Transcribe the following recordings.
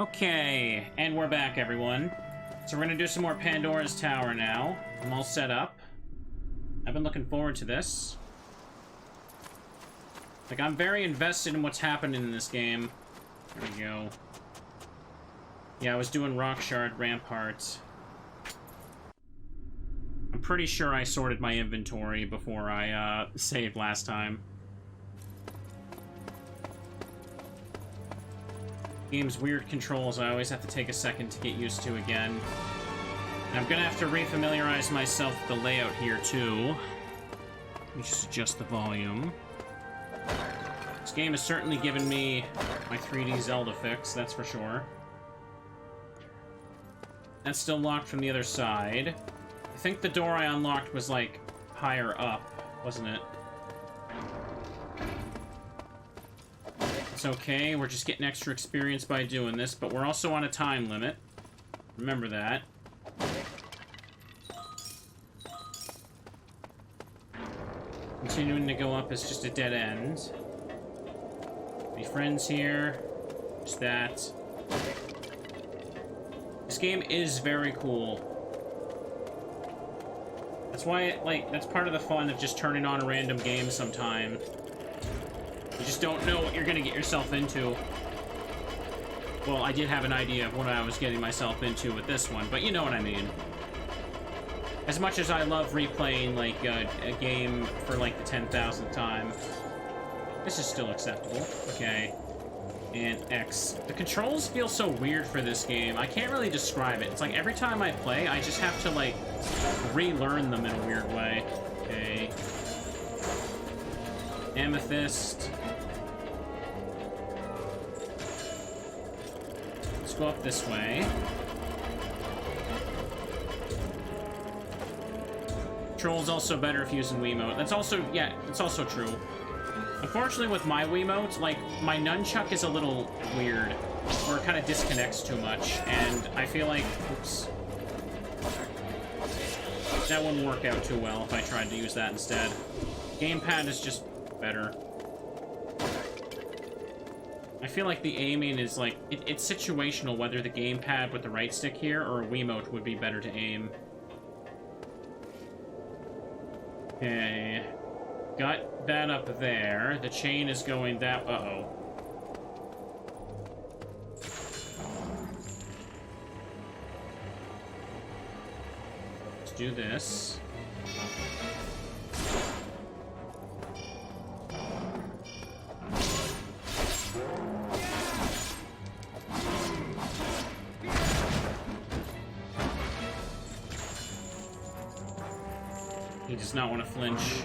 Okay, and we're back, everyone. So we're gonna do some more Pandora's Tower now. I'm all set up. I've been looking forward to this. Like, I'm very invested in what's happening in this game. There we go. Yeah, I was doing Rockshard rampart. I'm pretty sure I sorted my inventory before I saved last time. Game's weird controls I always have to take a second to get used to again. And I'm gonna have to refamiliarize myself with the layout here too. Let me just adjust the volume. This game has certainly given me my 3D Zelda fix, that's for sure. That's still locked from the other side. I think the door I unlocked was, like, higher up, wasn't it? It's okay, we're just getting extra experience by doing this, but we're also on a time limit. Remember that. Continuing to go up is just a dead end. Any friends here? Just that. This game is very cool. That's why, that's part of the fun of just turning on a random game sometime. You just don't know what you're gonna get yourself into. Well, I did have an idea of what I was getting myself into with this one, but you know what I mean. As much as I love replaying, like, a game for, like, the 10,000th time. This is still acceptable. Okay. And X. The controls feel so weird for this game. I can't really describe it. It's like every time I play, I just have to, like, relearn them in a weird way. Okay. Amethyst. Let's go up this way. Controls also better if using Wiimote. That's also, yeah, it's also true. Unfortunately, with my Wiimote, like, my nunchuck is a little weird, or it kind of disconnects too much, and I feel like, oops, that wouldn't work out too well if I tried to use that instead. Gamepad is just better. I feel like the aiming is, like, it's situational, whether the gamepad with the right stick here or a Wiimote would be better to aim. Okay. Got that up there. The chain is going that... Uh-oh. Let's do this. He does not want to flinch.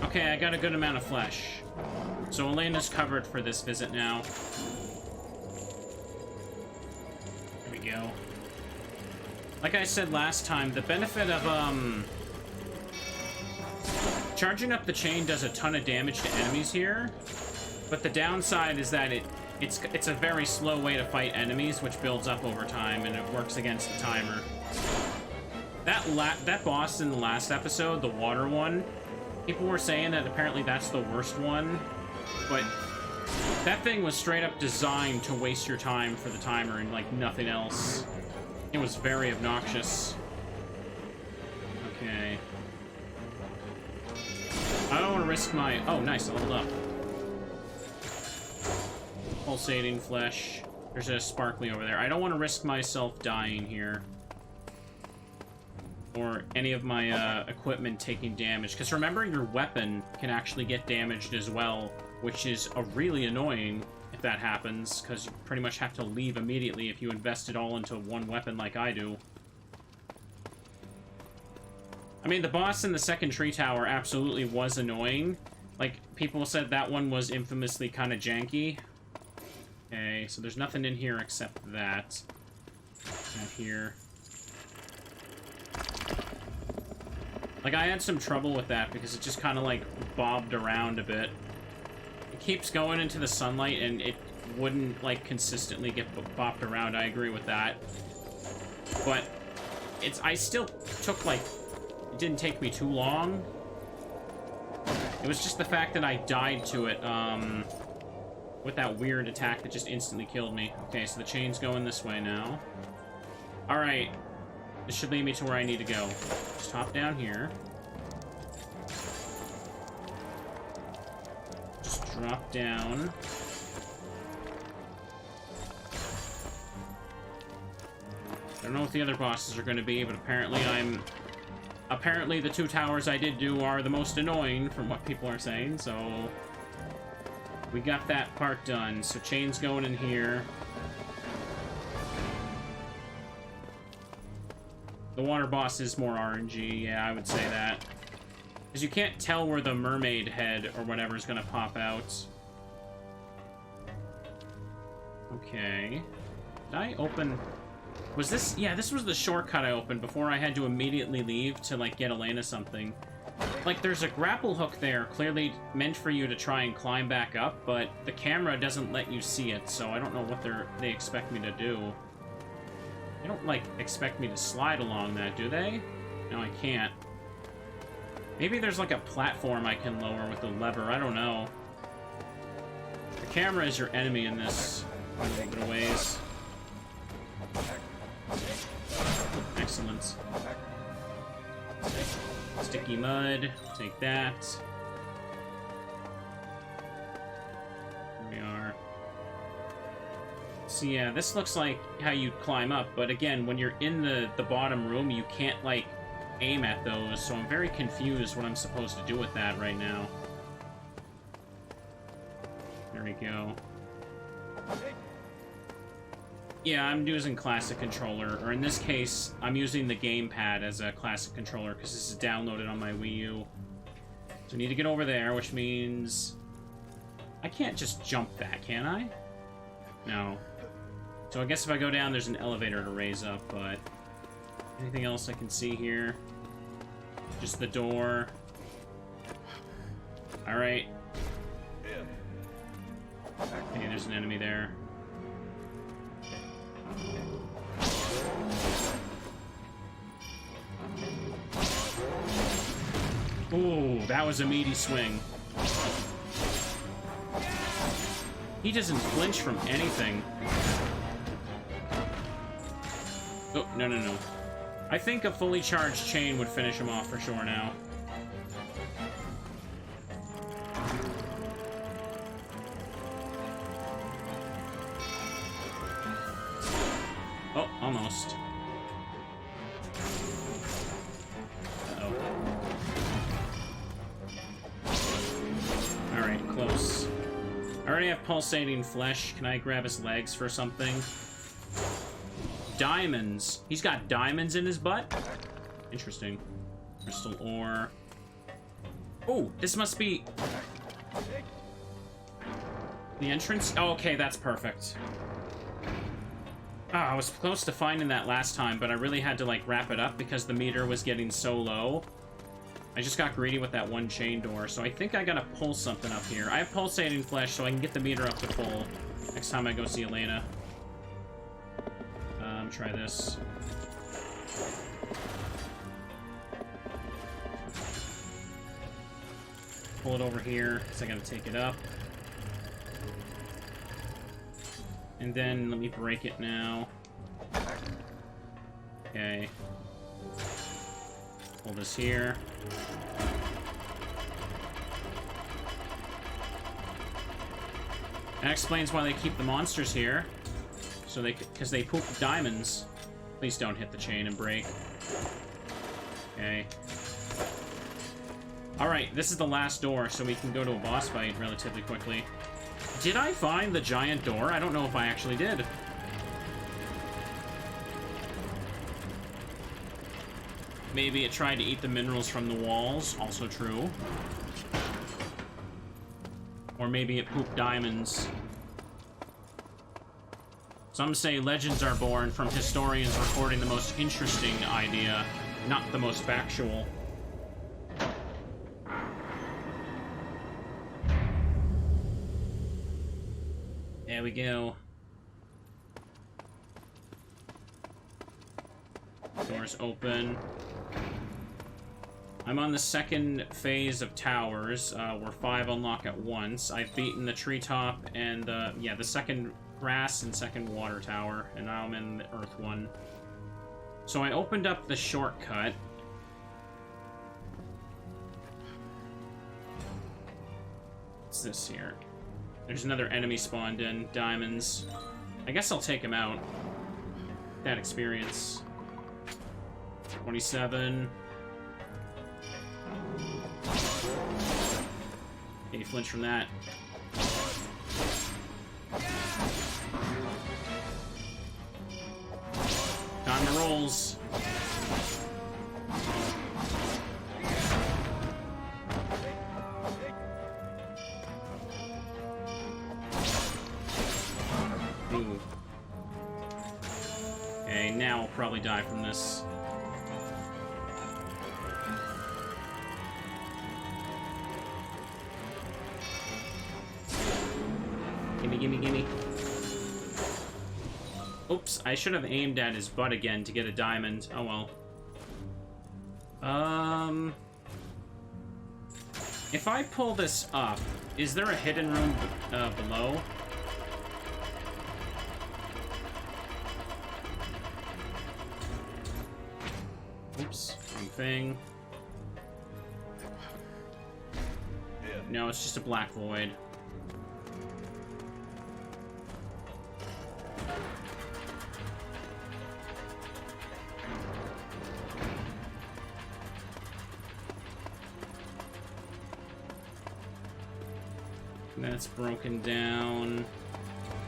Okay, I got a good amount of flesh. So Elena's covered for this visit now. There we go. Like I said last time, the benefit of, charging up the chain does a ton of damage to enemies here. But the downside is that it's a very slow way to fight enemies, which builds up over time, and it works against the timer. That boss in the last episode, the water one, people were saying that apparently that's the worst one, but that thing was straight up designed to waste your time for the timer and, like, nothing else. It was very obnoxious. Okay. I don't want to risk my... Oh, nice, I leveled up. Pulsating flesh. There's a sparkly over there. I don't want to risk myself dying here. Or any of my equipment taking damage. Because remember, your weapon can actually get damaged as well, which is really annoying if that happens, because you pretty much have to leave immediately if you invest it all into one weapon like I do. I mean, the boss in the second tree tower absolutely was annoying. Like, people said that one was infamously kind of janky. Okay, so there's nothing in here except that. Not here. Like, I had some trouble with that because it just kind of, like, bobbed around a bit. It keeps going into the sunlight and it wouldn't, like, consistently get bopped around. I agree with that. But I still took, like, it didn't take me too long It was just the fact that I died to it, with that weird attack that just instantly killed me. Okay, so the chain's going this way now. Alright. This should lead me to where I need to go. Just hop down here. Just drop down. I don't know what the other bosses are going to be, but apparently the 2 towers I did do are the most annoying from what people are saying, so we got that part done. So chain's going in here. The water boss is more RNG, yeah, I would say that. Because you can't tell where the mermaid head or whatever is going to pop out. Okay. Did I open... Was this... Yeah, this was the shortcut I opened before I had to immediately leave to, like, get Elena something. Like, there's a grapple hook there, clearly meant for you to try and climb back up, but the camera doesn't let you see it, so I don't know what they expect me to do. They don't, like, expect me to slide along that, do they? No, I can't. Maybe there's, like, a platform I can lower with a lever. I don't know. The camera is your enemy in this a little bit of ways. Excellent. Sticky mud. Take that. Here we are. So yeah, this looks like how you climb up, but again, when you're in the bottom room, you can't, like, aim at those, so I'm very confused what I'm supposed to do with that right now. There we go. Yeah, I'm using classic controller, or in this case, I'm using the gamepad as a classic controller, because this is downloaded on my Wii U. So I need to get over there, which means... I can't just jump that, can I? No. So I guess if I go down, there's an elevator to raise up, but... Anything else I can see here? Just the door. Alright. Okay, there's an enemy there. Ooh, that was a meaty swing. He doesn't flinch from anything. Oh, no, no, no. I think a fully charged chain would finish him off for sure now. Oh, almost. Uh-oh. Alright, close. I already have pulsating flesh. Can I grab his legs for something? Diamonds. He's got diamonds in his butt? Interesting. Crystal ore. Oh, this must be... the entrance? Oh, okay, that's perfect. Oh, I was close to finding that last time, but I really had to, like, wrap it up because the meter was getting so low. I just got greedy with that one chain door, so I think I gotta pull something up here. I have pulsating flesh, so I can get the meter up to full next time I go see Elena. Try this. Pull it over here, because I gotta take it up. And then let me break it now. Okay. Pull this here. That explains why they keep the monsters here. So because they poop diamonds. Please don't hit the chain and break. Okay. Alright, this is the last door, so we can go to a boss fight relatively quickly. Did I find the giant door? I don't know if I actually did. Maybe it tried to eat the minerals from the walls. Also true. Or maybe it pooped diamonds. Some say legends are born from historians recording the most interesting idea, not the most factual. There we go. Doors open. I'm on the second phase of towers, where 5 unlock at once. I've beaten the treetop and the second grass and second water tower, and now I'm in the earth one. So I opened up the shortcut. What's this here? There's another enemy spawned in. Diamonds. I guess I'll take him out. That experience. 27. Okay, you flinch from that. Time to rolls. Ooh. Okay, now I'll probably die from this. Gimme. Oops, I should have aimed at his butt again to get a diamond. Oh well. If I pull this up, is there a hidden room below? Oops, wrong thing. No, it's just a black void. That's broken down.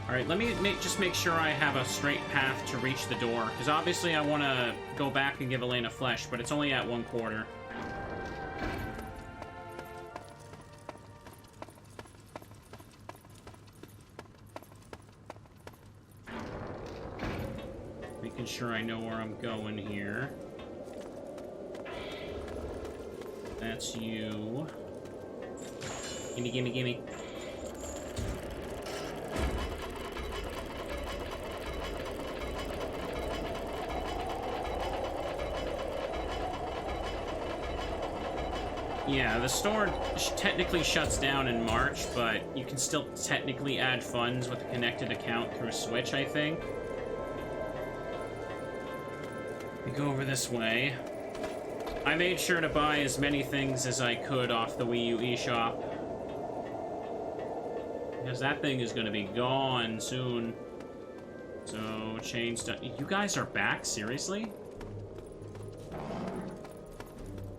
Alright, let me just make sure I have a straight path to reach the door, because obviously I want to go back and give Elena flesh, but it's only at 1/4. Making sure I know where I'm going here. That's you. Gimme. Yeah, the store technically shuts down in March, but you can still technically add funds with a connected account through Switch, I think. We go over this way. I made sure to buy as many things as I could off the Wii U eShop, because that thing is going to be gone soon. So, chain stuff. You guys are back? Seriously?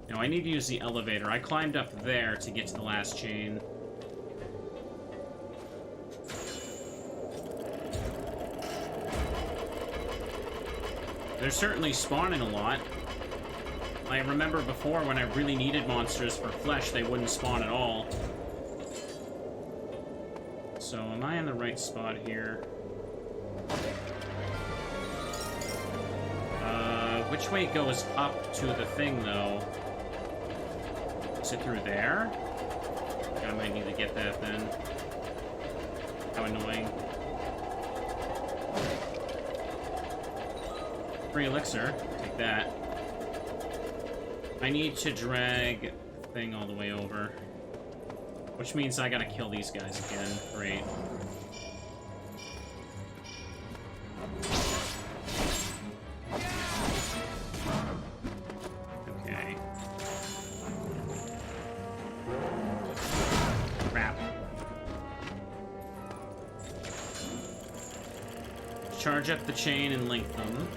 No, I need to use the elevator. I climbed up there to get to the last chain. They're certainly spawning a lot. I remember before when I really needed monsters for flesh, they wouldn't spawn at all. So, am I in the right spot here? Which way goes up to the thing, though? Is it through there? I might need to get that then. How annoying. Free elixir. Take that. I need to drag the thing all the way over. Which means I gotta kill these guys again. Great. Okay. Crap. Charge up the chain and link them.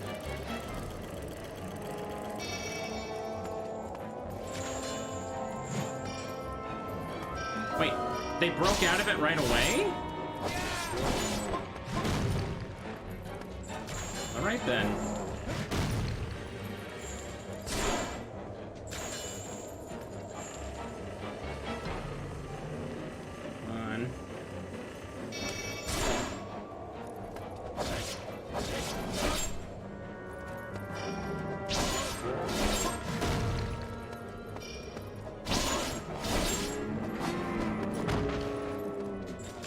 Wait, they broke out of it right away? Alright then. Come on.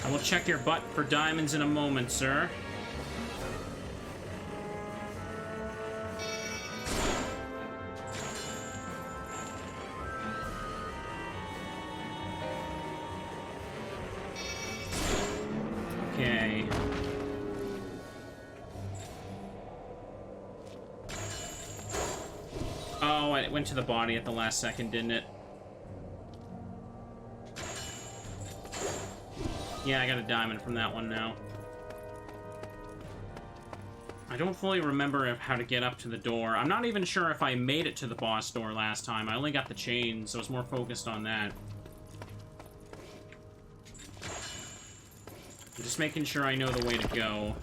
I will check your butt for diamonds in a moment, sir. Okay. Oh, it went to the body at the last second, didn't it? Yeah, I got a diamond from that one now. I don't fully remember how to get up to the door. I'm not even sure if I made it to the boss door last time. I only got the chain, so I was more focused on that. I'm just making sure I know the way to go.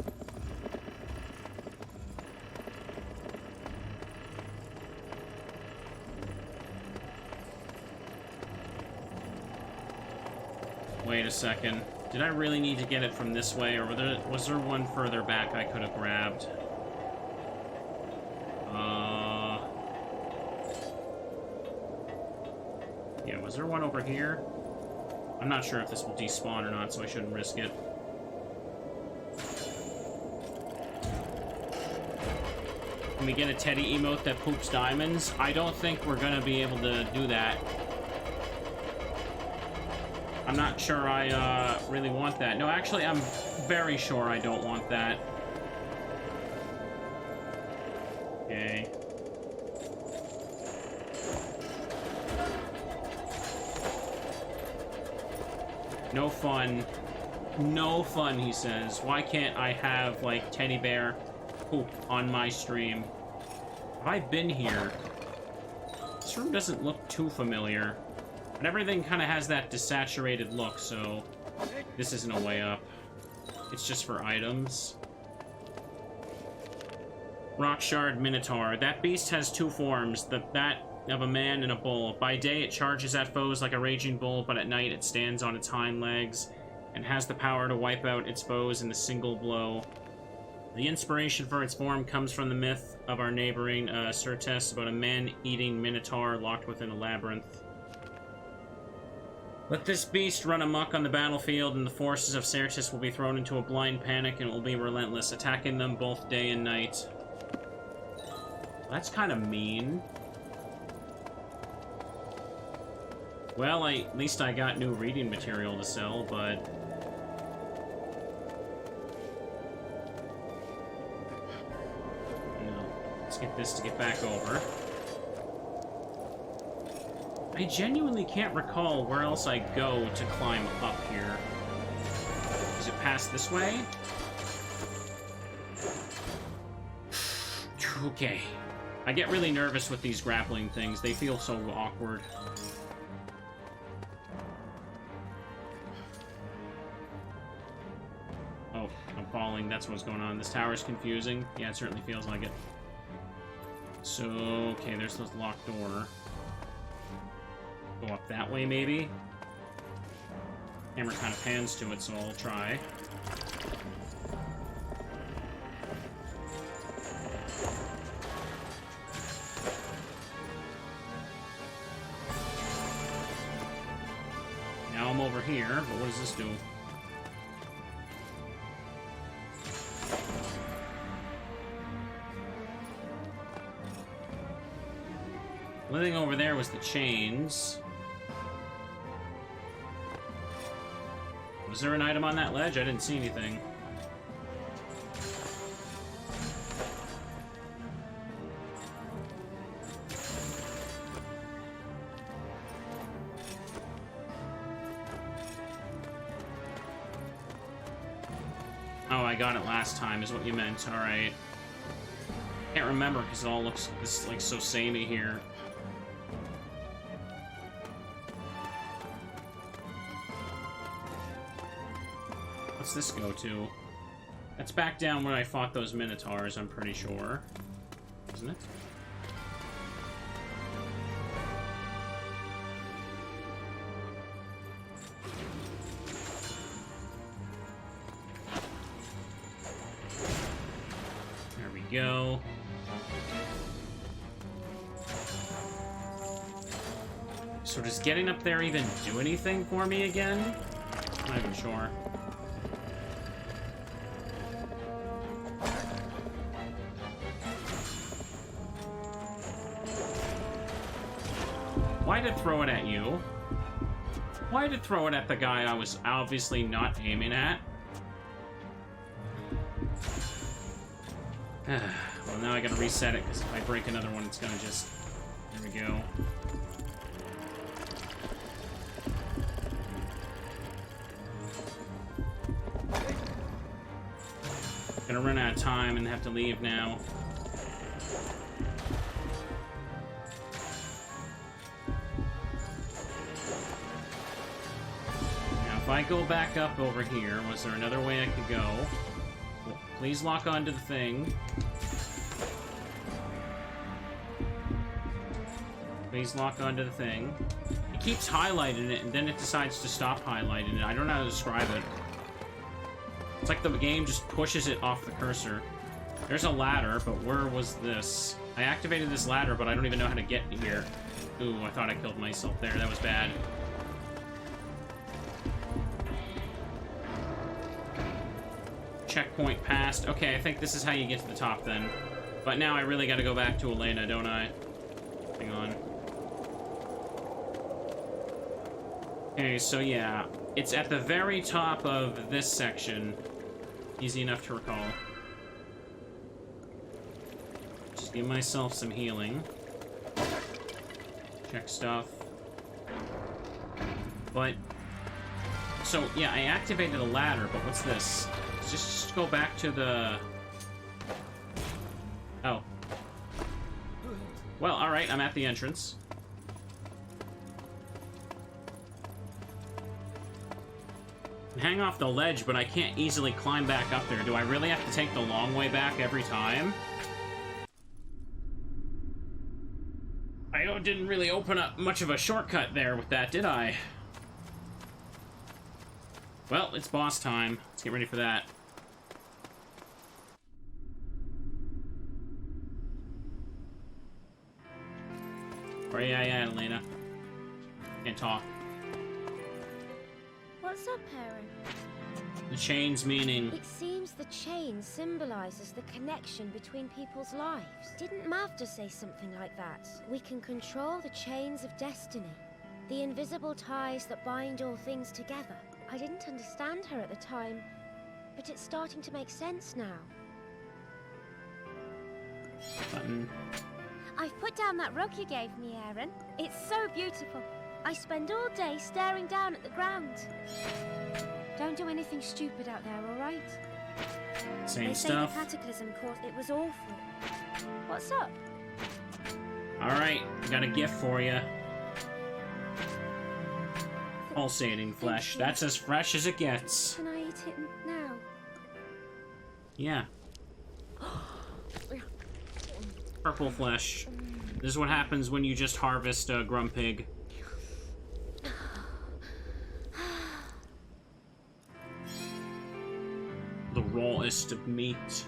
Wait a second. Did I really need to get it from this way, or was there one further back I could have grabbed? Yeah, was there one over here? I'm not sure if this will despawn or not, so I shouldn't risk it. Can we get a Teddy emote that poops diamonds? I don't think we're gonna be able to do that. I'm not sure I really want that. No, actually, I'm very sure I don't want that. Okay. No fun. No fun, he says. Why can't I have, like, teddy bear poop on my stream? Have I been here? This room doesn't look too familiar. But everything kind of has that desaturated look, so this isn't a way up. It's just for items. Rockshard Minotaur. That beast has two forms, that of a man and a bull. By day it charges at foes like a raging bull, but at night it stands on its hind legs and has the power to wipe out its foes in a single blow. The inspiration for its form comes from the myth of our neighboring Certes about a man-eating minotaur locked within a labyrinth. Let this beast run amok on the battlefield, and the forces of Certes will be thrown into a blind panic and will be relentless, attacking them both day and night. That's kind of mean. Well, at least I got new reading material to sell, but... No. Let's get this to get back over. I genuinely can't recall where else I go to climb up here. Is it past this way? Okay. I get really nervous with these grappling things. They feel so awkward. Oh, I'm falling. That's what's going on. This tower's confusing. Yeah, it certainly feels like it. So, okay, there's this locked door. Go up that way, maybe? Camera kind of pans to it, so I'll try. Now I'm over here, but what does this do? The only thing over there was the chains. Was there an item on that ledge? I didn't see anything. Oh, I got it last time, is what you meant. Alright. Can't remember because it all looks like so samey here. What's this go to? That's back down when I fought those minotaurs, I'm pretty sure. Isn't it? There we go. So does getting up there even do anything for me again? I'm not even sure. Why did it throw it at you? Why did it throw it at the guy I was obviously not aiming at? Well, now I gotta reset it, because if I break another one, it's gonna just... There we go. Gonna run out of time and have to leave now. Now, if I go back up over here, was there another way I could go? Please lock onto the thing. Please lock onto the thing. It keeps highlighting it, and then it decides to stop highlighting it. I don't know how to describe it. It's like the game just pushes it off the cursor. There's a ladder, but where was this? I activated this ladder, but I don't even know how to get here. Ooh, I thought I killed myself there. That was bad. Checkpoint passed. Okay, I think this is how you get to the top then. But now I really gotta go back to Elena, don't I? Hang on. Okay, so yeah. It's at the very top of this section. Easy enough to recall. Just give myself some healing. Check stuff. But... So, yeah, I activated a ladder, but what's this? Just go back to the... Oh. Well, alright, I'm at the entrance. Hang off the ledge, but I can't easily climb back up there. Do I really have to take the long way back every time? I didn't really open up much of a shortcut there with that, did I? Well, it's boss time. Let's get ready for that. Where are you at, Elena? Can't talk. What's up, Aaron? The chain's meaning... It seems the chain symbolizes the connection between people's lives. Didn't Mavda say something like that? We can control the chains of destiny, the invisible ties that bind all things together. I didn't understand her at the time, but it's starting to make sense now. Button. I've put down that rug you gave me, Aaron. It's so beautiful. I spend all day staring down at the ground. Don't do anything stupid out there, all right? Same they stuff. Say the cataclysm caused it was awful. What's up? All right, got a gift for you. Pulsating flesh. That's as fresh as it gets. Can I eat it now? Yeah. Purple flesh. This is what happens when you just harvest a grumpig. The rawest of meat.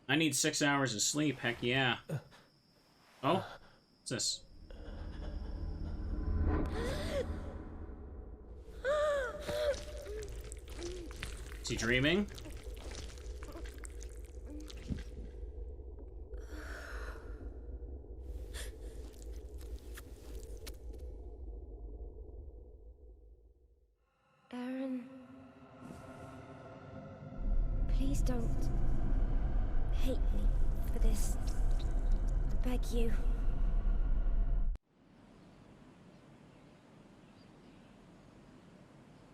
I need 6 hours of sleep, heck yeah. Oh? What's this? Is he dreaming? Aaron, please don't hate me for this. I beg you.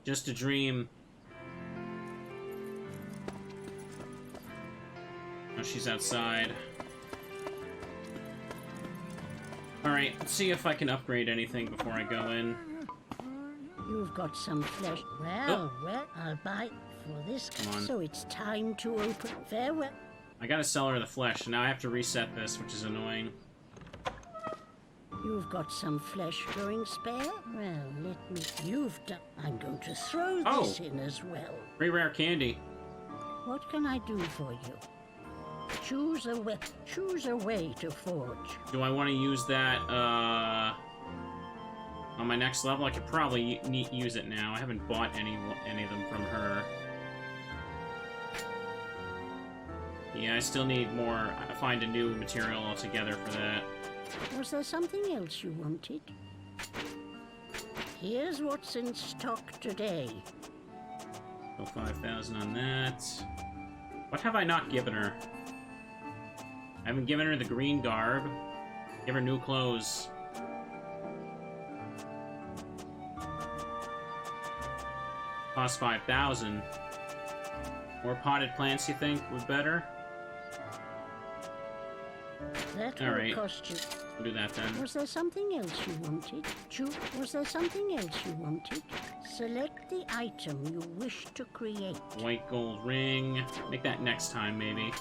Just a dream. Oh, she's outside. Alright, let's see if I can upgrade anything before I go in. You've got some flesh. Well, I'll bite for this. Come on. So it's time to open. Farewell. I gotta sell her the flesh, and now I have to reset this, which is annoying. You've got some flesh growing spare? Well, let me... You've done... I'm going to throw this in as well. Free rare candy. What can I do for you? Choose a way to forge. Do I want to use that, on my next level? I could probably use it now. I haven't bought any of them from her. Yeah, I still need more. Find a new material altogether for that. Was there something else you wanted? Here's what's in stock today. Go 5,000 on that. What have I not given her? I haven't given her the green garb. Give her new clothes. Cost 5,000. More potted plants, you think, would better? That All will right. cost you. We'll do that then. Was there something else you wanted? Was there something else you wanted? Select the item you wish to create. White gold ring. Make that next time, maybe.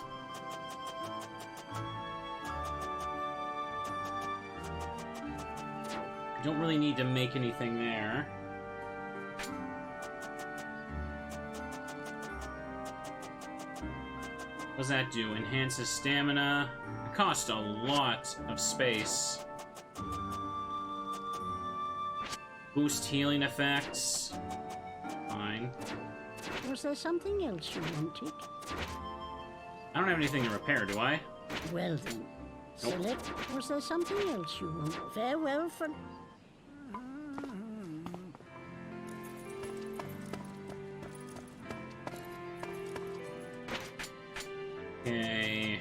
Don't really need to make anything there. What does that do? Enhances stamina. It costs a lot of space. Boost healing effects. Fine. Was there something else you wanted? I don't have anything to repair, do I? Well then, Nope. select. Was there something else you want? Farewell for. Okay.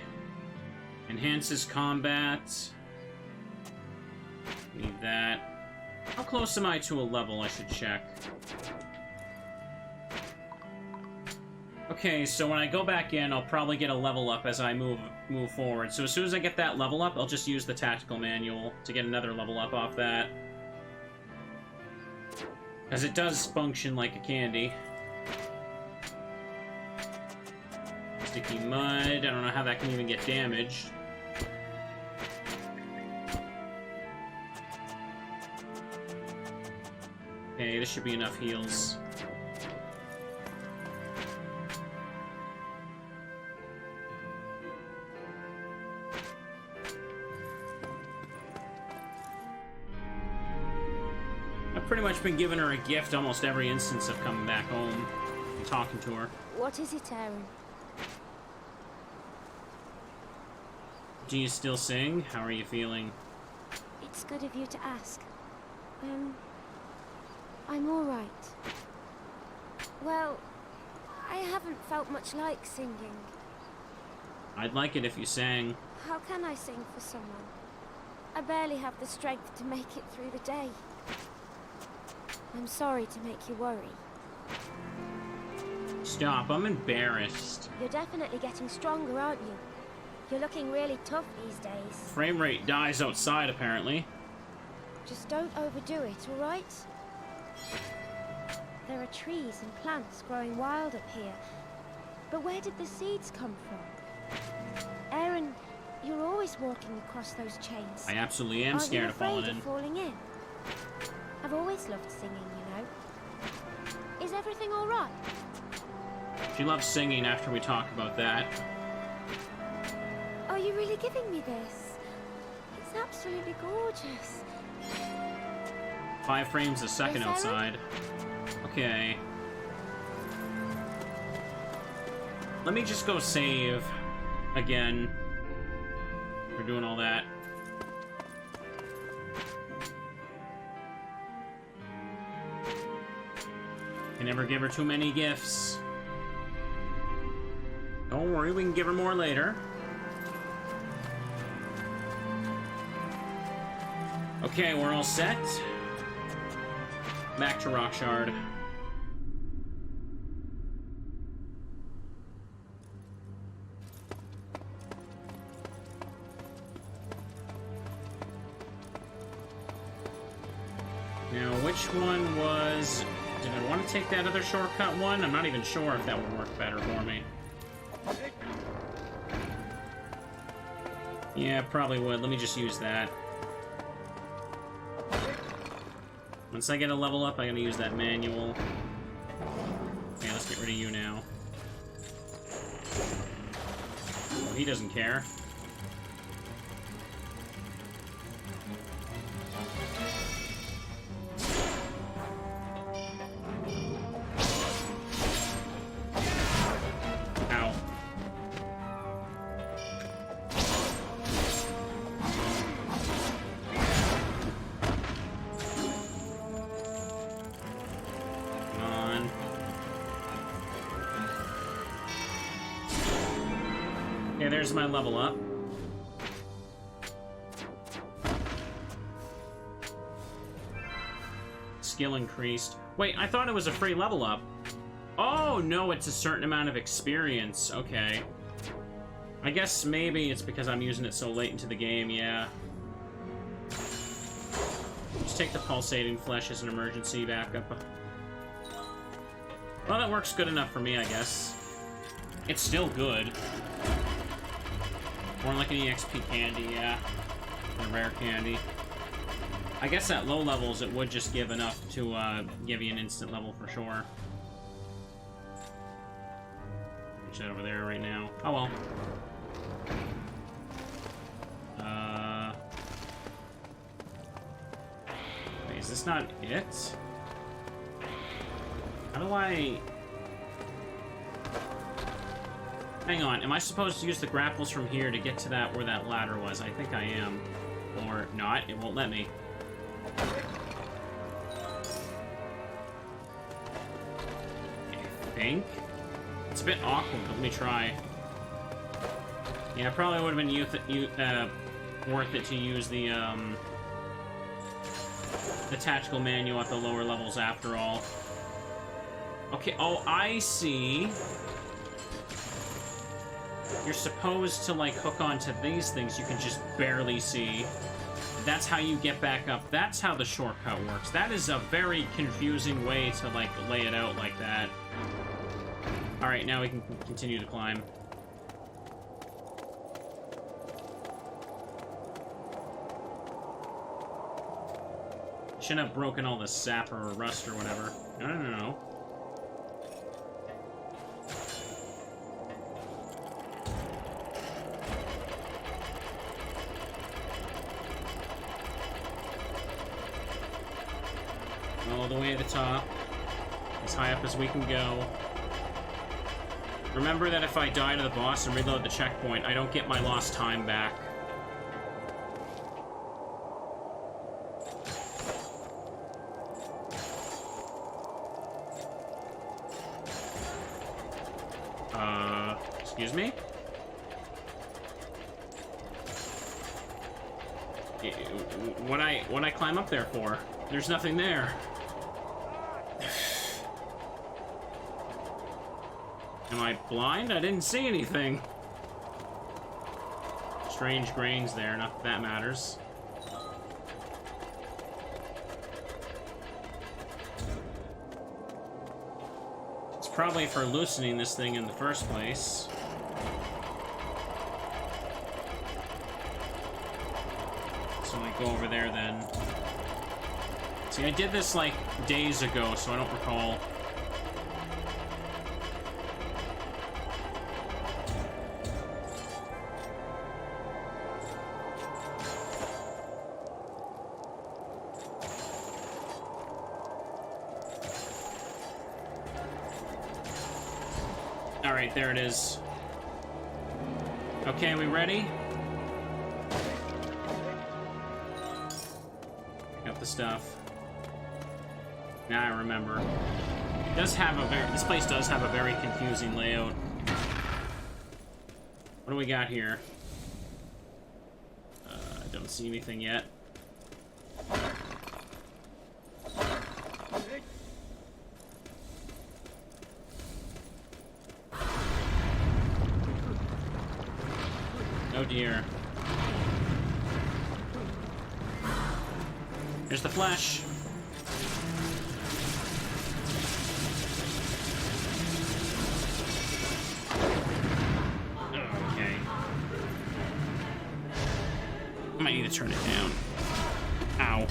Enhances combat. Need that. How close am I to a level? I should check. Okay, so when I go back in, I'll probably get a level up as I move forward. So as soon as I get that level up, I'll just use the tactical manual to get another level up off that. Because it does function like a candy. Sticky mud. I don't know how that can even get damaged. Okay, this should be enough heals. I've pretty much been giving her a gift almost every instance of coming back home and talking to her. What is it, Aaron? Do you still sing? How are you feeling? It's good of you to ask. I'm all right. Well, I haven't felt much like singing. I'd like it if you sang. How can I sing for someone? I barely have the strength to make it through the day. I'm sorry to make you worry. Stop, I'm embarrassed. You're definitely getting stronger, aren't you? You're looking really tough these days. Frame rate dies outside, apparently. Just don't overdo it, all right? There are trees and plants growing wild up here. But where did the seeds come from? Aaron, you're always walking across those chains. I absolutely am Aren't scared you of falling afraid in. of falling in? I've always loved singing, you know. Is everything all right? She loves singing after we talk about that. Are you really giving me this? It's absolutely gorgeous. 5 frames a second Yes, Aaron? outside. Okay. Let me just go save again. We're doing all that. Can never give her too many gifts. Don't worry, we can give her more later. Okay, we're all set. Back to Rockshard. Now, which one was... Did I want to take that other shortcut one? I'm not even sure if that would work better for me. Yeah, probably would. Let me just use that. Once I get a level up, I'm gonna use that manual. Okay, let's get rid of you now. Oh, he doesn't care. Ow. Come on. Okay, there's my level up. Skill increased. Wait, I thought it was a free level up. Oh, no, it's a certain amount of experience. Okay. I guess maybe it's because I'm using it so late into the game, yeah. Just take the pulsating flesh as an emergency backup. Well, that works good enough for me, I guess. It's still good. More like an EXP candy, yeah. A rare candy. I guess at low levels it would just give enough to give you an instant level for sure. Push that over there right now. Oh well. Wait, is this not it? How do I... Hang on, am I supposed to use the grapples from here to get to that where that ladder was? I think I am. Or not, it won't let me. I think. It's a bit awkward, but let me try. Yeah, it probably would have been worth it to use the tactical manual at the lower levels after all. Okay, oh, I see. You're supposed to, like, hook onto these things you can just barely see. That's how you get back up. That's how the shortcut works. That is a very confusing way to, like, lay it out like that. Alright, now we can continue to climb. Shouldn't have broken all the sap or rust or whatever. No. All the way to the top. As high up as we can go. Remember that if I die to the boss and reload the checkpoint, I don't get my lost time back. Excuse me? What'd I climb up there for? There's nothing there. Am I blind? I didn't see anything. Strange grains there, not that that matters. It's probably for loosening this thing in the first place. So I go over there then. See, I did this like days ago, so I don't recall. Alright, there it is. Okay, we ready? Got the stuff. Now I remember. It does have a very... This place does have a very confusing layout. What do we got here? I don't see anything yet. Oh dear. Here's the flesh. Okay. I might need to turn it down. Ow.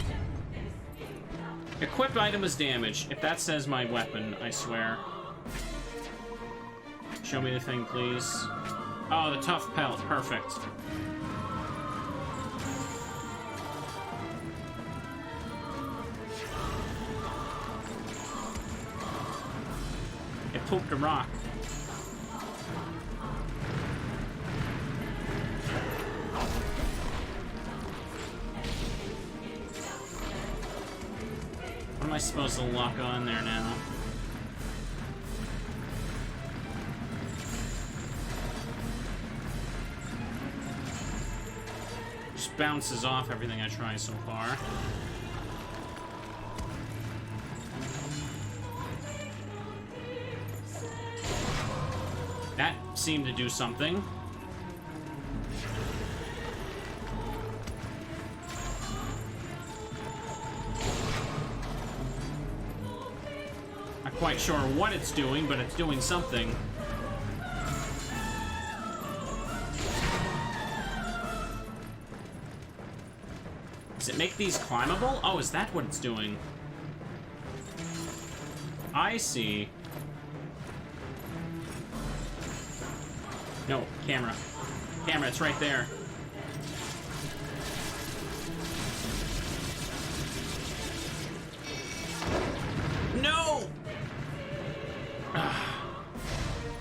Equipped item is damaged. If that says my weapon, I swear. Show me the thing, please. Oh, the tough pelt. Perfect. It pooped a rock. What am I supposed to lock on there now? just bounces off everything I try so far. That seemed to do something. Not quite sure what it's doing, but it's doing something. Does it make these climbable? Oh, is that what it's doing? I see. No, camera. Camera, it's right there. No!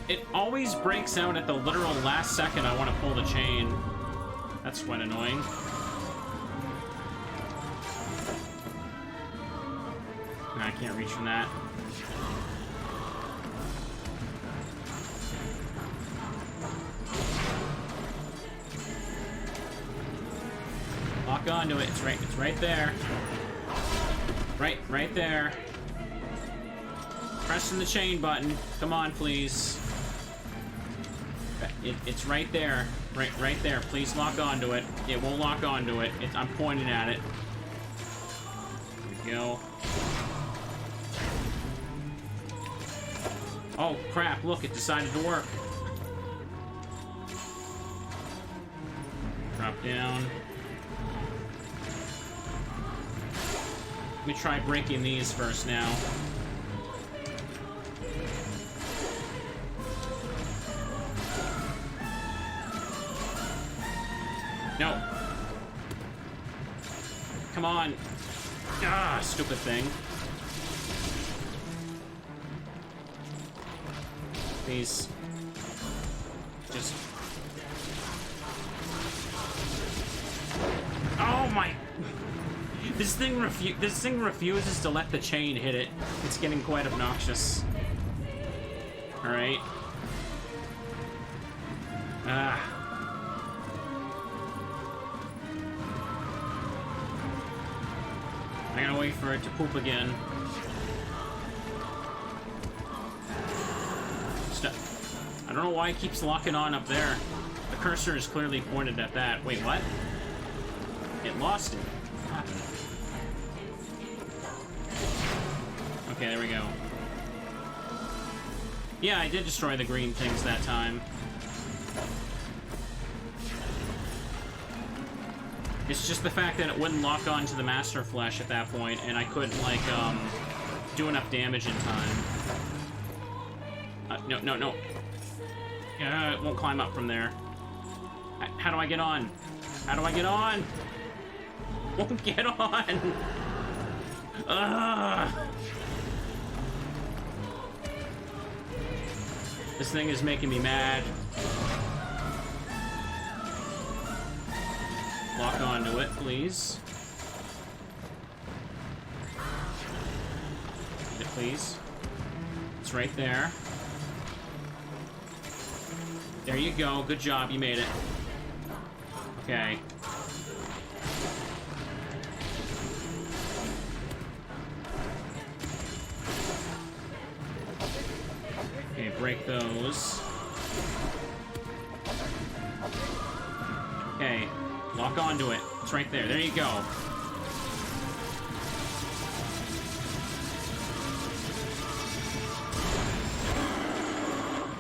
It always breaks out at the literal last second I want to pull the chain. That's quite annoying. I can't reach from that. Lock onto it. It's right there. Right there. Pressing the chain button. Come on, please. It's right there. Right there. Please lock onto it. It won't lock onto it. I'm pointing at it. There we go. Oh, crap. Look, it decided to work. Drop down. Let me try breaking these first now. No. Come on. Ah, stupid thing. Please. Just... Oh my... This thing refuses to let the chain hit it. It's getting quite obnoxious. Alright. Ah. I gotta wait for it to poop again. I don't know why it keeps locking on up there. The cursor is clearly pointed at that. Wait, what? It lost it. What happened? Okay, there we go. Yeah, I did destroy the green things that time. It's just the fact that it wouldn't lock on to the Master Flesh at that point, and I couldn't, like, do enough damage in time. No. It won't climb up from there. How do I get on? How do I get on? Won't get on! Ugh! This thing is making me mad. Lock onto it, please. Get it, please. It's right there. There you go. Good job. You made it. Okay. Okay, break those. Okay. Lock onto it. It's right there. There you go.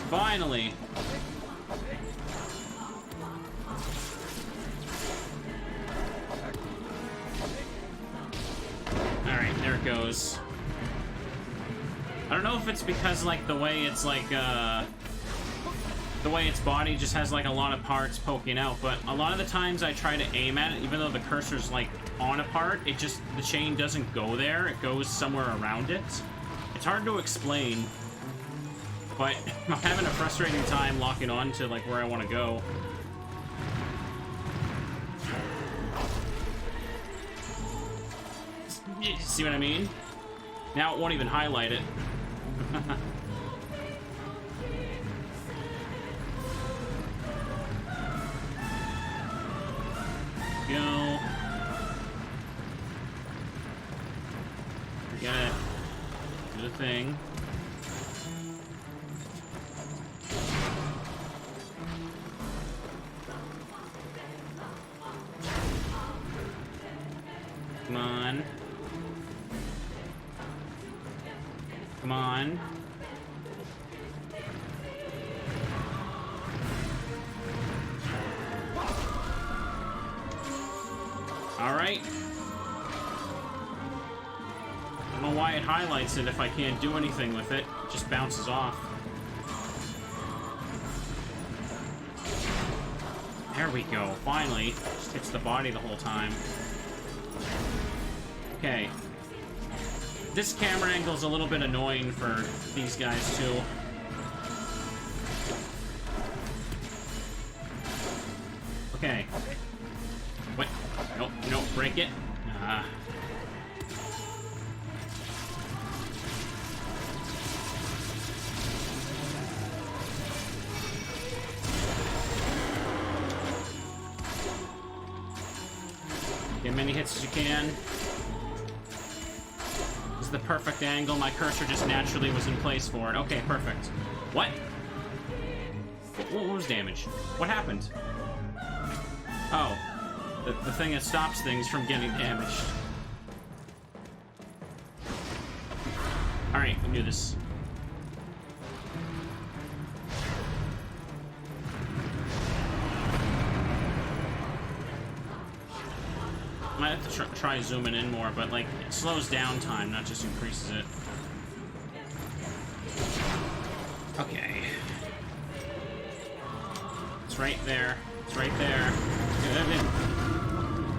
Finally. Alright, there it goes. I don't know if it's because, like, the way it's, like, the way its body just has, like, a lot of parts poking out, but a lot of the times I try to aim at it, even though the cursor's, like, on a part, it just, the chain doesn't go there, it goes somewhere around it. It's hard to explain, but I'm having a frustrating time locking on to, like, where I want to go. See what I mean? Now it won't even highlight it. Go. the thing. Come on. Come on. Alright. I don't know why it highlights it if I can't do anything with it. It just bounces off. There we go. Finally. Just hits the body the whole time. Okay. This camera angle is a little bit annoying for these guys, too. Okay. What? Nope, nope, break it. Get as many hits as you can. This is the perfect angle. My cursor just naturally was in place for it. Okay, perfect. What? What was damage? What happened? Oh. The thing that stops things from getting damaged. Alright, we can do this. Might have to try zooming in more, but like, it slows down time, not just increases it. Okay. It's right there. It's right there.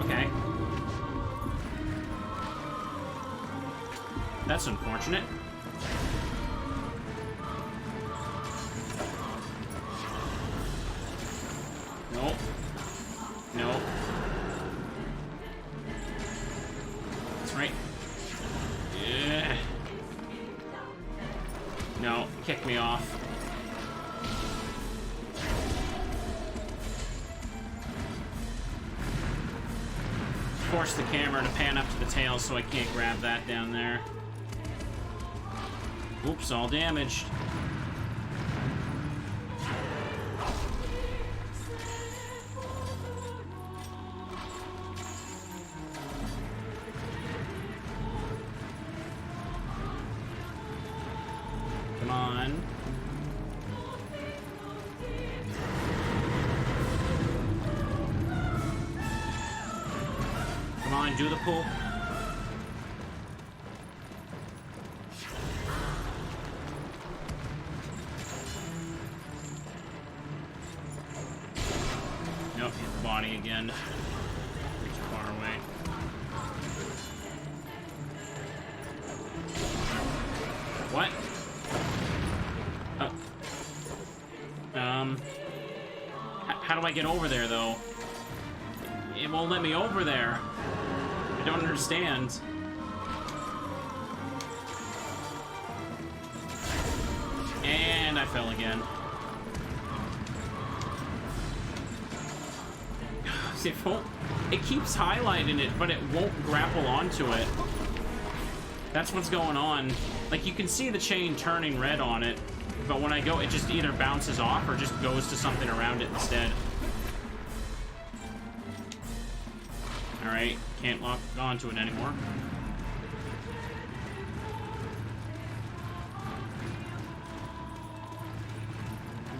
Okay. That's unfortunate. Nope. Nope. That's right. Yeah. No, kick me off. Force the camera to pan up to the tail so I can't grab that down there. Oops, all damaged. Come on. Come on, do the pull. Nope, hit the body again. Way too far away. What? How do I get over there, though? It won't let me over there. I don't understand. And I fell again. It keeps highlighting it, but it won't grapple onto it. That's what's going on. Like, you can see the chain turning red on it, but when I go, it just either bounces off or just goes to something around it instead. Alright, can't lock onto it anymore.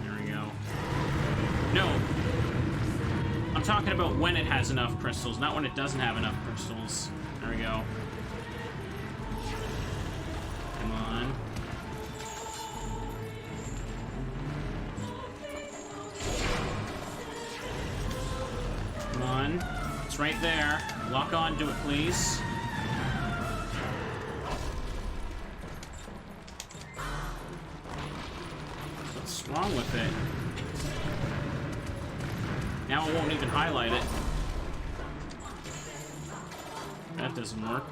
There we go. No! I'm talking about when it has enough crystals, not when it doesn't have enough crystals. There we go. Come on. Come on. It's right there. Lock on to it, please. What's wrong with it? Now it won't even highlight it. That doesn't work.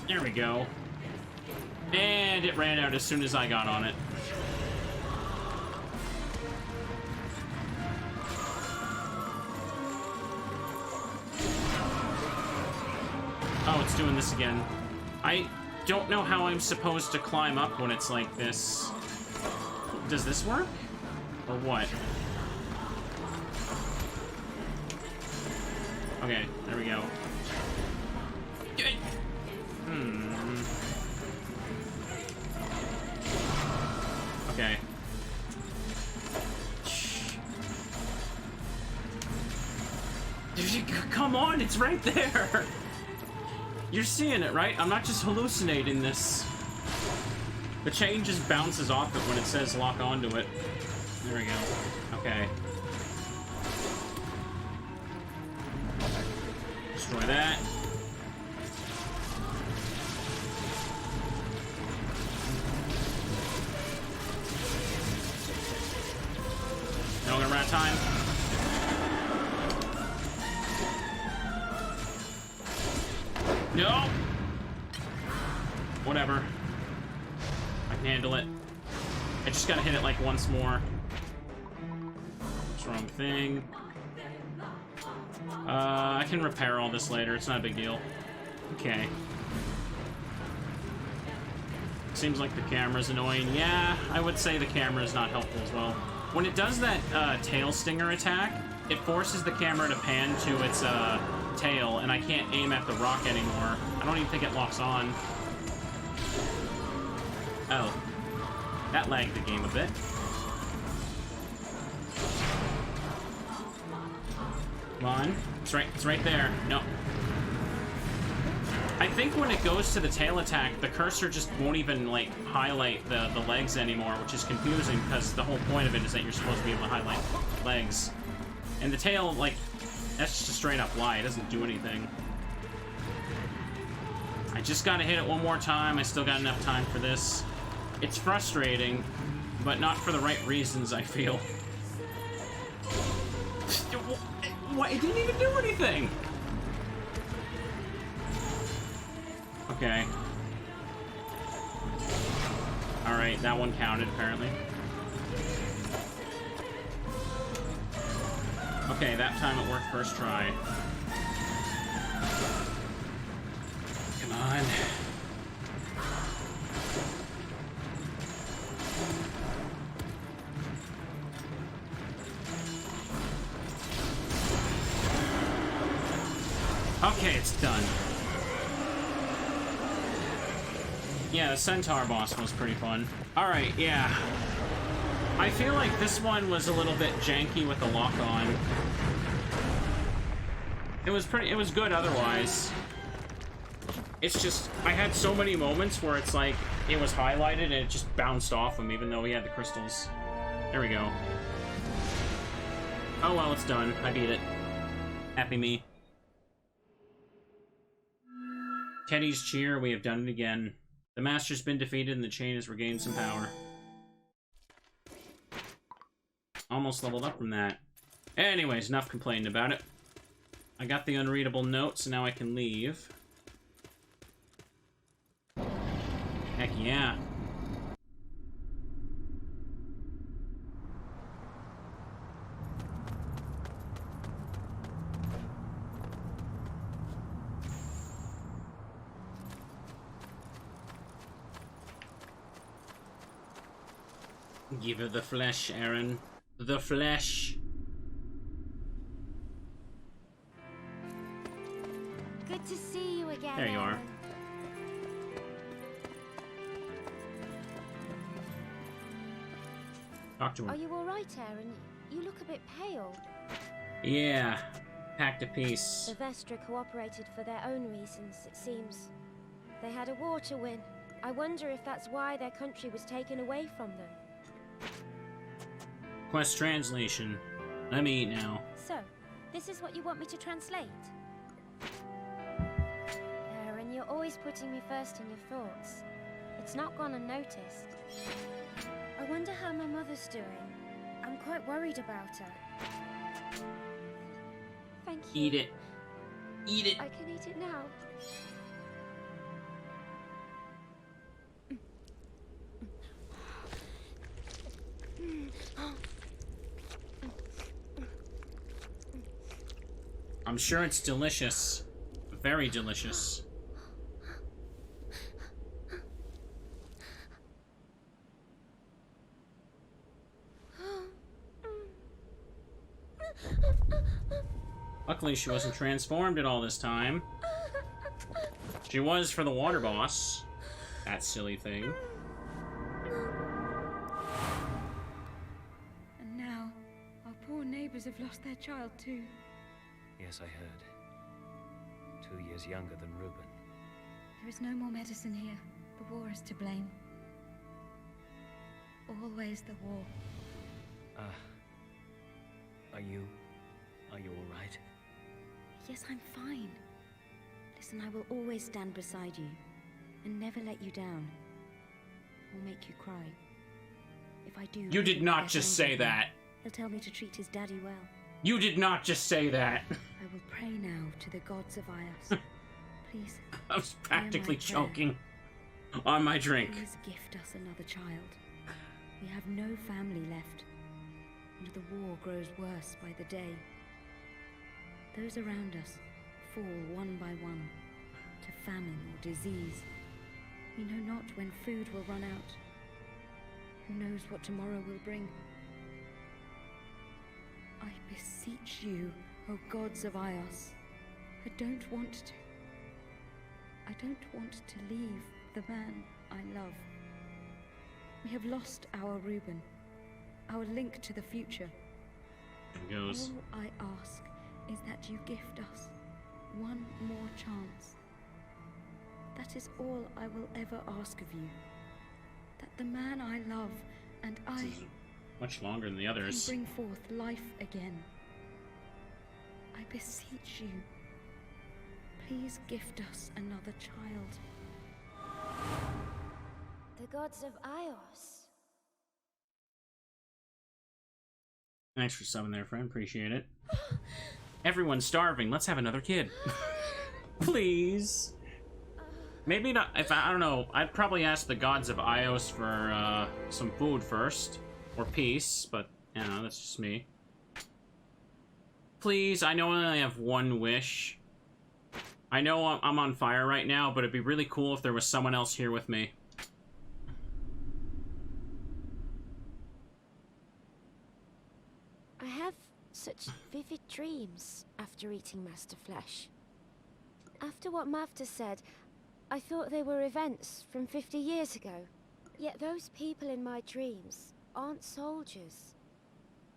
There we go. And it ran out as soon as I got on it. Oh, it's doing this again. I don't know how I'm supposed to climb up when it's like this. Does this work? Or what? Okay, there we go. Okay. Come on, it's right there! You're seeing it, right? I'm not just hallucinating this. The chain just bounces off it when it says lock onto it. There we go. Okay. Destroy that. No, I'm gonna run out of time. No! Whatever. I can handle it. I just gotta hit it like once more. What's the wrong thing? I can repair all this later. It's not a big deal. Okay. Seems like the camera's annoying. Yeah, I would say the camera's not helpful as well. When it does that tail stinger attack, it forces the camera to pan to its tail, and I can't aim at the rock anymore. I don't even think it locks on. Oh. That lagged the game a bit. Come on. It's right there. No. I think when it goes to the tail attack, the cursor just won't even, like, highlight the legs anymore, which is confusing, because the whole point of it is that you're supposed to be able to highlight legs. And the tail, like, that's just a straight up lie. It doesn't do anything. I just gotta hit it one more time. I still got enough time for this. It's frustrating, but not for the right reasons, I feel. What? It didn't even do anything! Okay. Alright, that one counted, apparently. Okay, that time it worked first try. Come on. Okay, it's done. Yeah, the Centaur boss was pretty fun. Alright, yeah. I feel like this one was a little bit janky with the lock-on. It was good otherwise. It's just, I had so many moments where it's like, it was highlighted and it just bounced off him even though he had the crystals. There we go. Oh well, it's done. I beat it. Happy me. Teddy's cheer, we have done it again. The Master's been defeated and the chain has regained some power. Almost leveled up from that. Anyways, enough complaining about it. I got the unreadable note, so now I can leave. Heck yeah. Give her the flesh, Aaron. The flesh. Good to see you again. There you are. Aaron. Talk to him. Are you all right, Aaron? You look a bit pale. Yeah. Packed a piece. The Vestra cooperated for their own reasons, it seems. They had a war to win. I wonder if that's why their country was taken away from them. Quest translation. Let me eat now. So, this is what you want me to translate? Aaron, you're always putting me first in your thoughts. It's not gone unnoticed. I wonder how my mother's doing. I'm quite worried about her. Thank you. Eat it. Eat it. I can eat it now. I'm sure it's delicious. Very delicious. Luckily, she wasn't transformed at all this time. She was for the water boss. That silly thing. And now, our poor neighbors have lost their child too. Yes, I heard. 2 years younger than Reuben. There is no more medicine here. The war is to blame. Always the war. Are you all right? Yes, I'm fine. Listen, I will always stand beside you and never let you down or make you cry. If I do, You did not just say that. He'll tell me to treat his daddy well. You did not just say that. I will pray now to the gods of Ios. Please. I was practically hear my prayer. choking on my drink. Please gift us another child. We have no family left, and the war grows worse by the day. Those around us fall one by one to famine or disease. We know not when food will run out. Who knows what tomorrow will bring? I beseech you, O gods of Ios. I don't want to leave the man I love. We have lost our Reuben, our link to the future. There goes. All I ask is that you gift us one more chance. That is all I will ever ask of you. That the man I love and I Much longer than the can others. bring forth life again. I beseech you, please gift us another child. The gods of Ios. Thanks for subbing there, friend. Appreciate it. Everyone's starving. Let's have another kid. Please. Maybe not. If I don't know. I'd probably ask the gods of Ios for some food first. Or peace. But, you know, that's just me. Please. I know I only have one wish. I know I'm on fire right now, but it'd be really cool if there was someone else here with me. I have such vivid dreams after eating Master Flesh. After what Mavta said, I thought they were events from 50 years ago. Yet those people in my dreams aren't soldiers.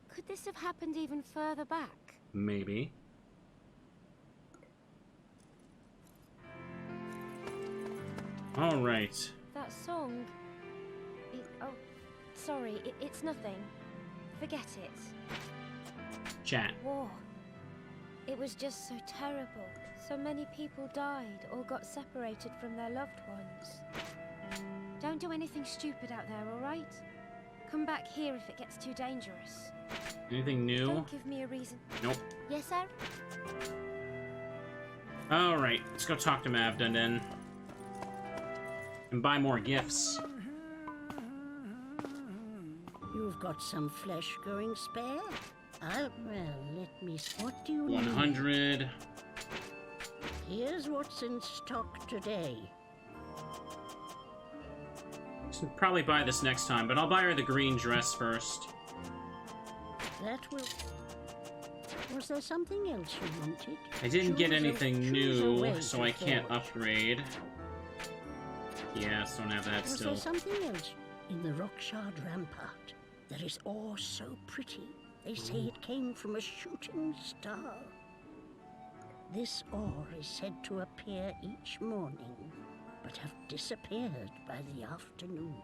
Could this have happened even further back? Maybe. Alright. That song... oh, sorry, it's nothing. Forget it. Chat. War. It was just so terrible. So many people died or got separated from their loved ones. Don't do anything stupid out there, alright? Come back here if it gets too dangerous. Anything new? Don't give me a reason. Nope. Yes, sir? Alright, let's go talk to Mavda then. And buy more gifts. You've got some flesh going spare? Well, let me see. What do you need? 100. Here's what's in stock today. Should probably buy this next time, but I'll buy her the green dress first. That will... Was there something else you wanted? I didn't get Choose a- anything choose a way new, so to I can't forge. upgrade. Yeah, so don't have that Was still. there something else? In the Rockshard rampart, there is ore so pretty. They say it came from a shooting star. This ore is said to appear each morning, but have disappeared by the afternoon.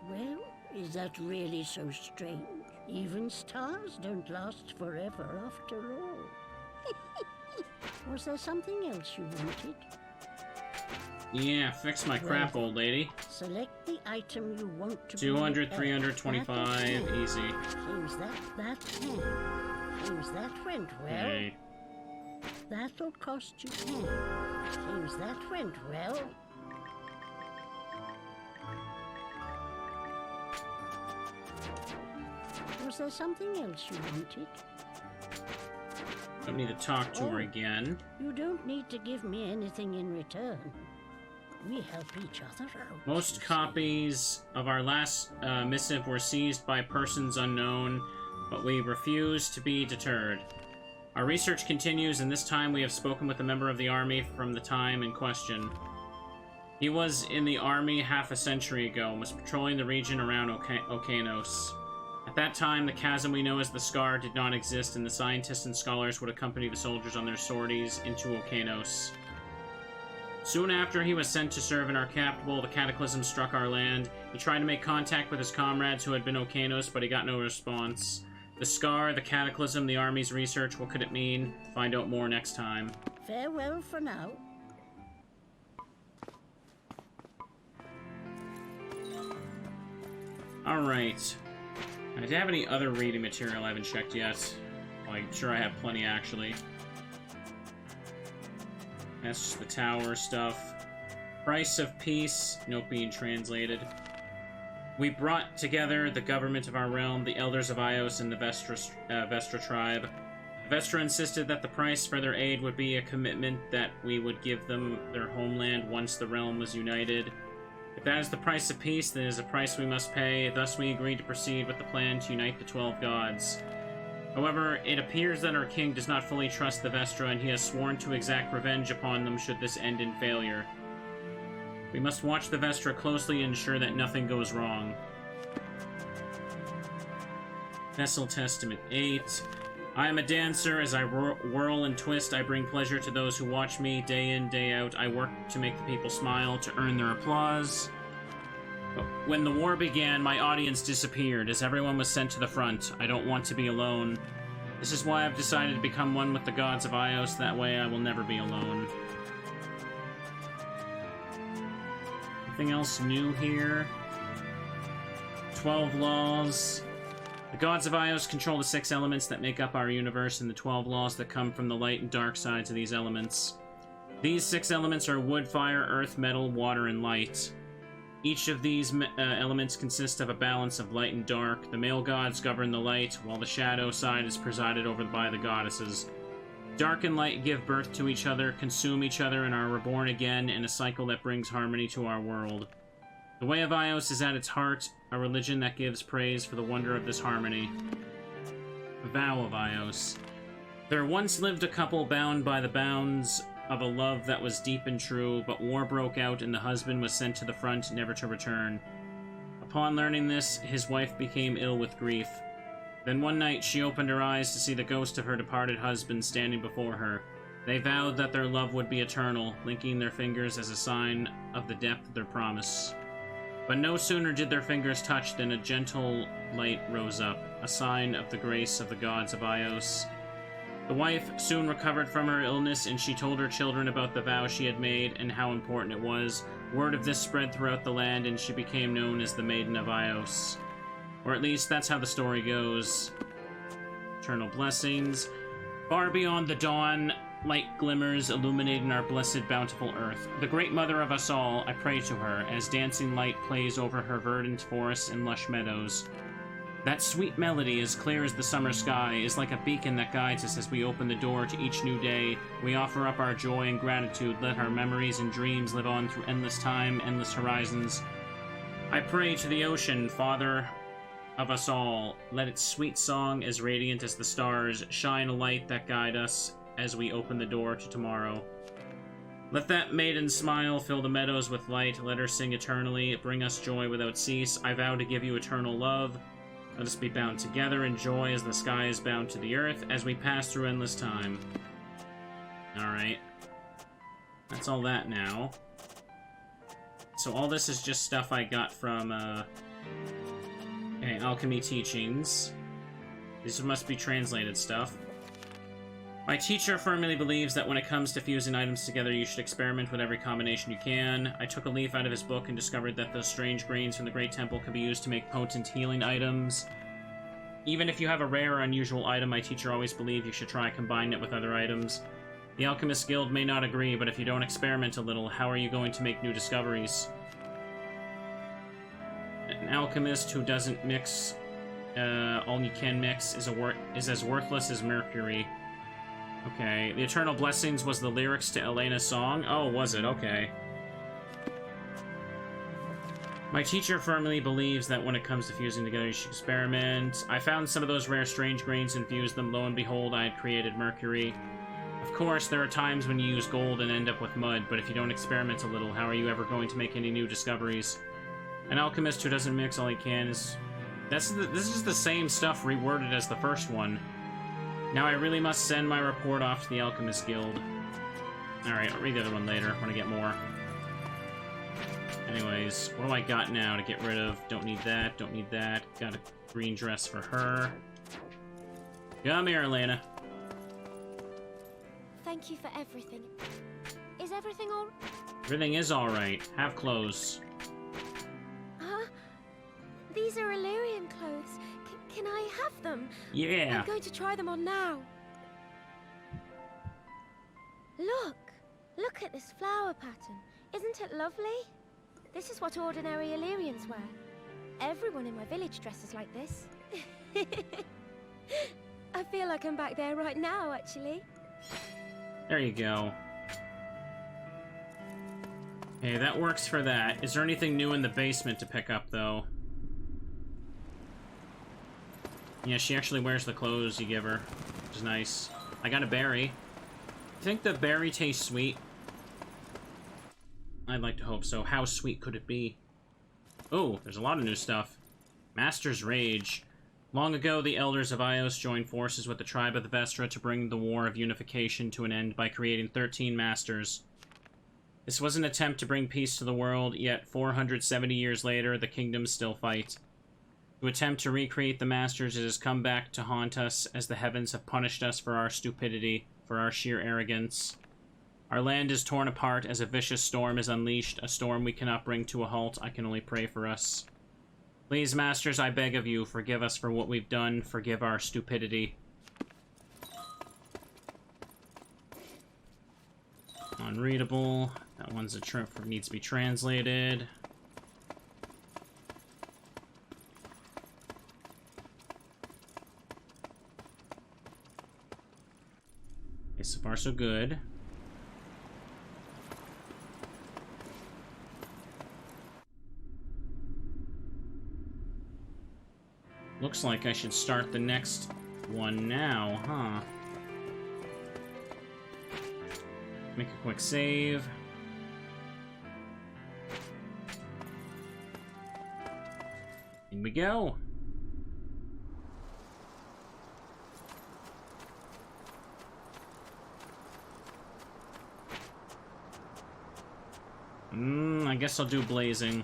Well, is that really so strange? Even stars don't last forever after all. Was there something else you wanted? Yeah, fix my crap, old lady. Select the item you want to 200, be 325, easy. Seems that went well. Right. That'll cost you. Seems that went well. Was there something else you wanted? Don't need to talk to her again. You don't need to give me anything in return. We help each other out. Most you see. copies of our last missive were seized by persons unknown, but we refuse to be deterred. Our research continues, and this time we have spoken with a member of the army from the time in question. He was in the army half a century ago and was patrolling the region around Okanos. At that time, the chasm we know as the Scar did not exist, and the scientists and scholars would accompany the soldiers on their sorties into Okanos. Soon after he was sent to serve in our capital, the cataclysm struck our land. He tried to make contact with his comrades who had been Okanos, but he got no response. The Scar, the cataclysm, the army's research, what could it mean? Find out more next time. Farewell for now. Alright. Do you have any other reading material I haven't checked yet? Well, I'm sure I have plenty, actually. That's just the tower stuff. Price of Peace. Note being translated. We brought together the government of our realm, the elders of Ios, and the Vestra tribe. Vestra insisted that the price for their aid would be a commitment that we would give them their homeland once the realm was united. If that is the price of peace, then it is a price we must pay. Thus we agreed to proceed with the plan to unite the 12 gods. However, it appears that our king does not fully trust the Vestra, and he has sworn to exact revenge upon them should this end in failure. We must watch the Vestra closely and ensure that nothing goes wrong. Vessel Testament 8. I am a dancer. As I whirl and twist, I bring pleasure to those who watch me. Day in, day out, I work to make the people smile, to earn their applause. When the war began, my audience disappeared, as everyone was sent to the front. I don't want to be alone. This is why I've decided to become one with the gods of Ios. That way I will never be alone. Anything else new here? 12 laws. The gods of Ios control the 6 elements that make up our universe and the 12 laws that come from the light and dark sides of these elements. These 6 elements are wood, fire, earth, metal, water, and light. Each of these elements consists of a balance of light and dark. The male gods govern the light, while the shadow side is presided over by the goddesses. Dark and light give birth to each other, consume each other, and are reborn again in a cycle that brings harmony to our world. The way of Ios is at its heart, a religion that gives praise for the wonder of this harmony. The vow of Ios. There once lived a couple bound by the bounds of a love that was deep and true, but war broke out and the husband was sent to the front, never to return. Upon learning this, his wife became ill with grief. Then one night she opened her eyes to see the ghost of her departed husband standing before her. They vowed that their love would be eternal, linking their fingers as a sign of the depth of their promise. But no sooner did their fingers touch than a gentle light rose up, a sign of the grace of the gods of Ios. The wife soon recovered from her illness, and she told her children about the vow she had made and how important it was. Word of this spread throughout the land, and she became known as the Maiden of Ios. Or at least, that's how the story goes. Eternal blessings. Far beyond the dawn, light glimmers, illuminating our blessed, bountiful earth. The great mother of us all, I pray to her, as dancing light plays over her verdant forests and lush meadows. That sweet melody, as clear as the summer sky, is like a beacon that guides us as we open the door to each new day. We offer up our joy and gratitude. Let our memories and dreams live on through endless time, endless horizons. I pray to the ocean, Father of us all. Let its sweet song, as radiant as the stars, shine a light that guide us as we open the door to tomorrow. Let that maiden smile fill the meadows with light. Let her sing eternally. Bring us joy without cease. I vow to give you eternal love. Let us be bound together in joy as the sky is bound to the earth as we pass through endless time. Alright. That's all that now. So all this is just stuff I got from, Alchemy Teachings. These must be translated stuff. My teacher firmly believes that when it comes to fusing items together, you should experiment with every combination you can. I took a leaf out of his book and discovered that those strange grains from the Great Temple could be used to make potent healing items. Even if you have a rare or unusual item, my teacher always believed you should try combining it with other items. The Alchemist Guild may not agree, but if you don't experiment a little, how are you going to make new discoveries? An alchemist who doesn't mix all you can mix is as worthless as mercury. Okay, the Eternal Blessings was the lyrics to Elena's song? Oh, was it? Okay. My teacher firmly believes that when it comes to fusing together, you should experiment. I found some of those rare strange grains and fused them. Lo and behold, I had created mercury. Of course, there are times when you use gold and end up with mud, but if you don't experiment a little, how are you ever going to make any new discoveries? An alchemist who doesn't mix all he can is... This is the same stuff reworded as the first one. Now I really must send my report off to the Alchemist Guild. Alright, I'll read the other one later when I get more. Anyways, what do I got now to get rid of? Don't need that, don't need that. Got a green dress for her. Come here, Elena. Thank you for everything. Is everything all... Everything is alright. Have clothes. Huh? These are Illyrian clothes. Can I have them? Yeah. I'm going to try them on now. Look! Look at this flower pattern. Isn't it lovely? This is what ordinary Illyrians wear. Everyone in my village dresses like this. I feel like I'm back there right now, actually. There you go. Okay, that works for that. Is there anything new in the basement to pick up, though? Yeah, she actually wears the clothes you give her, which is nice. I got a berry. I think the berry tastes sweet. I'd like to hope so. How sweet could it be? Oh, there's a lot of new stuff. Master's Rage. Long ago, the elders of Ios joined forces with the tribe of the Vestra to bring the War of Unification to an end by creating 13 Masters. This was an attempt to bring peace to the world, yet 470 years later, the kingdoms still fight. To attempt to recreate the Masters, it has come back to haunt us as the heavens have punished us for our stupidity, for our sheer arrogance. Our land is torn apart as a vicious storm is unleashed, a storm we cannot bring to a halt. I can only pray for us. Please, Masters, I beg of you, forgive us for what we've done, forgive our stupidity. Unreadable. That one's a trip needs to be translated. Okay, so far so good. Looks like I should start the next one now, huh? Make a quick save. In we go. I guess I'll do blazing.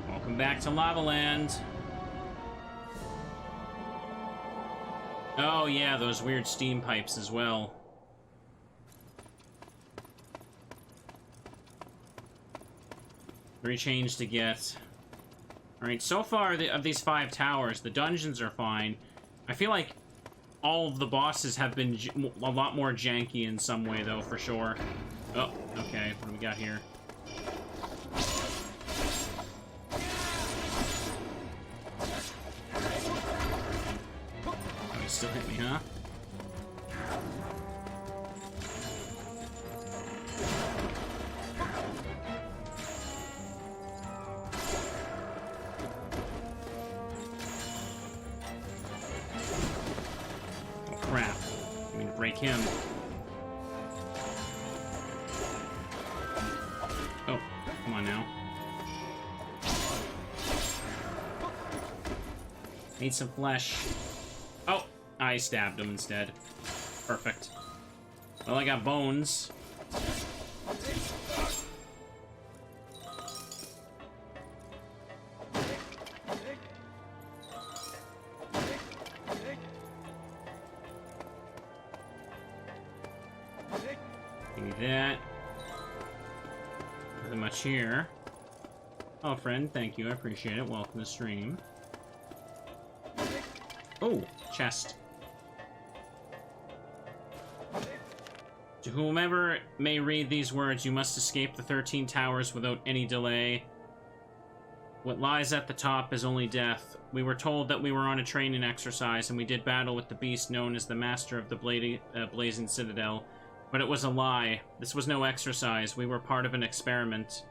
Welcome back to Lava Land. Oh yeah, those weird steam pipes as well. Three chains to get. Alright, so far of these 5 towers, the dungeons are fine. I feel like all of the bosses have been a lot more janky in some way, though, for sure. Oh, okay, what do we got here? Oh, he still hit me, huh? Crap. I mean, break him. Oh, come on now. Need some flesh. Oh, I stabbed him instead. Perfect. Well, I got bones. That. Nothing much here. Oh, friend, thank you. I appreciate it. Welcome to the stream. Oh, chest. To whomever may read these words, you must escape the 13 towers without any delay. What lies at the top is only death. We were told that we were on a training exercise, and we did battle with the beast known as the Master of the Blazing Citadel. But it was a lie. This was no exercise. We were part of an experiment.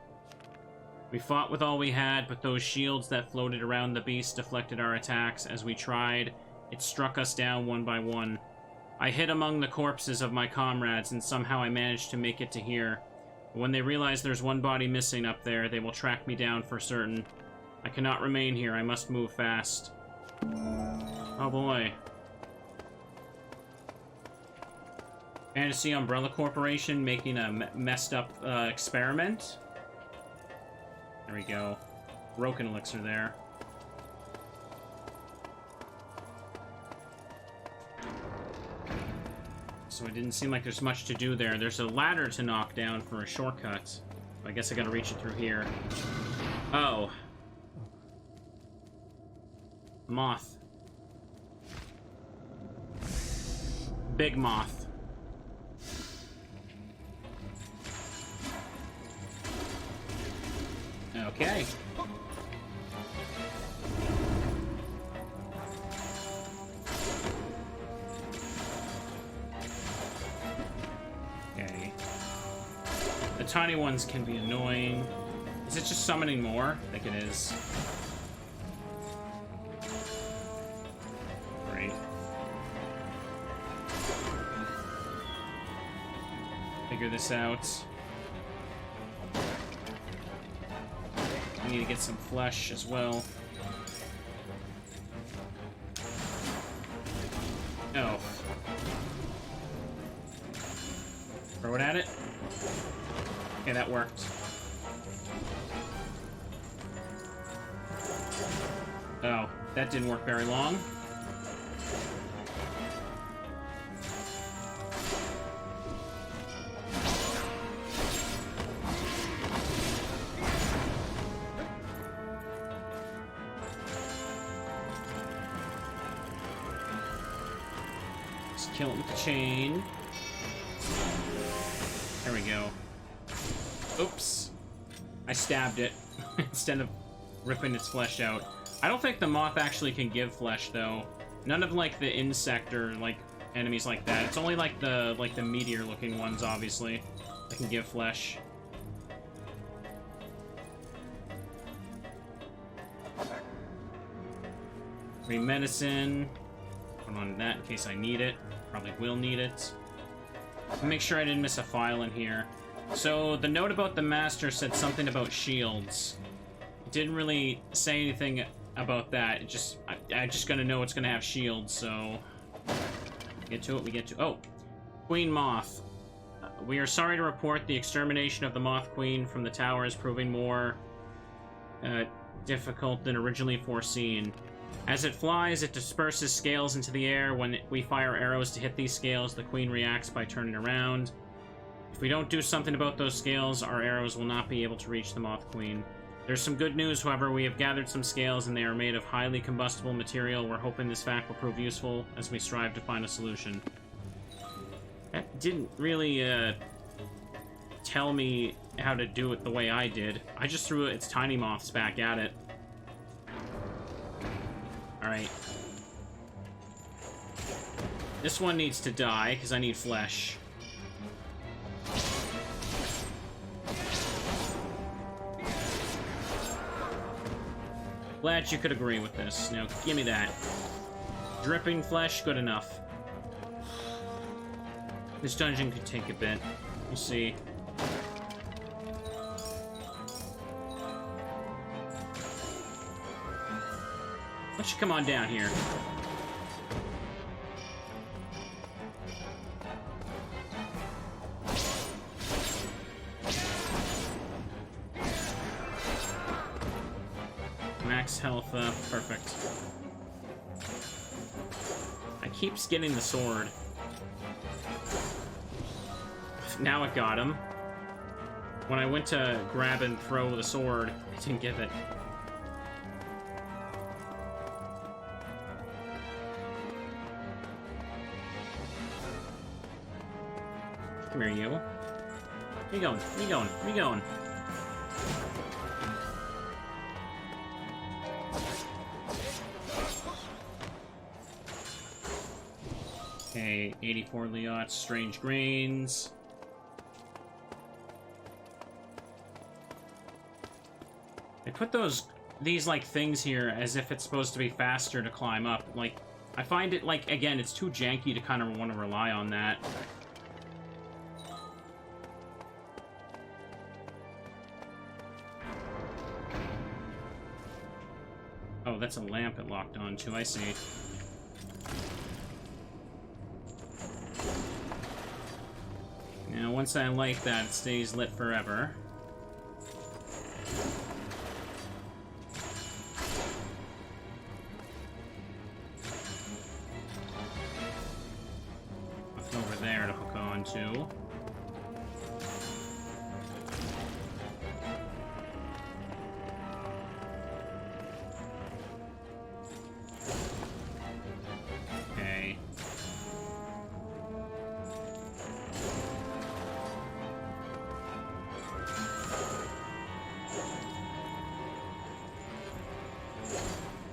We fought with all we had, but those shields that floated around the beast deflected our attacks. As we tried, it struck us down one by one. I hid among the corpses of my comrades, and somehow I managed to make it to here. But when they realize there's one body missing up there, they will track me down for certain. I cannot remain here. I must move fast. Oh boy. Fantasy Umbrella Corporation making a messed up experiment. There we go. Broken elixir there. So it didn't seem like there's much to do there. There's a ladder to knock down for a shortcut. I guess I gotta reach it through here. Oh. Moth. Big moth. Okay. Okay. The tiny ones can be annoying. Is it just summoning more? I think it is. Great. Figure this out. I need to get some flesh as well. Oh. Throw it at it. Okay, that worked. Oh, that didn't work very long. Kill it with the chain. There we go. Oops. I stabbed it instead of ripping its flesh out. I don't think the moth actually can give flesh, though. None of, like, the insect or, like, enemies like that. It's only, like, the meteor-looking ones, obviously, that can give flesh. Free medicine. Put on that in case I need it. Probably will need it. Make sure I didn't miss a file in here. So, the note about the master said something about shields. It didn't really say anything about that. It just, I just gonna know it's gonna have shields, so... Get to it, we get to... Oh! Queen Moth. We are sorry to report the extermination of the Moth Queen from the tower is proving more difficult than originally foreseen. As it flies, it disperses scales into the air. When we fire arrows to hit these scales, the queen reacts by turning around. If we don't do something about those scales, our arrows will not be able to reach the Moth Queen. There's some good news, however. We have gathered some scales, and they are made of highly combustible material. We're hoping this fact will prove useful as we strive to find a solution. That didn't really, tell me how to do it the way I did. I just threw its tiny moths back at it. Alright. This one needs to die, because I need flesh. Glad you could agree with this. Now, give me that. Dripping flesh, good enough. This dungeon could take a bit. We'll see. Why don't you come on down here? Max health up. Perfect. I keep getting the sword. Now it got him. When I went to grab and throw the sword, I didn't get it. Come here, you. Where you going? Where you going? Where you going? Okay, 84 Leots, Strange Grains. They put these, like, things here as if it's supposed to be faster to climb up. Like, I find it, like, again, it's too janky to kind of want to rely on that. Oh, that's a lamp it locked onto, I see. Now, once I light that, it stays lit forever. Nothing over there to hook onto. Okay.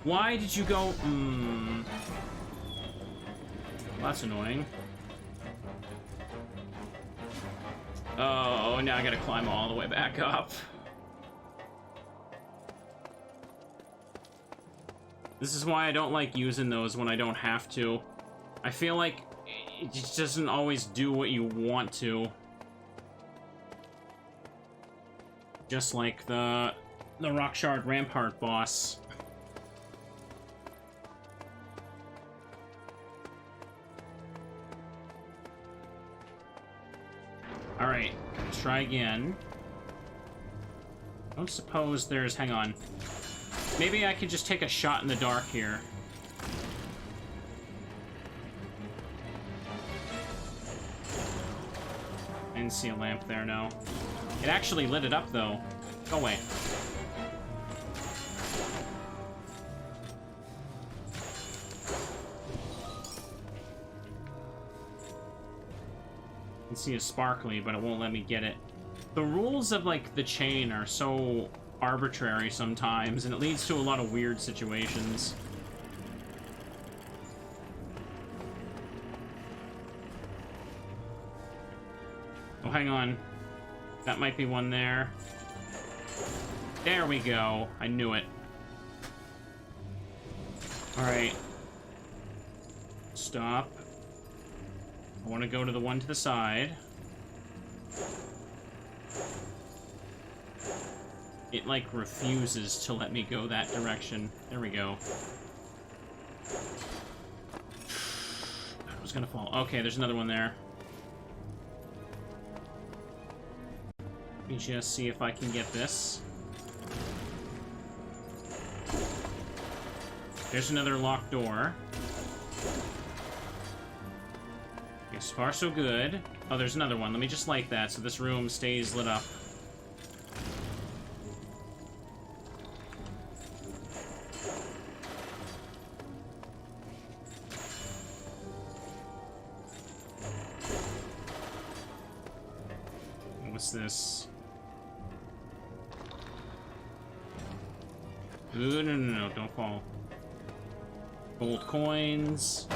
Why did you go? Well, that's annoying. Oh, now I gotta climb all the way back up. This is why I don't like using those when I don't have to. I feel like it just doesn't always do what you want to. Just like the Rockshard rampart boss. Alright, try again. I don't suppose there's... hang on. Maybe I could just take a shot in the dark here. I didn't see a lamp there, no. It actually lit it up, though. Go away. I can see a sparkly, but it won't let me get it. The rules of, like, the chain are so arbitrary sometimes, and it leads to a lot of weird situations. Oh, hang on. That might be one there. There we go. I knew it. Alright. Stop. I want to go to the one to the side. It, like, refuses to let me go that direction. There we go. I was gonna fall. Okay, there's another one there. Let me just see if I can get this. There's another locked door. Okay, so far so good. Oh, there's another one. Let me just light that so this room stays lit up. What's this? Ooh, no, don't fall. Gold coins.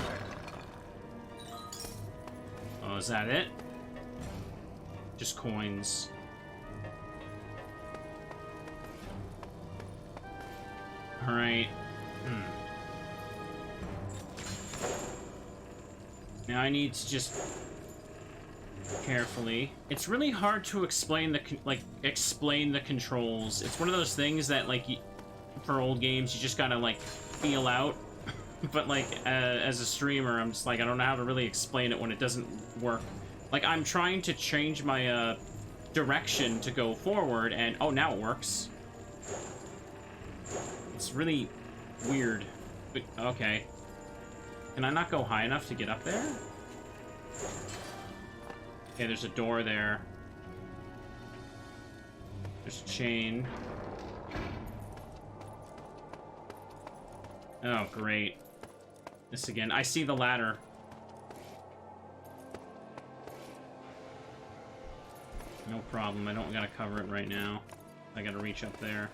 Oh, is that it? Just coins. Alright. Now I need to just... carefully. It's really hard to explain the controls. It's one of those things that, like, for old games, you just gotta, like, feel out. But, like, as a streamer, I'm just like, I don't know how to really explain it when it doesn't work. Like, I'm trying to change my, direction to go forward, and... oh, now it works. It's really weird. But, okay. Can I not go high enough to get up there? Okay, there's a door there. There's a chain. Oh, great. This again. I see the ladder. No problem, I don't gotta cover it right now. I gotta reach up there.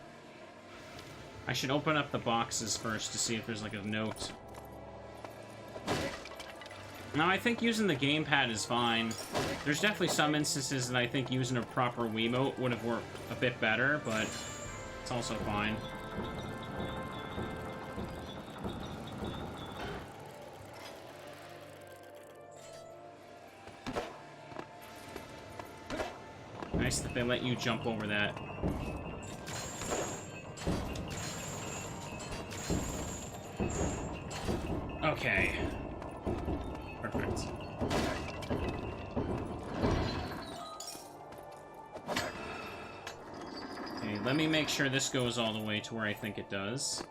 I should open up the boxes first to see if there's like a note. No, I think using the gamepad is fine. There's definitely some instances that I think using a proper Wiimote would have worked a bit better, but it's also fine. Nice that they let you jump over that. Okay. Perfect. Okay, let me make sure this goes all the way to where I think it does.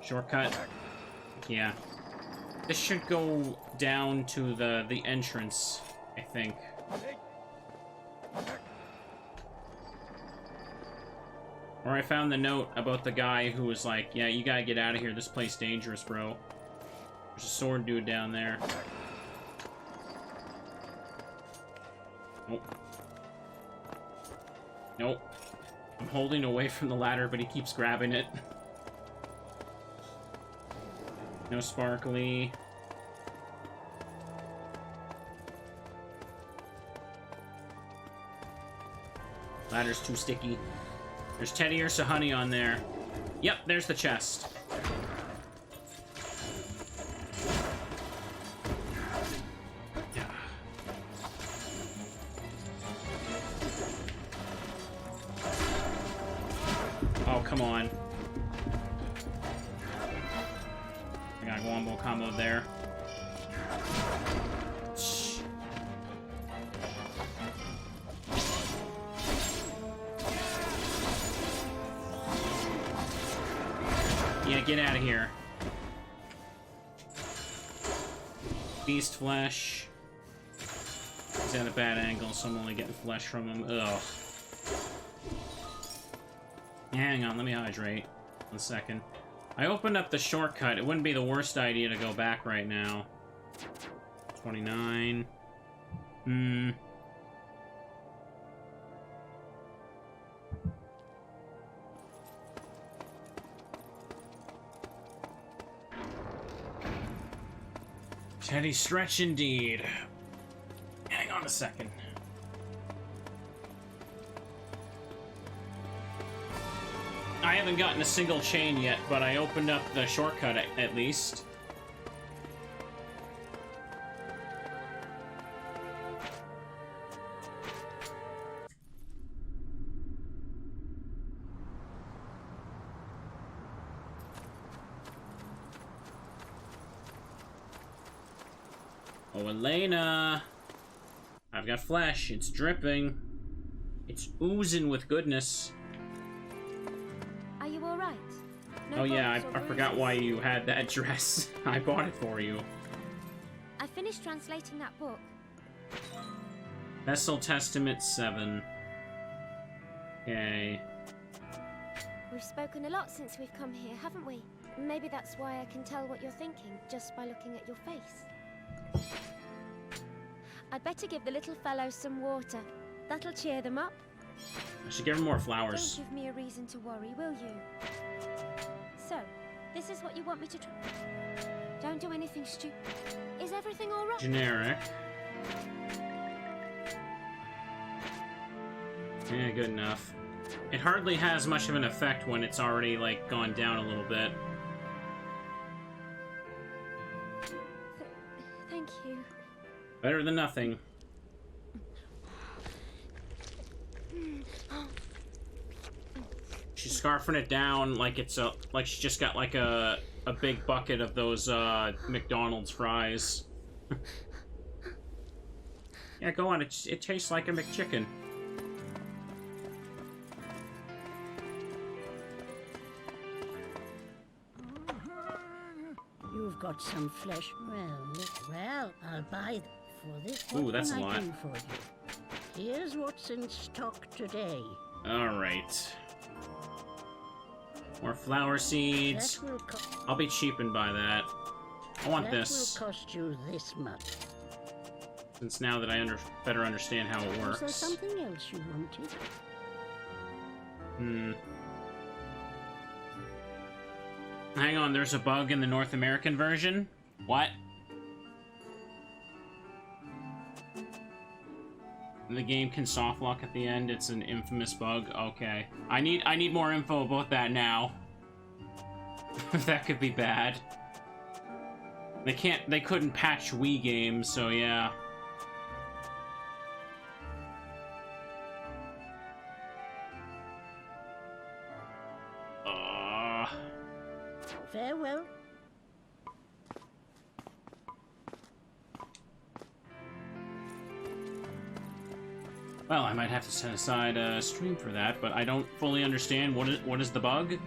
Shortcut. Yeah. This should go down to the entrance, I think. Or I found the note about the guy who was like, yeah, you gotta get out of here, this place dangerous, bro. There's a sword dude down there. Nope. Nope. I'm holding away from the ladder, but he keeps grabbing it. No sparkly. Ladder's too sticky. There's Teddy or Honey on there. Yep, there's the chest. Yeah. Oh, come on. I got a wombo combo there. Yeah, get out of here. Beast flesh. He's at a bad angle, so I'm only getting flesh from him. Ugh. Hang on, let me hydrate. 1 second. I opened up the shortcut. It wouldn't be the worst idea to go back right now. 29. Teddy stretch indeed. Hang on a second. I haven't gotten a single chain yet, but I opened up the shortcut at least. Oh, Elena! I've got flesh. It's dripping. It's oozing with goodness. Are you all right? No Oh yeah, bumps or I forgot bruises? why you had that dress. I bought it for you. I finished translating that book. Vessel Testament 7. Okay. We've spoken a lot since we've come here, haven't we? Maybe that's why I can tell what you're thinking, just by looking at your face. I'd better give the little fellows some water. That'll cheer them up. I should give her more flowers. Don't give me a reason to worry, will you? So, this is what you want me to try? Don't do anything stupid. Is everything all right? Generic. Yeah, good enough. It hardly has much of an effect when it's already, like, gone down a little bit. Thank you. Better than nothing. She's scarfing it down like it's a she just got like a big bucket of those McDonald's fries. Yeah, go on. It tastes like a McChicken. You've got some flesh. Well, I'll buy them for this. Ooh, What that's can a I lot. do for you? Here's what's in stock today. All right. More flower seeds. That will cost. I'll be cheapened by that. I want that this. will cost you this much. Since now that I better understand how it Was there works. something else you wanted? Hang on, there's a bug in the North American version? What? The game can soft lock at the end. It's an infamous bug. Okay. I need more info about that now. That could be bad. They couldn't patch Wii games, so yeah. Farewell. Well, I might have to set aside a stream for that, but I don't fully understand what is the bug.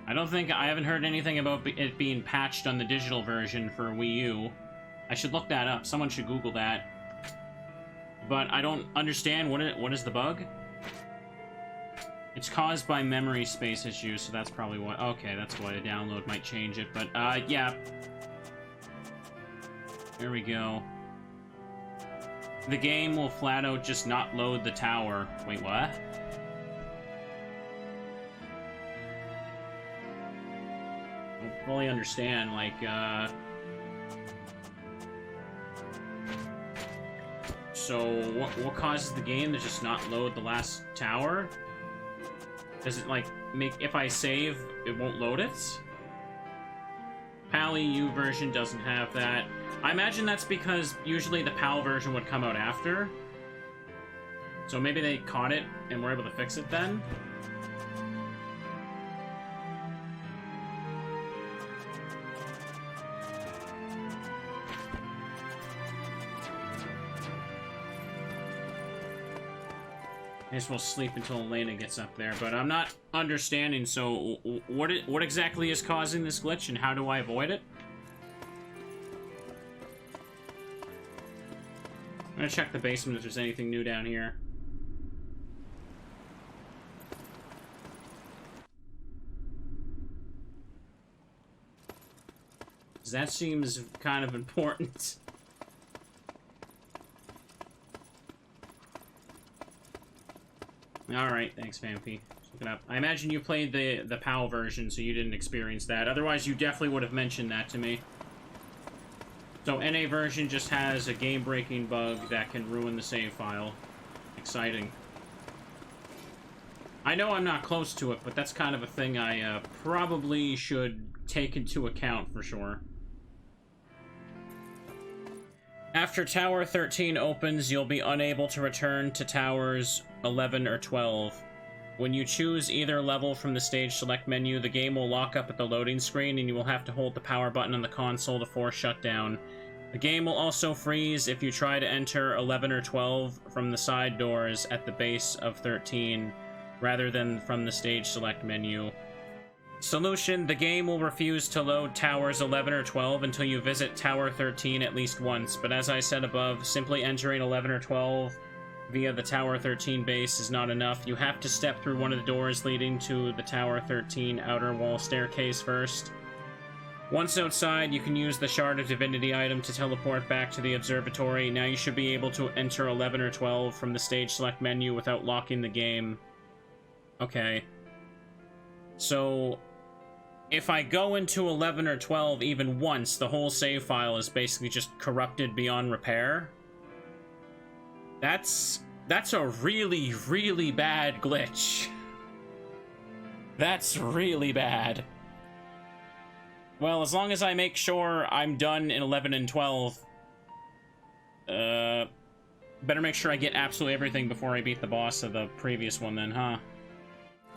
I haven't heard anything about it being patched on the digital version for Wii U. I should look that up. Someone should Google that. But I don't understand what is the bug. It's caused by memory space issues, so that's probably what. Okay, that's why a download might change it. But yeah. There we go. The game will flat out just not load the tower. Wait, what? I don't fully understand, like, So, what causes the game to just not load the last tower? Does it, like, if I save, it won't load it? PAL EU version doesn't have that. I imagine that's because usually the PAL version would come out after. So maybe they caught it and were able to fix it then? I guess we'll sleep until Elena gets up there, but I'm not understanding, so what exactly is causing this glitch and how do I avoid it? I'm gonna check the basement if there's anything new down here. 'Cause that seems kind of important. Alright, thanks, Vampy. Look it up. I imagine you played the PAL version, so you didn't experience that. Otherwise, you definitely would have mentioned that to me. So, NA version just has a game-breaking bug that can ruin the save file. Exciting. I know I'm not close to it, but that's kind of a thing I probably should take into account for sure. After Tower 13 opens, you'll be unable to return to Towers 11 or 12. When you choose either level from the stage select menu, the game will lock up at the loading screen and you will have to hold the power button on the console to force shutdown. The game will also freeze if you try to enter 11 or 12 from the side doors at the base of 13, rather than from the stage select menu. Solution: the game will refuse to load Towers 11 or 12 until you visit Tower 13 at least once, but as I said above, simply entering 11 or 12 via the Tower 13 base is not enough. You have to step through one of the doors leading to the Tower 13 outer wall staircase first. Once outside, you can use the Shard of Divinity item to teleport back to the Observatory. Now you should be able to enter 11 or 12 from the stage select menu without locking the game. Okay. So, if I go into 11 or 12 even once, the whole save file is basically just corrupted beyond repair. That's a really, really bad glitch. That's really bad. Well, as long as I make sure I'm done in 11 and 12, better make sure I get absolutely everything before I beat the boss of the previous one then, huh?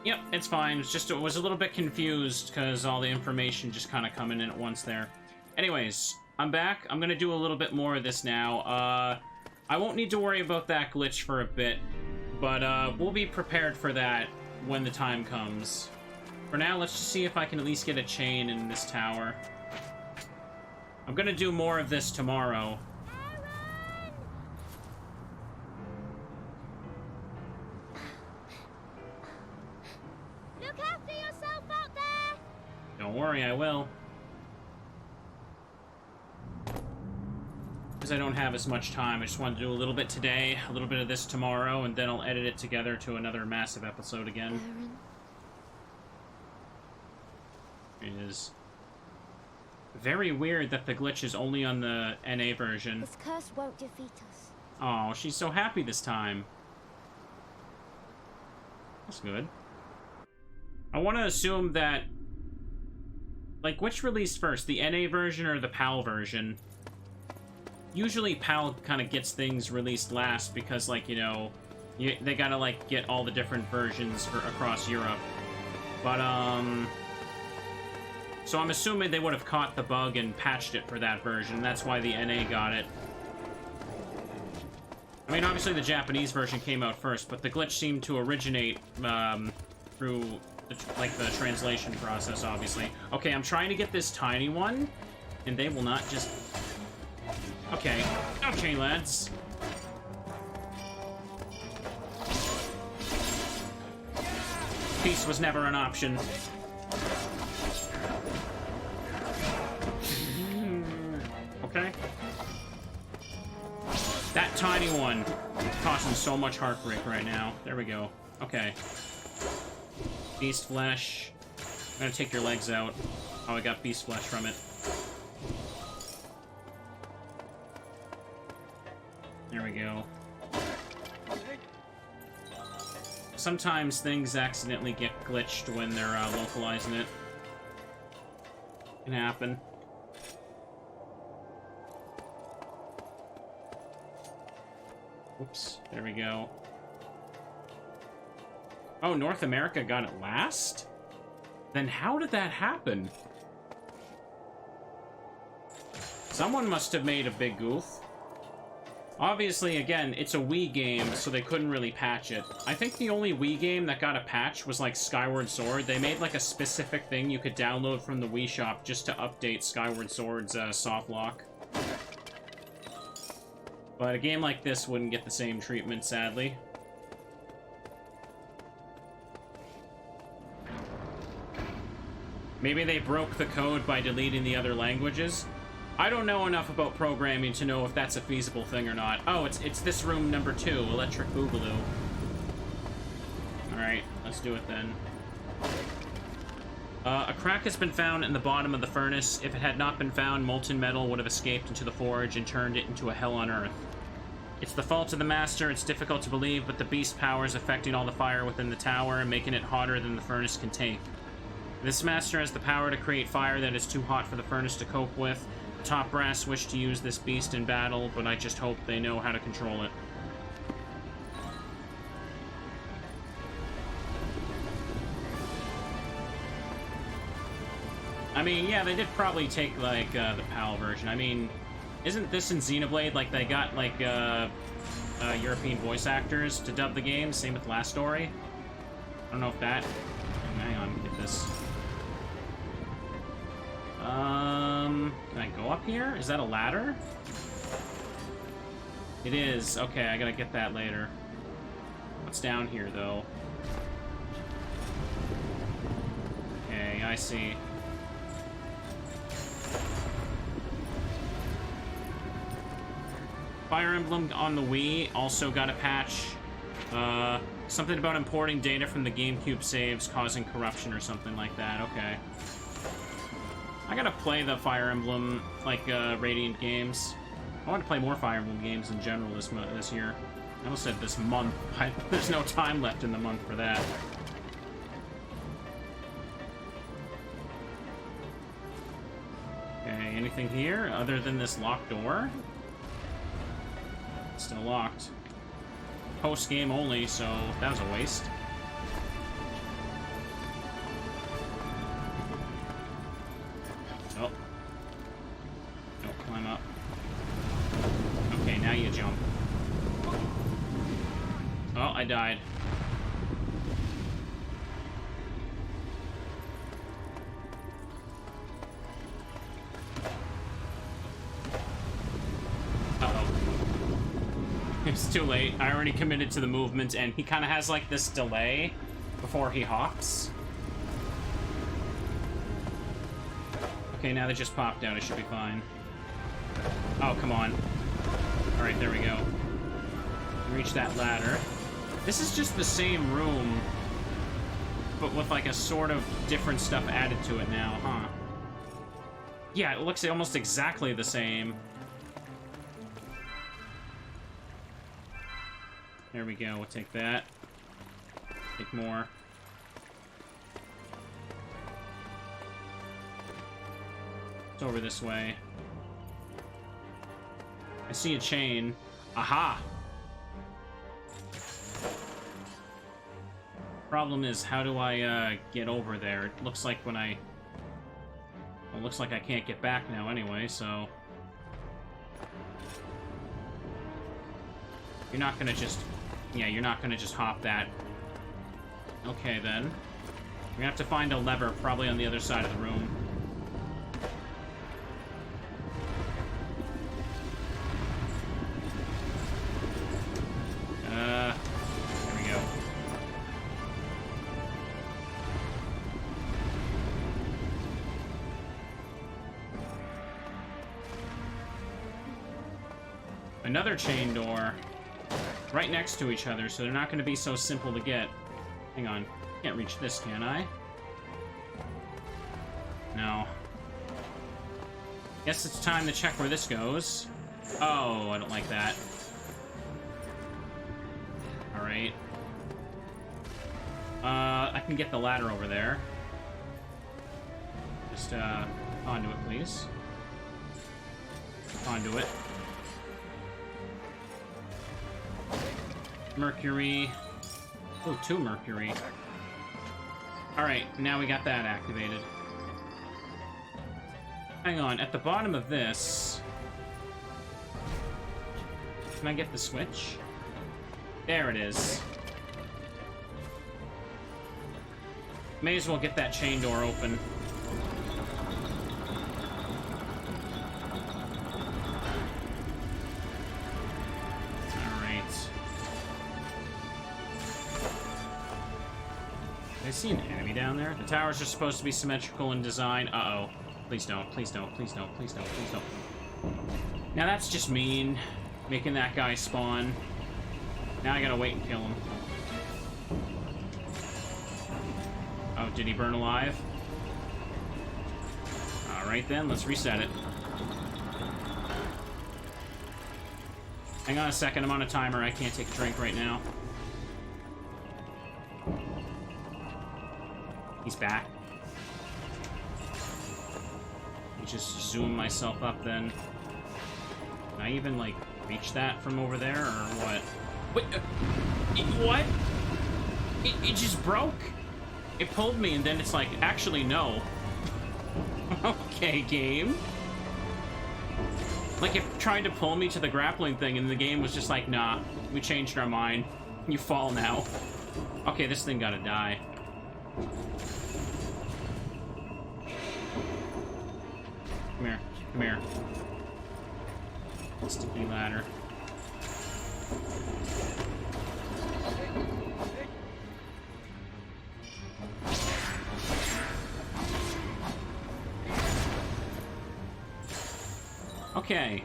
Yep, it's fine. It's just, it was a little bit confused because all the information just kind of coming in at once there. Anyways, I'm back. I'm gonna do a little bit more of this now. I won't need to worry about that glitch for a bit, but we'll be prepared for that when the time comes. For now, let's just see if I can at least get a chain in this tower. I'm gonna do more of this tomorrow. Look after yourself out there! Don't worry, I will. because I don't have as much time. I just wanted to do a little bit today, a little bit of this tomorrow, and then I'll edit it together to another massive episode again. Baron. It is very weird that the glitch is only on the NA version. This curse won't defeat us. Oh, she's so happy this time. That's good. I want to assume that... Like, which released first? The NA version or the PAL version? Usually PAL kind of gets things released last because, like, you know, they gotta, like, get all the different versions across Europe. But, so I'm assuming they would have caught the bug and patched it for that version. That's why the NA got it. I mean, obviously the Japanese version came out first, but the glitch seemed to originate through, the translation process, obviously. Okay, I'm trying to get this tiny one, and they will not just... Okay. Okay, lads. Peace was never an option. Okay. That tiny one causing so much heartbreak right now. There we go. Okay. Beast flesh. I'm gonna take your legs out. Oh, I got beast flesh from it. There we go. Sometimes things accidentally get glitched when they're localizing it. Can happen. Oops, there we go. Oh, North America got it last? Then how did that happen? Someone must have made a big goof. Obviously, again, it's a Wii game, so they couldn't really patch it. I think the only Wii game that got a patch was, like, Skyward Sword. They made, like, a specific thing you could download from the Wii shop just to update Skyward Sword's soft lock. But a game like this wouldn't get the same treatment, sadly. Maybe they broke the code by deleting the other languages. I don't know enough about programming to know if that's a feasible thing or not. Oh, it's this room number 2, Electric Boogaloo. Alright, let's do it then. A crack has been found in the bottom of the furnace. If it had not been found, molten metal would have escaped into the forge and turned it into a hell on earth. It's the fault of the Master. It's difficult to believe, but the beast power is affecting all the fire within the tower and making it hotter than the furnace can take. This Master has the power to create fire that is too hot for the furnace to cope with. The top brass wish to use this beast in battle, but I just hope they know how to control it. I mean, yeah, they did probably take, like, the PAL version. I mean, isn't this in Xenoblade, like, they got, like, European voice actors to dub the game? Same with Last Story? I don't know if that... Hang on, get this. Can I go up here? Is that a ladder? It is. Okay, I gotta get that later. What's down here, though? Okay, I see. Fire Emblem on the Wii also got a patch. Something about importing data from the GameCube saves causing corruption or something like that. Okay. I gotta play the Fire Emblem, like, Radiant games. I want to play more Fire Emblem games in general this year. I almost said this month. There's no time left in the month for that. Okay, anything here other than this locked door? It's still locked. Post-game only, so that was a waste. Oh. Don't climb up. Okay, now you jump. Oh, I died. It's too late. I already committed to the movement, and he kind of has, like, this delay before he hops. Okay, now they just popped out. It should be fine. Oh, come on. Alright, there we go. Reach that ladder. This is just the same room, but with like a sort of different stuff added to it now, huh? Yeah, it looks almost exactly the same. There we go, we'll take that. Take more. It's over this way. I see a chain. Aha! Problem is, how do I get over there? It looks like when I... Well, it looks like I can't get back now anyway, so... You're not gonna just... Yeah, you're not gonna just hop that. Okay, then. We're gonna have to find a lever, probably on the other side of the room. There we go. Another chain door. Right next to each other, so they're not going to be so simple to get. Hang on. Can't reach this, can I? No. Guess it's time to check where this goes. Oh, I don't like that. Alright. I can get the ladder over there. Just, conduit, please. Conduit. Mercury. Oh, 2 mercury. Alright, now we got that activated. Hang on, at the bottom of this... Can I get the switch? There it is. May as well get that chain door open. I see an enemy down there. The towers are supposed to be symmetrical in design. Uh-oh. Please don't, please don't, please don't, please don't, please don't. Now that's just mean. Making that guy spawn. Now I gotta wait and kill him. Oh, did he burn alive? Alright then, let's reset it. Hang on a second, I'm on a timer. I can't take a drink right now. He's back. Let me just zoom myself up then. Can I even, like, reach that from over there, or what? Wait, what? It just broke? It pulled me, and then it's like, actually, no. Okay, game. Like, it tried to pull me to the grappling thing, and the game was just like, nah, we changed our mind. You fall now. Okay, this thing gotta die. Come here. Come here. Sticky ladder. Okay.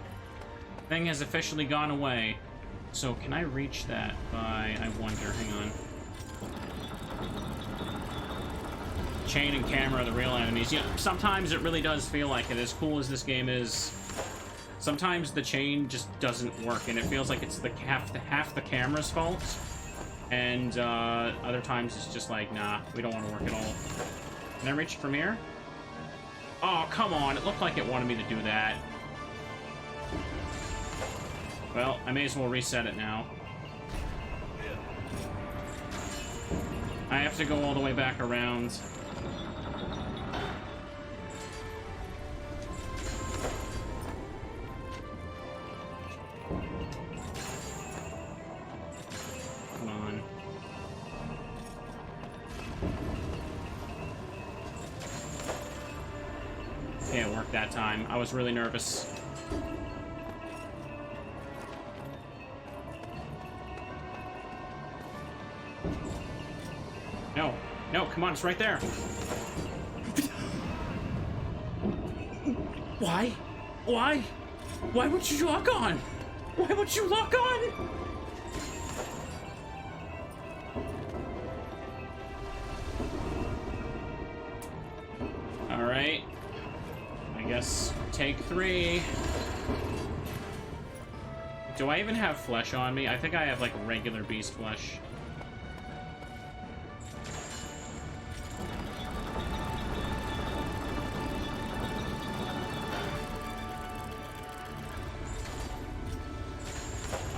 Thing has officially gone away. So can I reach that by... I wonder. Hang on. Chain and camera are the real enemies. Yeah, sometimes it really does feel like it. As cool as this game is, sometimes the chain just doesn't work, and it feels like it's the half the camera's fault. And other times it's just like, nah, we don't want to work at all. Can I reach from here? Oh, come on! It looked like it wanted me to do that. Well, I may as well reset it now. I have to go all the way back around. Come on. Okay, it worked that time. I was really nervous. No, no, come on, it's right there. Why? Why? Why would you lock on? Why would you lock on? Alright. I guess take 3. Do I even have flesh on me? I think I have, like, regular beast flesh.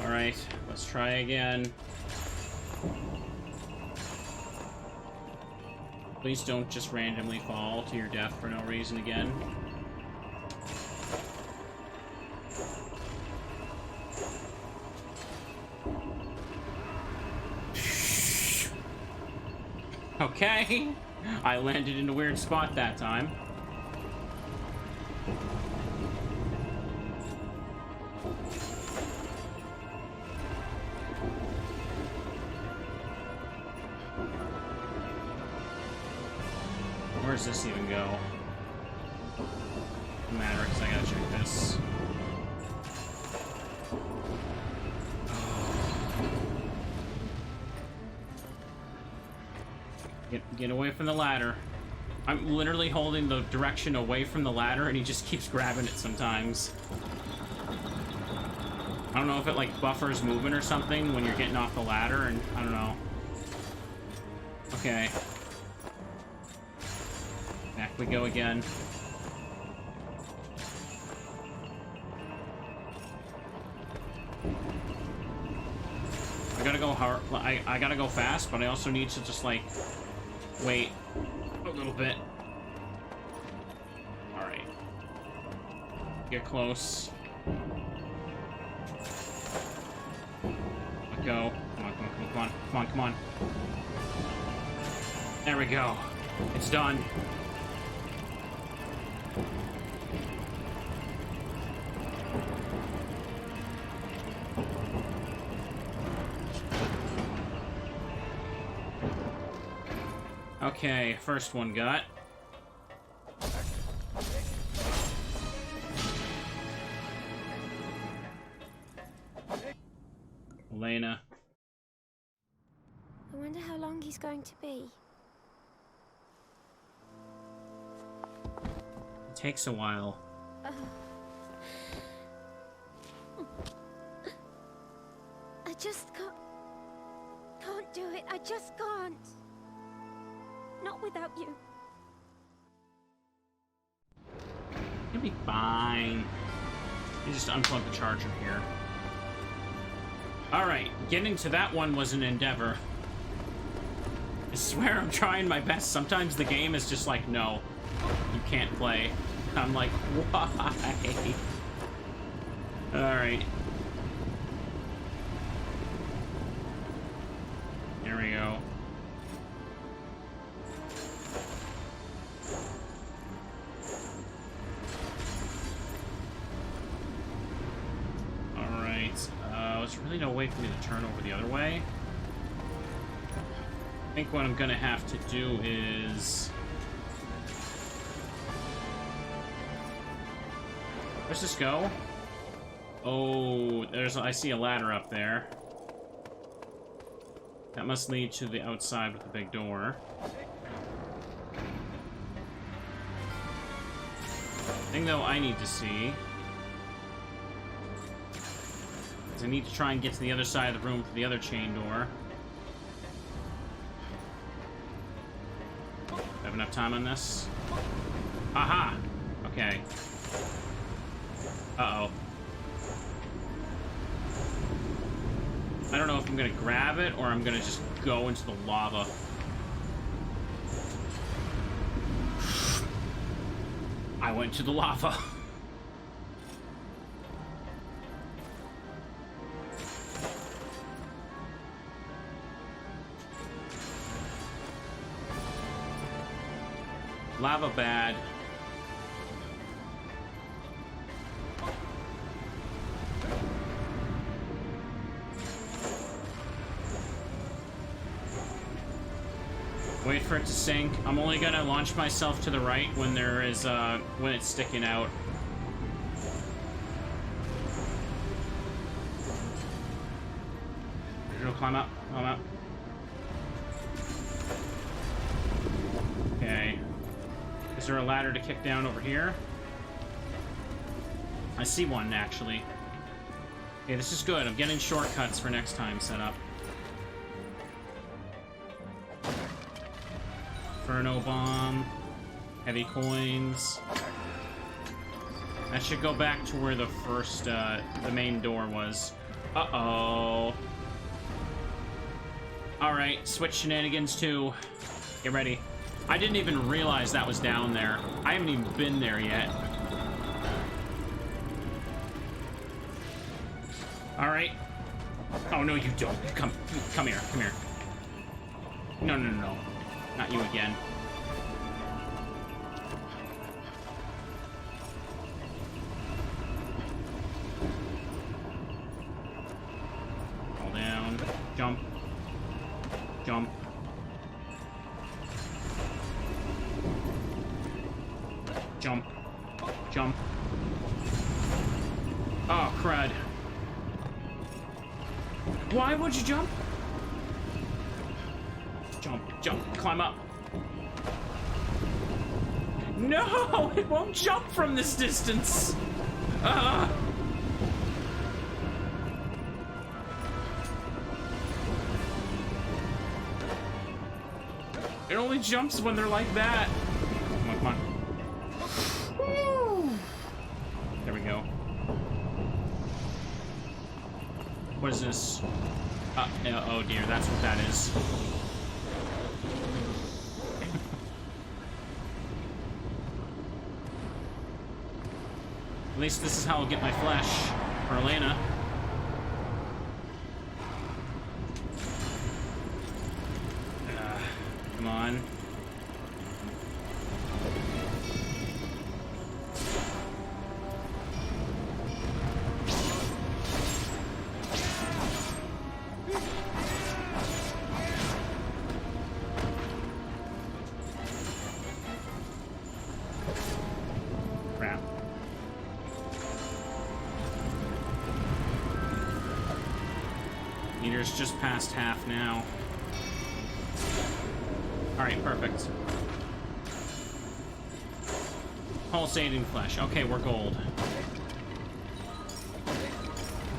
Alright, let's try again. Please don't just randomly fall to your death for no reason again. Okay, I landed in a weird spot that time. Where does this even go? Doesn't matter, because I gotta check this. Get away from the ladder. I'm literally holding the direction away from the ladder, and he just keeps grabbing it sometimes. I don't know if it, like, buffers movement or something when you're getting off the ladder, and I don't know. Okay. Back we go again. I gotta go hard. I gotta go fast, but I also need to just, like, wait a little bit. Alright. Get close. Let go. Come on, come on, come on, come on, come on. There we go. It's done. Okay, first one got. Elena. I wonder how long he's going to be. It takes a while. I just can't do it. I just can't. Not without you. You'll be fine. You just unplug the charger here. Alright, getting to that one was an endeavor. I swear I'm trying my best. Sometimes the game is just like, no, you can't play. I'm like, why? Alright. Here we go. There's really no way for me to turn over the other way. I think what I'm gonna have to do is... Where's this go? Oh, I see a ladder up there. That must lead to the outside with the big door. Thing though I need to see... I need to try and get to the other side of the room for the other chain door. Have enough time on this? Aha! Okay. Uh-oh. I don't know if I'm gonna grab it or I'm gonna just go into the lava. I went to the lava. Lava bad. Wait for it to sink. I'm only gonna launch myself to the right when there is, when it's sticking out. climb up, climb up. Okay. Is there a ladder to kick down over here? I see one, actually. Okay, this is good. I'm getting shortcuts for next time set up. Inferno bomb. Heavy coins. That should go back to where the first, the main door was. Uh-oh. Alright, switch shenanigans too. Get ready. I didn't even realize that was down there. I haven't even been there yet. Alright. Oh, no, you don't. Come here, come here. No, no, no, no. Not you again. Fall down. Jump. Jump. Jump. Jump. Oh, crud. Why would you jump? Jump, jump, climb up. No, it won't jump from this distance. It only jumps when they're like that. Come on, come on. Woo. There we go. What is this? Oh dear, that's what that is. At least this is how I'll get my flesh for Elena. Come on. Crap. Meter's just past half now. Alright, perfect. Pulsating flesh. Okay, we're gold.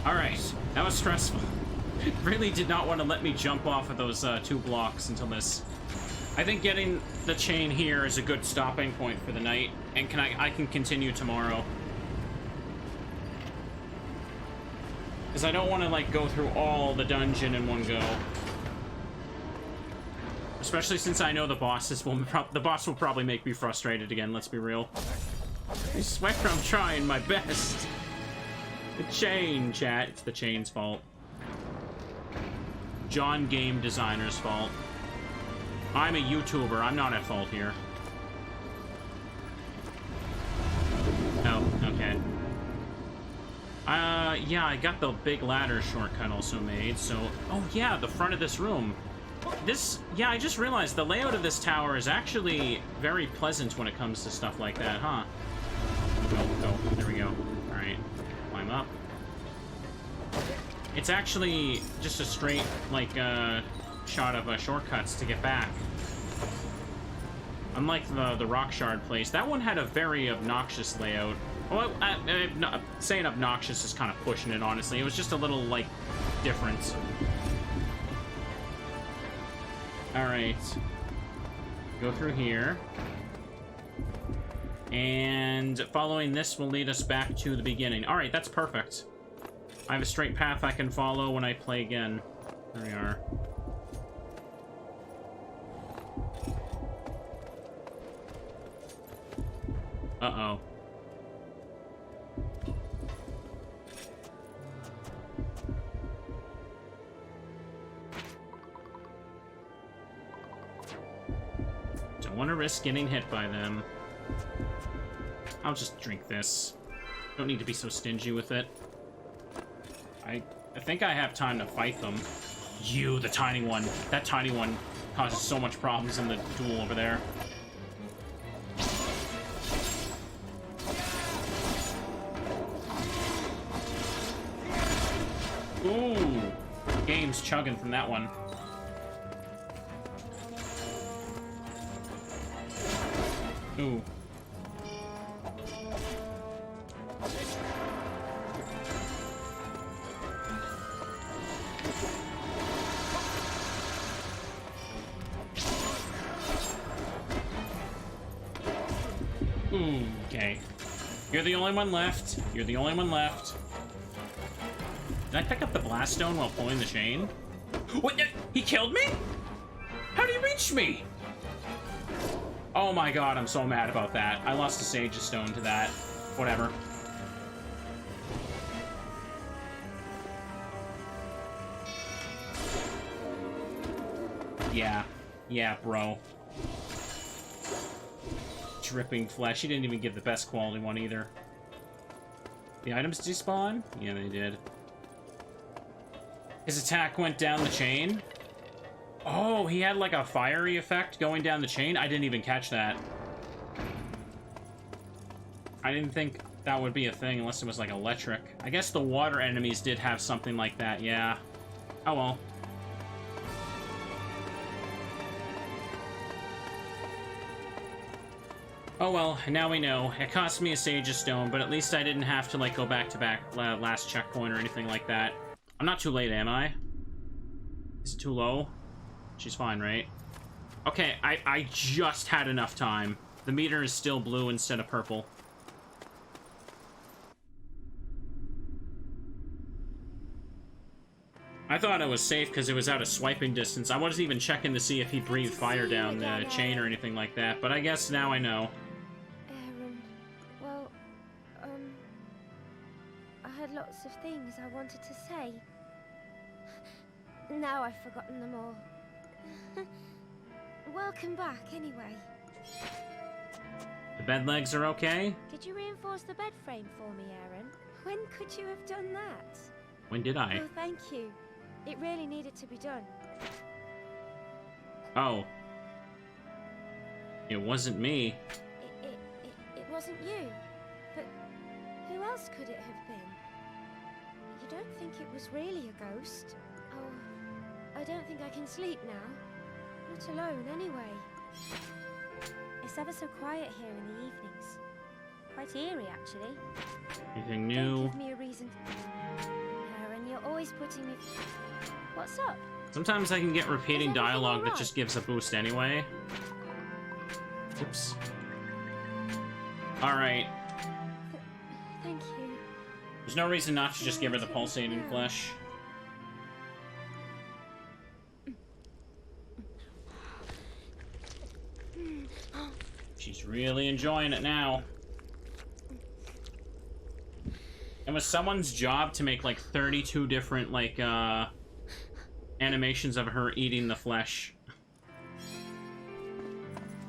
Alright, that was stressful. Really did not want to let me jump off of those 2 blocks until this. I think getting the chain here is a good stopping point for the night, and I can continue tomorrow. Because I don't want to, like, go through all the dungeon in one go. Especially since I know the bosses will the boss will probably make me frustrated again, let's be real. I swear I'm trying my best. The chain, chat. It's the chain's fault. John Game Designer's fault. I'm a YouTuber, I'm not at fault here. Oh, okay. Yeah, I got the big ladder shortcut also made, so... Oh yeah, the front of this room. Yeah, I just realized the layout of this tower is actually very pleasant when it comes to stuff like that, huh? Go. There we go. Alright. Climb up. It's actually just a straight, like, shot of shortcuts to get back. Unlike the Rockshard place, that one had a very obnoxious layout. Well, saying obnoxious is kind of pushing it, honestly. It was just a little, like, different. Alright. Go through here. And following this will lead us back to the beginning. Alright, that's perfect. I have a straight path I can follow when I play again. There we are. Uh-oh. Don't want to risk getting hit by them. I'll just drink this. Don't need to be so stingy with it. I think I have time to fight them. You, the tiny one. That tiny one causes so much problems in the duel over there. Ooh. game's chugging from that one. Ooh. Okay. You're the only one left. You're the only one left. Did I pick up the blast stone while pulling the chain? What? He killed me? How did he reach me? Oh my god, I'm so mad about that. I lost a Sage's Stone to that. Whatever. Yeah. Yeah, bro. Dripping flesh. He didn't even give the best quality one either. The items despawn? Yeah, they did. His attack went down the chain. Oh, he had like a fiery effect going down the chain? I didn't even catch that. I didn't think that would be a thing unless it was like electric. I guess the water enemies did have something like that, yeah. Oh well. Oh well, now we know. It cost me a Sage's Stone, but at least I didn't have to like go back to back last checkpoint or anything like that. I'm not too late, am I? Is it too low? She's fine, right? Okay, I just had enough time. The meter is still blue instead of purple. I thought it was safe because it was out of swiping distance. I wasn't even checking to see if he breathed fire down the chain or anything like that, but I guess now I know. Well, I had lots of things I wanted to say. Now I've forgotten them all. Welcome back, anyway. The bed legs are okay? Did you reinforce the bed frame for me, Aaron? When could you have done that? When did I? Oh, thank you. It really needed to be done. Oh. It wasn't me. It wasn't you. But who else could it have been? You don't think it was really a ghost? Oh, I don't think I can sleep now. Not alone, anyway. It's ever so quiet here in the evenings. Quite eerie, actually. Anything new? Don't give me a reason. Aaron, you're always putting me... What's up? Sometimes I can get repeating dialogue that alright? just gives a boost anyway. Oops. Alright. Thank you. There's no reason not to just give her the pulsating flesh. She's really enjoying it now. It was someone's job to make like 32 different like animations of her eating the flesh.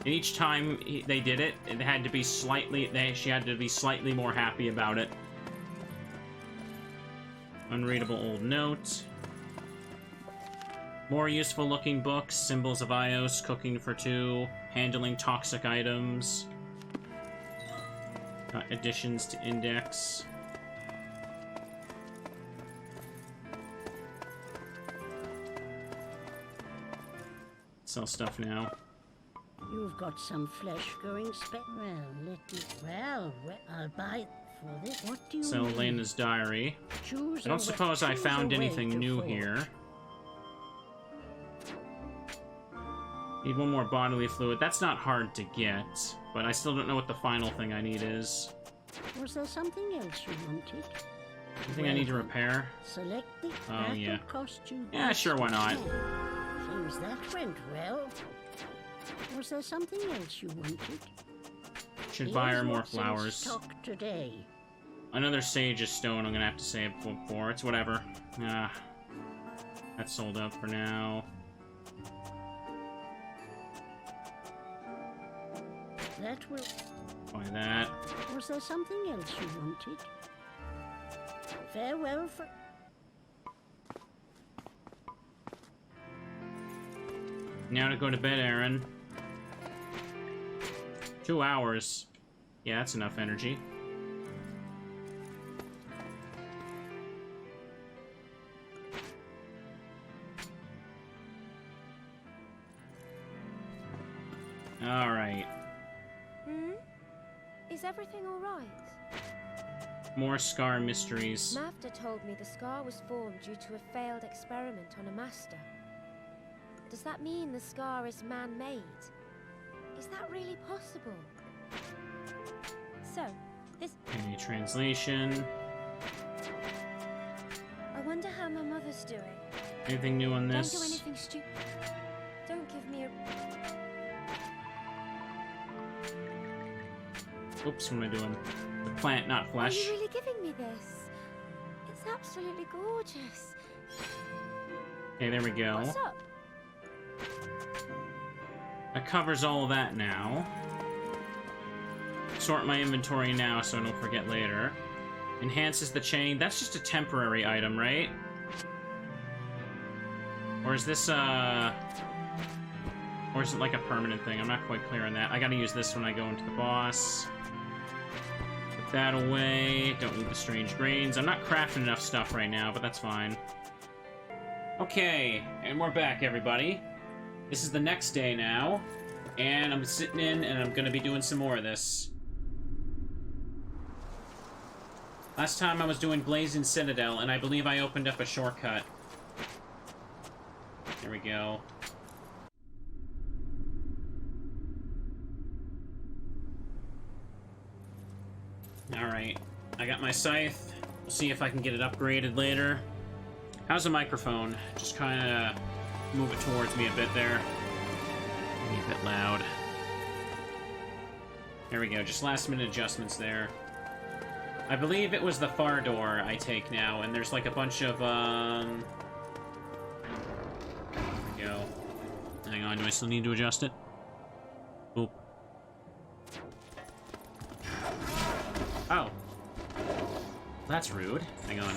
And each time they did it, it had to be slightly, she had to be slightly more happy about it. Unreadable old note. More useful looking books, Symbols of Ios, Cooking for Two, Handling Toxic Items. Additions to Index. Sell stuff now. You've got some flesh going well, I'll buy for this. What do you Sell mean? Elena's diary. Choose I don't suppose I found anything new for. here. Need one more bodily fluid. That's not hard to get, but I still don't know what the final thing I need is. Was there something else you wanted? Anything I need to repair? Select the Oh, yeah. cost you Yeah, sure, why not? Seems that went well. Was there something else you wanted? Should buy her Here's more what's in flowers. stock today. Another Sage's Stone I'm gonna have to save for. It's whatever. That's sold out for now. That will... Buy that. Was there something else you wanted? Farewell for... Now to go to bed, Aaron. 2 hours. Yeah, that's enough energy. Alright. Hmm? Is everything alright? More scar mysteries. Mavda told me the scar was formed due to a failed experiment on a master. Does that mean the scar is man-made? Is that really possible? So, this... Any translation? I wonder how my mother's doing. Anything new on this? Don't do anything stupid. Don't give me a... Oops, what am I doing? The plant, not Are flesh. you really giving me this? It's absolutely gorgeous. Okay, there we go. What's up? That covers all of that now. Sort my inventory now so I don't forget later. Enhances the chain. That's just a temporary item, right? Or is this, or is it like a permanent thing? I'm not quite clear on that. I gotta use this when I go into the boss. Put that away. Don't need the strange grains. I'm not crafting enough stuff right now, but that's fine. Okay, and we're back, everybody. This is the next day now, and I'm sitting in, and I'm gonna be doing some more of this. Last time I was doing Blazing Citadel, and I believe I opened up a shortcut. There we go. Alright, I got my scythe. We'll see if I can get it upgraded later. How's the microphone? Just kind of move it towards me a bit there. Maybe a bit loud. There we go, just last minute adjustments there. I believe it was the far door I take now, and there's like a bunch of, there we go. Hang on, do I still need to adjust it? Oop. Oh. That's rude. Hang on.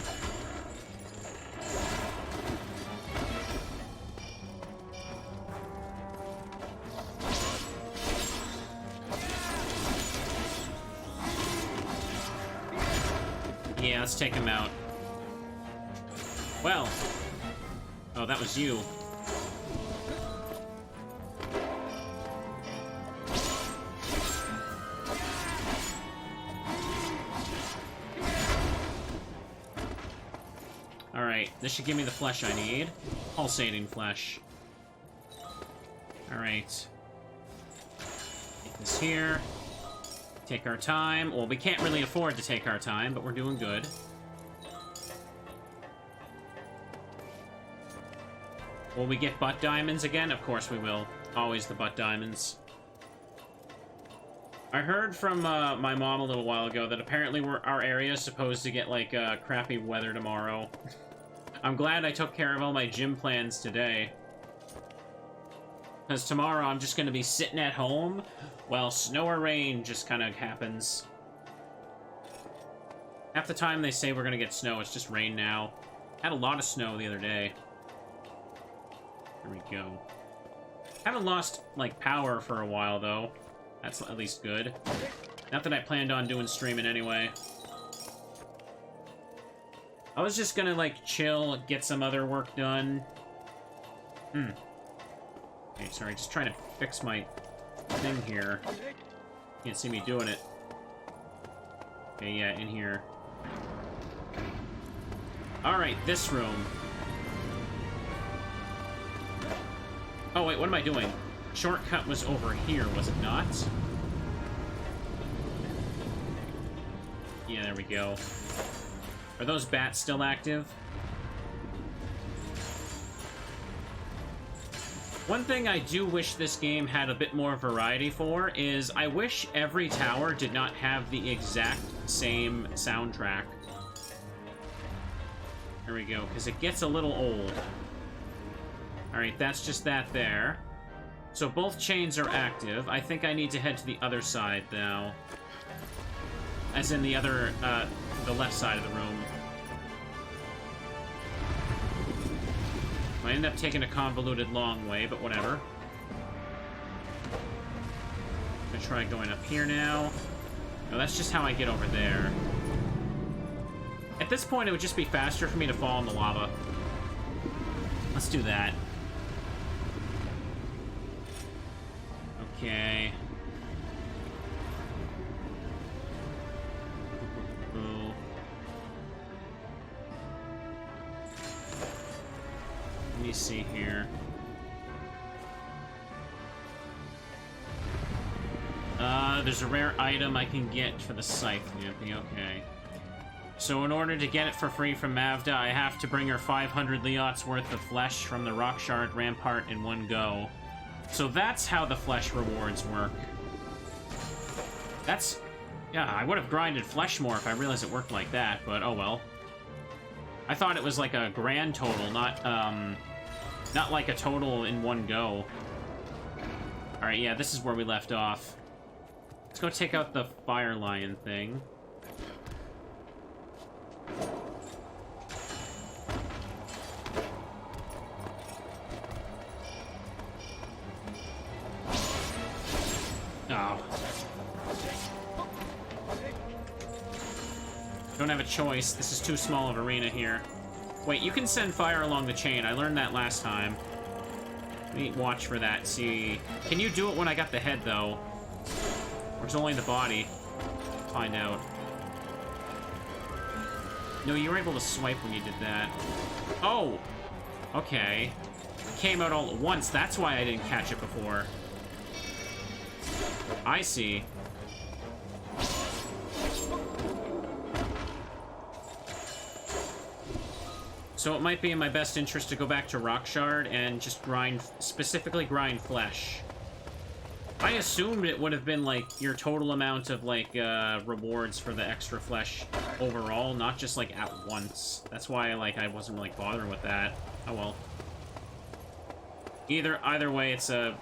Yeah, let's take him out. Well. Oh, that was you. Alright, this should give me the flesh I need. Pulsating flesh. Alright. Take this here. Take our time. Well, we can't really afford to take our time, but we're doing good. Will we get butt diamonds again? Of course we will. Always the butt diamonds. I heard from my mom a little while ago that apparently our area is supposed to get, like, crappy weather tomorrow. I'm glad I took care of all my gym plans today. Because tomorrow I'm just going to be sitting at home while snow or rain just kind of happens. Half the time they say we're going to get snow, it's just rain now. Had a lot of snow the other day. There we go. Haven't lost, like, power for a while, though. That's at least good. Not that I planned on doing streaming anyway. I was just gonna, like, chill, get some other work done. Okay, sorry, just trying to fix my thing here. Can't see me doing it. Okay, yeah, in here. Alright, this room. Oh, wait, what am I doing? Shortcut was over here, was it not? Yeah, there we go. Are those bats still active? One thing I do wish this game had a bit more variety for is I wish every tower did not have the exact same soundtrack. There we go, because it gets a little old. Alright, that's just that there. So both chains are active. I think I need to head to the other side now. As in the other, the left side of the room. I end up taking a convoluted long way, but whatever. I'm gonna try going up here now. No, that's just how I get over there. At this point, it would just be faster for me to fall in the lava. Let's do that. Okay. Ooh. Let me see here. There's a rare item I can get for the scythe. Okay. So in order to get it for free from Mavda, I have to bring her 500 Liot's worth of flesh from the Rockshard rampart in one go. So that's how the flesh rewards work. That's... Yeah, I would have grinded flesh more if I realized it worked like that, but oh well. I thought it was like a grand total, not like a total in one go. Alright, yeah, this is where we left off. Let's go take out the fire lion thing. Oh. Don't have a choice. This is too small of arena here. Wait, you can send fire along the chain. I learned that last time. Let me watch for that. See. Can you do it when I got the head, though? Or it's only the body? Find out. No, you were able to swipe when you did that. Oh! Okay. It came out all at once. That's why I didn't catch it before. I see. So it might be in my best interest to go back to Rockshard and just grind, specifically grind flesh. I assumed it would have been, like, your total amount of, like, rewards for the extra flesh overall, not just, like, at once. That's why, like, I wasn't really bothering with that. Oh, well. Either way, it's a...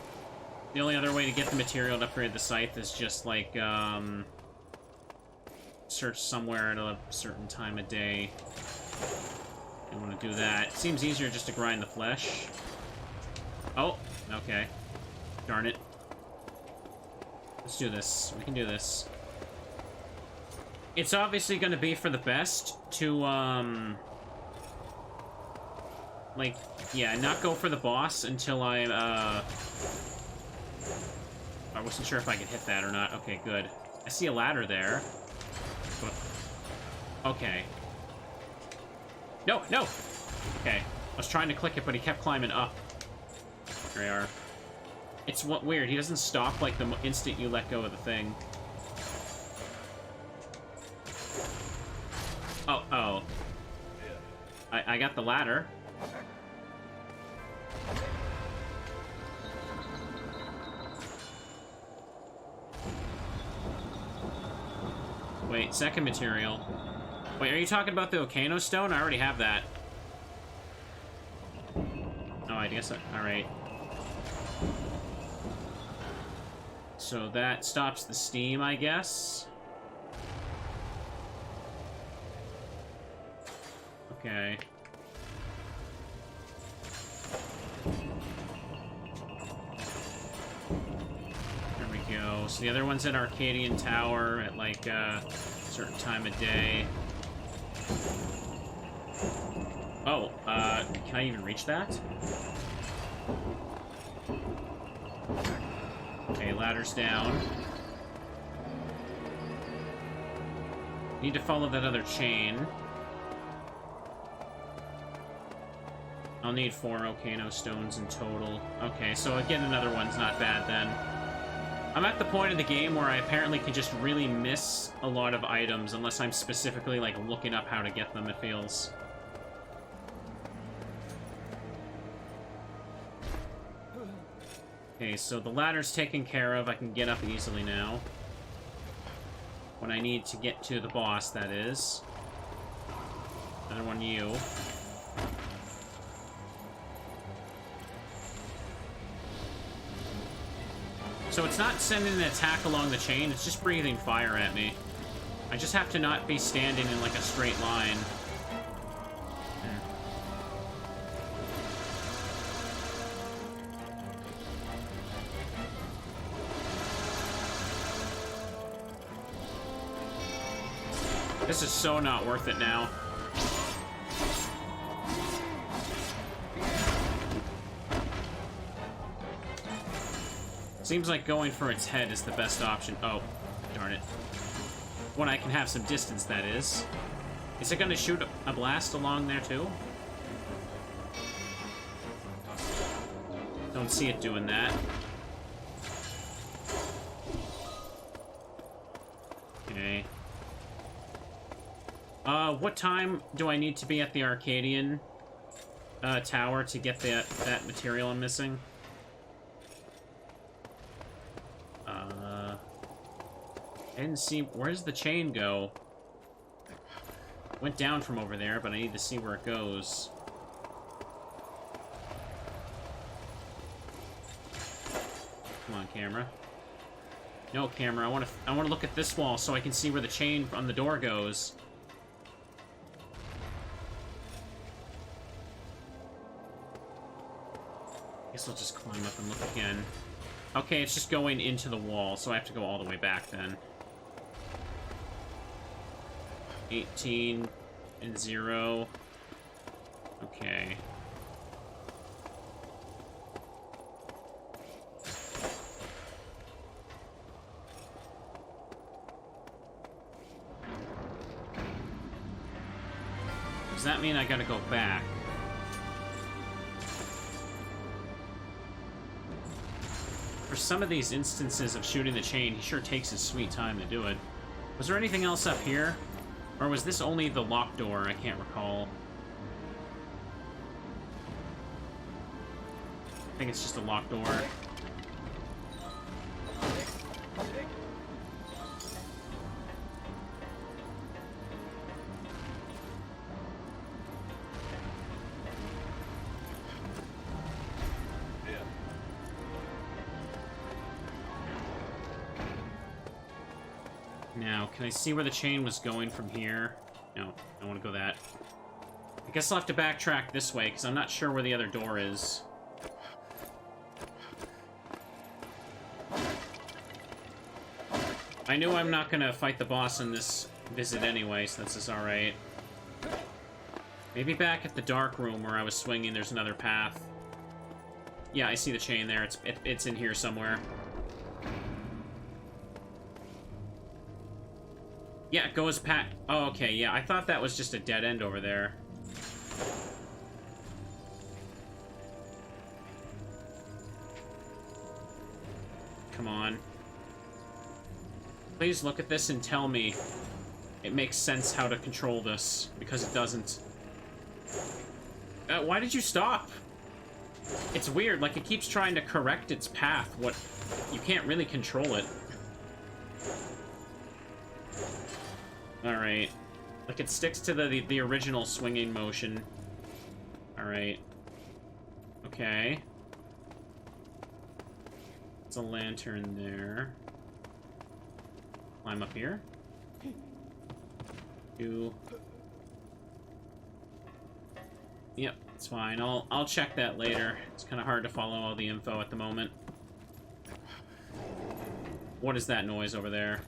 The only other way to get the material to upgrade the scythe is just, like, search somewhere at a certain time of day. I want to do that. It seems easier just to grind the flesh. Oh, okay. Darn it. Let's do this. We can do this. It's obviously going to be for the best to, like, yeah, not go for the boss until I wasn't sure if I could hit that or not. Okay, good. I see a ladder there. Okay. No, no! Okay. I was trying to click it, but he kept climbing up. There we are. It's what weird. He doesn't stop, like, the instant you let go of the thing. Oh, oh. I got the ladder. Wait, second material. Wait, are you talking about the Okano stone? I already have that. Oh, I guess alright. So that stops the steam, I guess. Okay. There we go. So the other one's at Arcadia Tower at, like, a certain time of day. Oh, can I even reach that? Okay, ladder's down. Need to follow that other chain. I'll need 4 Okano stones in total. Okay, so again, another one's not bad then. I'm at the point of the game where I apparently can just really miss a lot of items unless I'm specifically, like, looking up how to get them, it feels. Okay, so the ladder's taken care of. I can get up easily now. When I need to get to the boss, that is. Another one, you. So it's not sending an attack along the chain, it's just breathing fire at me. I just have to not be standing in, like, a straight line. This is so not worth it now. Seems like going for its head is the best option. Oh, darn it. When I can have some distance, that is. Is it gonna shoot a blast along there, too? Don't see it doing that. Okay. What time do I need to be at the Arcadian Tower to get that material I'm missing? I didn't see... Where's the chain go? Went down from over there, but I need to see where it goes. Come on, camera. No, camera. I want to look at this wall so I can see where the chain on the door goes. Guess I'll just climb up and look again. Okay, it's just going into the wall, so I have to go all the way back then. 18 and 0. Okay. Does that mean I gotta go back? For some of these instances of shooting the chain, he sure takes his sweet time to do it. Was there anything else up here? Or was this only the locked door? I can't recall. I think it's just a locked door. Now, can I see where the chain was going from here? No, I want to go that. I guess I'll have to backtrack this way, because I'm not sure where the other door is. I knew I'm not going to fight the boss in this visit anyway, so this is alright. Maybe back at the dark room where I was swinging, there's another path. Yeah, I see the chain there. It's in here somewhere. Yeah, it goes past... Oh, okay, yeah. I thought that was just a dead end over there. Come on. Please look at this and tell me it makes sense how to control this, because it doesn't. Why did you stop? It's weird, like it keeps trying to correct its path. What... You can't really control it. Alright. Like, it sticks to the original swinging motion. Alright. Okay. It's a lantern there. Climb up here. Yep, it's fine. I'll check that later. It's kind of hard to follow all the info at the moment. What is that noise over there?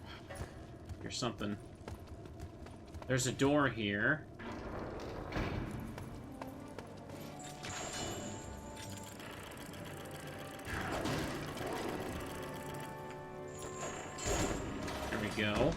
Here's something. There's a door here. There we go.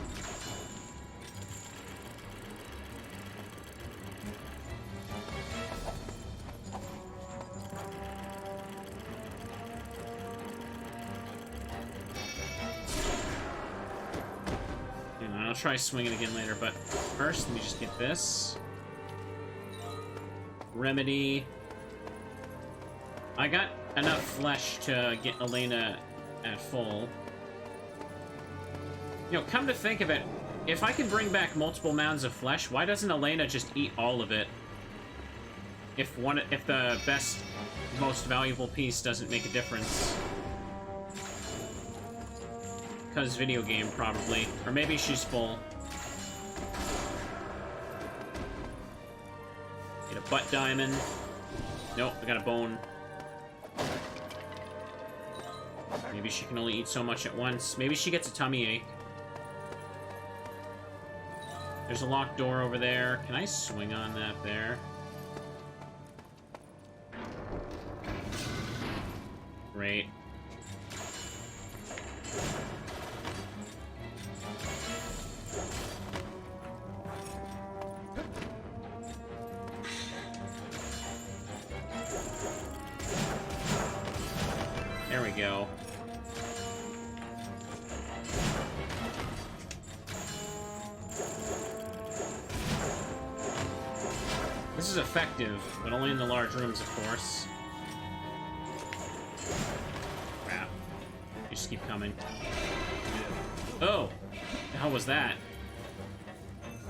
I'll try swinging again later, but first, let me just get this. Remedy. I got enough flesh to get Elena at full. You know, come to think of it, if I can bring back multiple mounds of flesh, why doesn't Elena just eat all of it? If the best, most valuable piece doesn't make a difference. Because video game, probably. Or maybe she's full. Get a butt diamond. Nope, I got a bone. Maybe she can only eat so much at once. Maybe she gets a tummy ache. There's a locked door over there. Can I swing on that there? Great. go. This is effective, but only in the large rooms, of course. Crap. They just keep coming. Oh! The hell was that?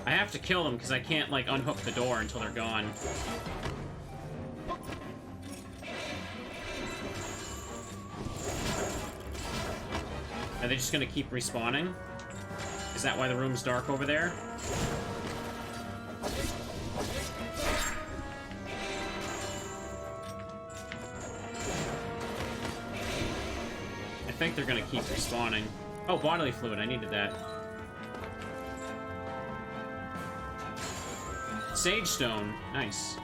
I have to kill them because I can't, like, unhook the door until they're gone. Are they just gonna keep respawning? Is that why the room's dark over there? I think they're gonna keep respawning. Oh, bodily fluid, I needed that. Sage stone, nice.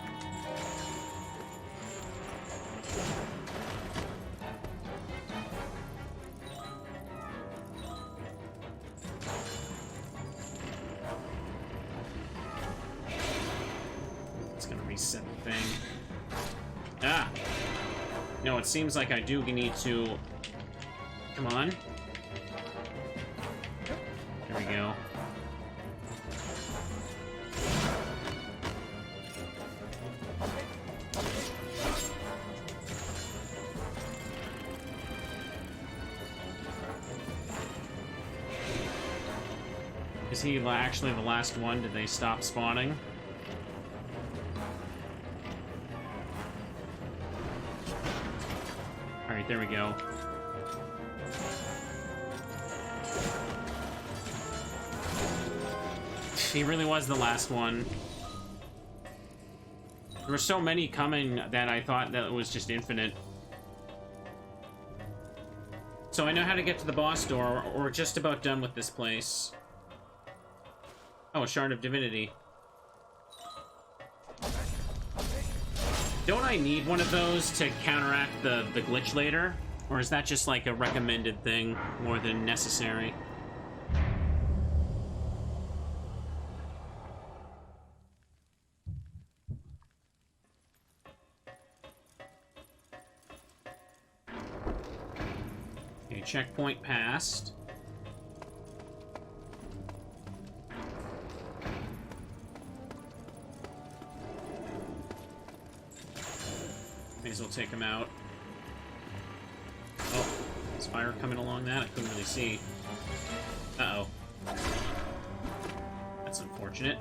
It's gonna reset the thing. Ah! No, it seems like I do need to... Come on. There we go. Is he actually the last one? Did they stop spawning? Alright, there we go. He really was the last one. There were so many coming that I thought that it was just infinite. So I know how to get to the boss door. We're just about done with this place. Oh, a Shard of Divinity. Don't I need one of those to counteract the glitch later? Or is that just like a recommended thing more than necessary? Okay, checkpoint passed. May as well take him out. Oh, is fire coming along that? I couldn't really see. Uh-oh. That's unfortunate.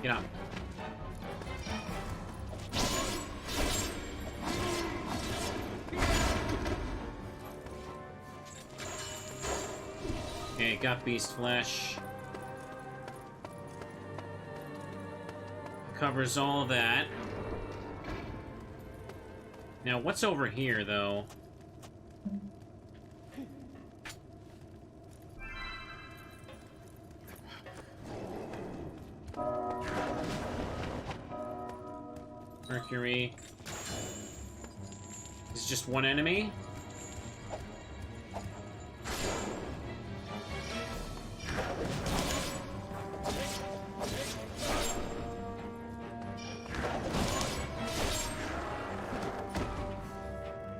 Get up. Okay, got beast flesh. Covers all of that. Now, what's over here, though? Mercury. Is just one enemy?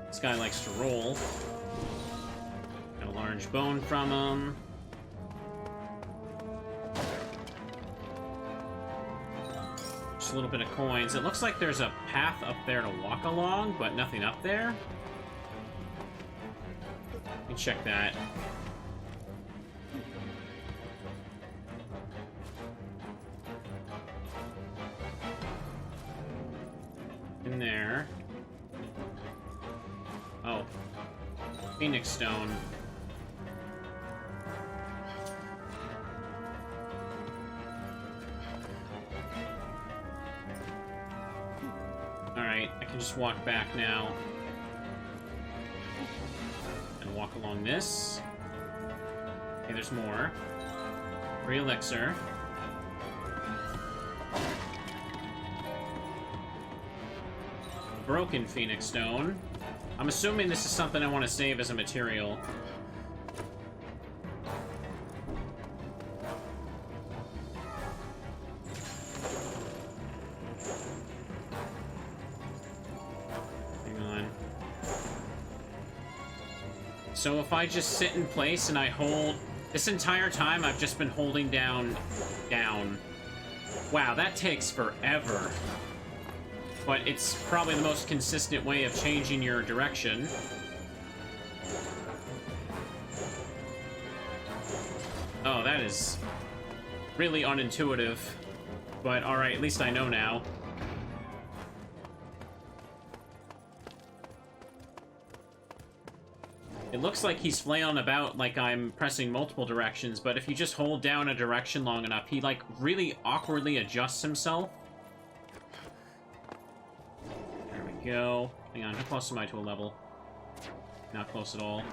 This guy likes to roll. Got a large bone from him. A little bit of coins. It looks like there's a path up there to walk along, but nothing up there. Let me check that. In there. Oh. Phoenix Stone. Alright, I can just walk back now. And walk along this. Okay, there's more. Free elixir. Broken Phoenix Stone. I'm assuming this is something I want to save as a material. So if I just sit in place and I hold... This entire time, I've just been holding down. Wow, that takes forever. But it's probably the most consistent way of changing your direction. Oh, that is really unintuitive. But alright, at least I know now. It looks like he's flailing about like I'm pressing multiple directions, but if you just hold down a direction long enough, he like really awkwardly adjusts himself. There we go. Hang on, how close am I to a level? Not close at all.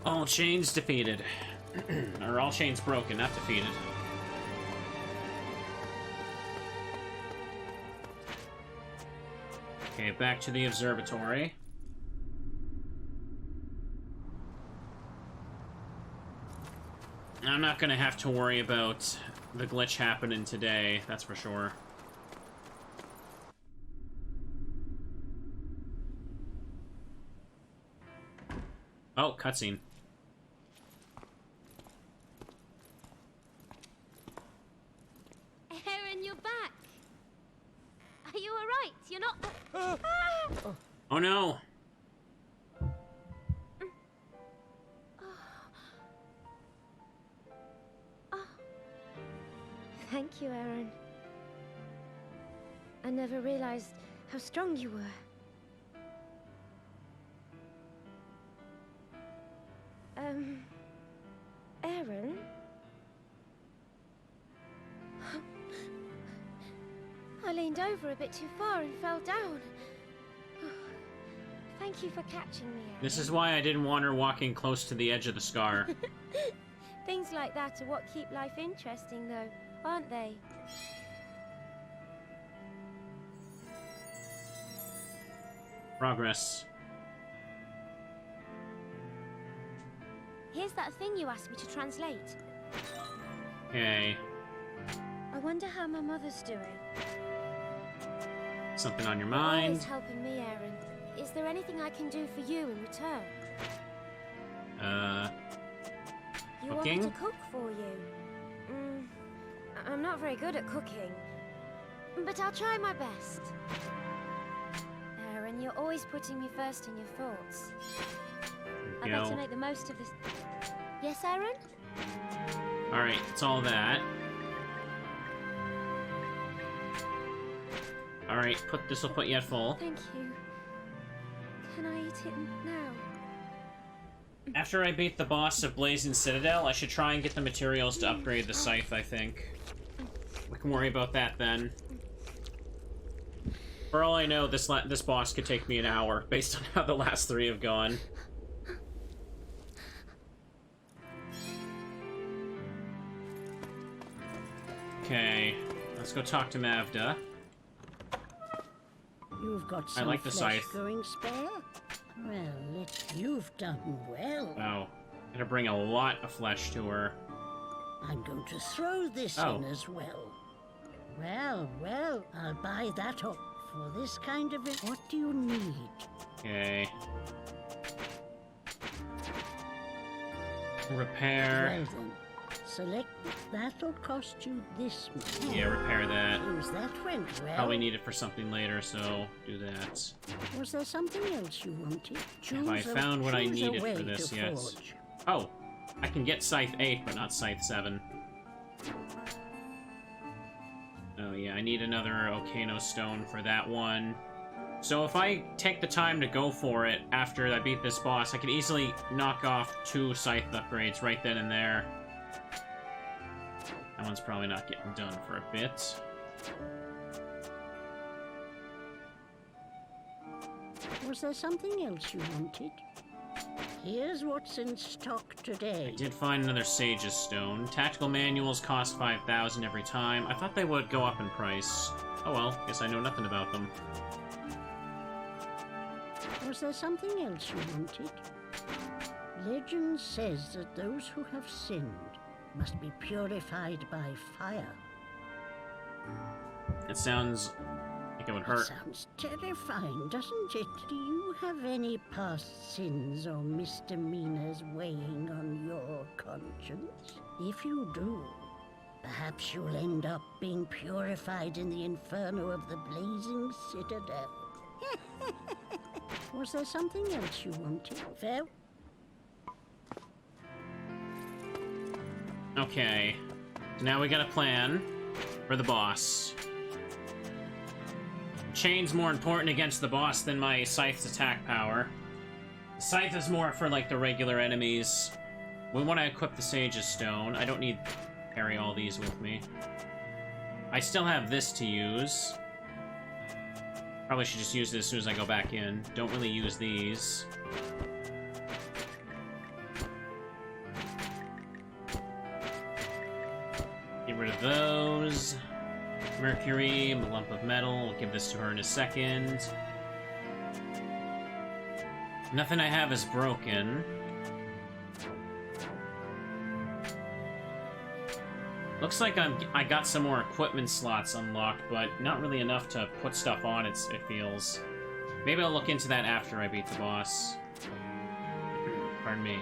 All chains defeated. Or all chains broken, not defeated. Okay, back to the observatory. I'm not gonna have to worry about the glitch happening today, that's for sure. Oh, cutscene. Aaron, you're back. Are you alright? You're not... Oh no! Thank you, Aaron. I never realized how strong you were. Aaron? I leaned over a bit too far and fell down. Thank you for catching me, Aaron. This is why I didn't want her walking close to the edge of the scar. Things like that are what keep life interesting, though, aren't they? Progress. Here's that thing you asked me to translate. Okay. I wonder how my mother's doing. Something on your You're mind? always helping me, Aaron. Is there anything I can do for you in return? You want me Cooking? to cook for you? I'm not very good at cooking, but I'll try my best. Aaron, you're always putting me first in your thoughts. I better make the most of this. Yes, Aaron? Alright, it's all that. Alright, this will put you at full. Thank you. Can I eat it now? After I beat the boss of Blazing Citadel, I should try and get the materials to upgrade the scythe, I think. We can worry about that then. For all I know, this boss could take me an hour, based on how the last three have gone. Okay, let's go talk to Mavda. You've got some I like the flesh scythe. going spare? Well, you've done well. Wow, gonna bring a lot of flesh to her. I'm going to throw this in as well. Well, I'll buy that up. For this kind of it, what do you need? Okay. Repair. Well then, select that'll cost you this much. Yeah, repair that. Seems that went well. Probably need it for something later, so do that. Was there something else you wanted? Have I found what I choose a needed way for this? to Yes. forge. Oh, I can get Scythe 8, but not Scythe 7. Oh yeah, I need another Okano stone for that one. So if I take the time to go for it after I beat this boss, I can easily knock off 2 Scythe upgrades right then and there. That one's probably not getting done for a bit. Was there something else you wanted? Here's what's in stock today. I did find another Sage's Stone. Tactical manuals cost 5,000 every time. I thought they would go up in price. Oh well, guess I know nothing about them. Was there something else you wanted? Legend says that those who have sinned must be purified by fire. It sounds like it would hurt. It sounds terrifying, doesn't it? Do you have any past sins or misdemeanors weighing on your conscience? If you do, perhaps you'll end up being purified in the inferno of the blazing Citadel. Was there something else you wanted? Fair? Okay. Now we got a plan for the boss. Chain's more important against the boss than my Scythe's attack power. The Scythe is more for, like, the regular enemies. We want to equip the Sage's Stone. I don't need to carry all these with me. I still have this to use. Probably should just use it as soon as I go back in. Don't really use these. Get rid of those. Mercury, a lump of metal. We'll give this to her in a second. Nothing I have is broken. Looks like I got some more equipment slots unlocked, but not really enough to put stuff on, it feels. Maybe I'll look into that after I beat the boss. Pardon me.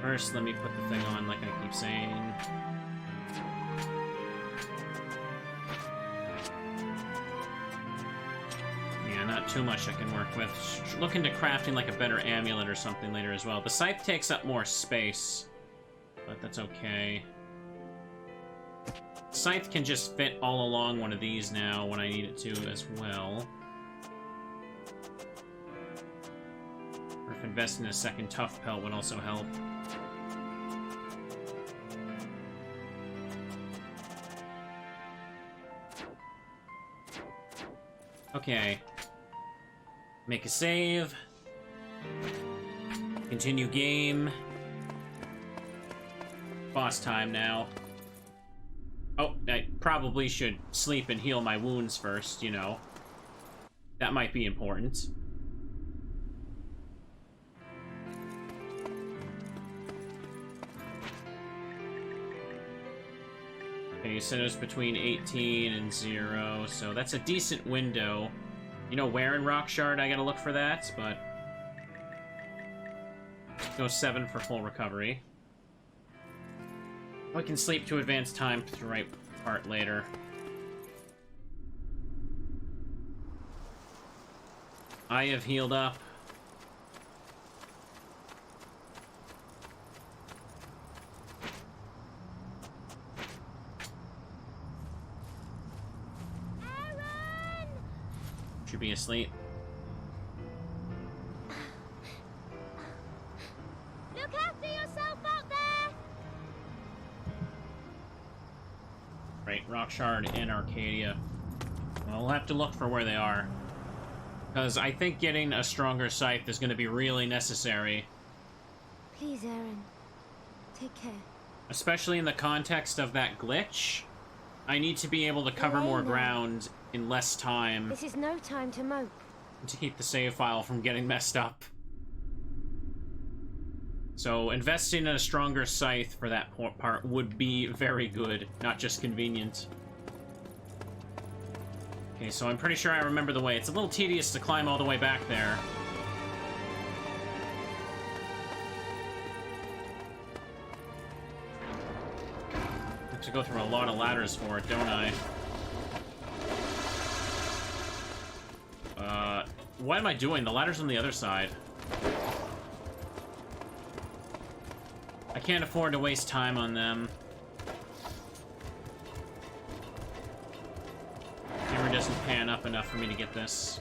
First, let me put the thing on like I keep saying. Yeah, not too much I can work with. Look into crafting like a better amulet or something later as well. The scythe takes up more space, but that's okay. Scythe can just fit all along one of these now when I need it to as well. Or if investing in a second tough pelt would also help. Okay. Make a save. Continue game. Boss time now. Oh, I probably should sleep and heal my wounds first, you know. That might be important. Okay, you said it was between 18 and 0, so that's a decent window. You know where in Rockshard I gotta look for that, but... Go 7 for full recovery. We can sleep to advance time to the right part later. I have healed up. Aaron! Should be asleep. Look after yourself out there! Right, Rockshard and Arcadia. Well, we'll have to look for where they are. Because I think getting a stronger scythe is going to be really necessary. Please, Aaron. Take care. Especially in the context of that glitch. I need to be able to cover more Elena. ground in less time This is no time to mope. to keep the save file from getting messed up. So investing in a stronger scythe for that part would be very good, not just convenient. Okay, so I'm pretty sure I remember the way. It's a little tedious to climb all the way back there. I have to go through a lot of ladders for it, don't I? What am I doing? The ladder's on the other side. I can't afford to waste time on them. Camera doesn't pan up enough for me to get this.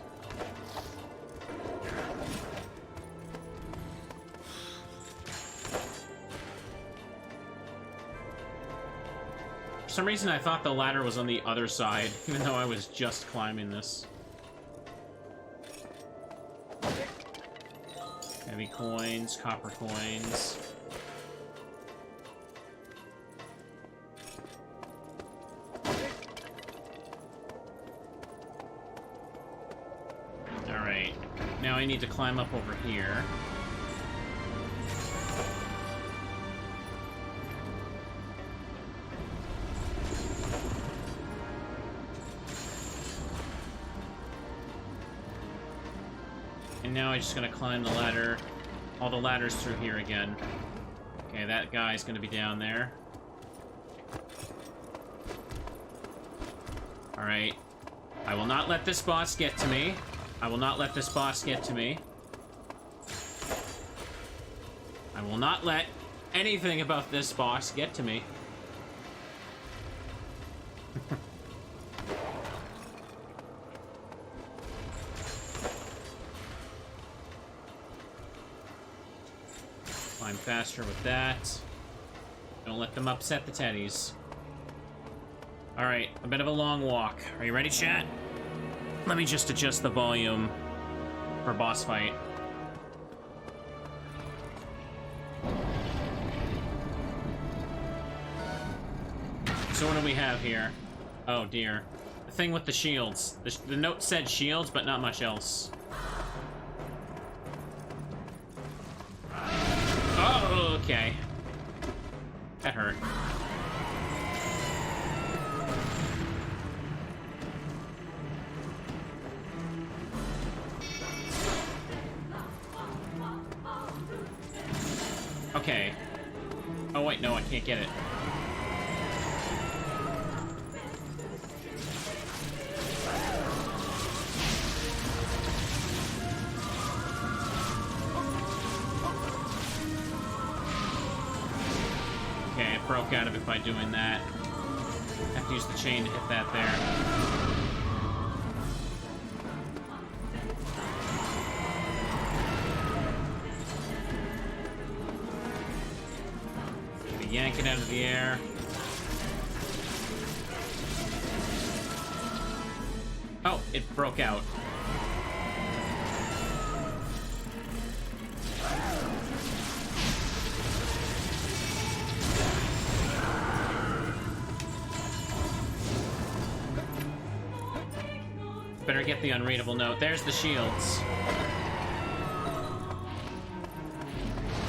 For some reason, I thought the ladder was on the other side, even though I was just climbing this. Heavy coins, copper coins. Alright. Now I need to climb up over here. And now I'm just gonna climb the ladder, all the ladders through here again. Okay, that guy's gonna be down there. Alright. I will not let this boss get to me. I will not let this boss get to me. I will not let anything about this boss get to me. Climb faster with that. Don't let them upset the teddies. Alright, a bit of a long walk. Are you ready, chat? Let me just adjust the volume for boss fight. So what do we have here? Oh dear. The thing with the shields. The note said shields, but not much else. Oh, okay. That hurt. Okay. Oh wait, no, I can't get it. Okay, I broke out of it by doing that. I have to use the chain to hit that there. Yank it out of the air. Oh, it broke out. Better get the unreadable note. There's the shields.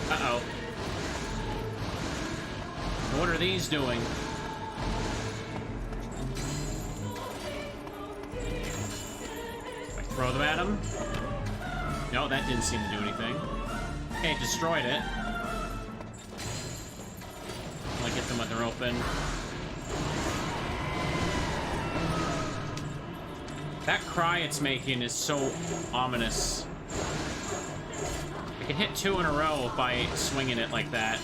Uh-oh. What are these doing? I throw them at him? No, that didn't seem to do anything. Okay, destroyed it. I'll get them when they're open. That cry it's making is so ominous. I can hit 2 in a row by swinging it like that.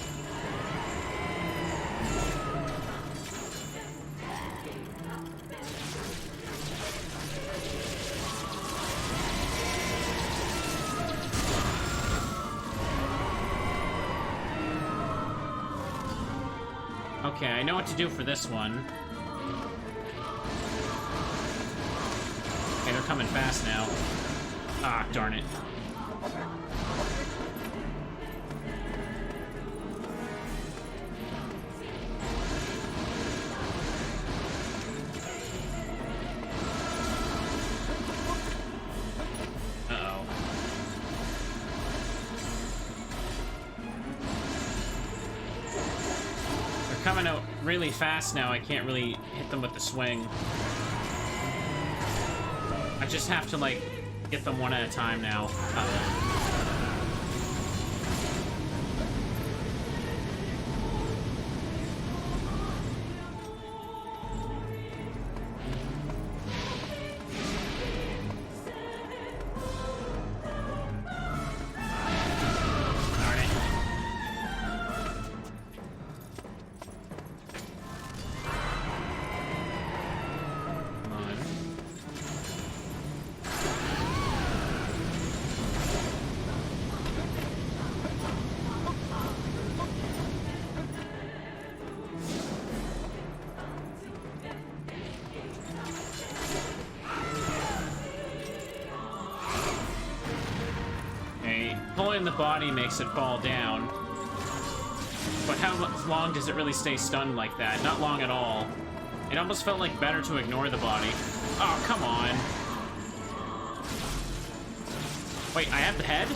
Okay, I know what to do for this one. Okay, they're coming fast now. Ah, darn it. Uh-oh. They're coming out really fast now. I can't really hit them with the swing. I just have to, like, get them one at a time now. Uh-oh. Darn it. Come on. destroying the body makes it fall down. But how long does it really stay stunned like that? Not long at all. It almost felt like better to ignore the body. Oh, come on. Wait, I have the head?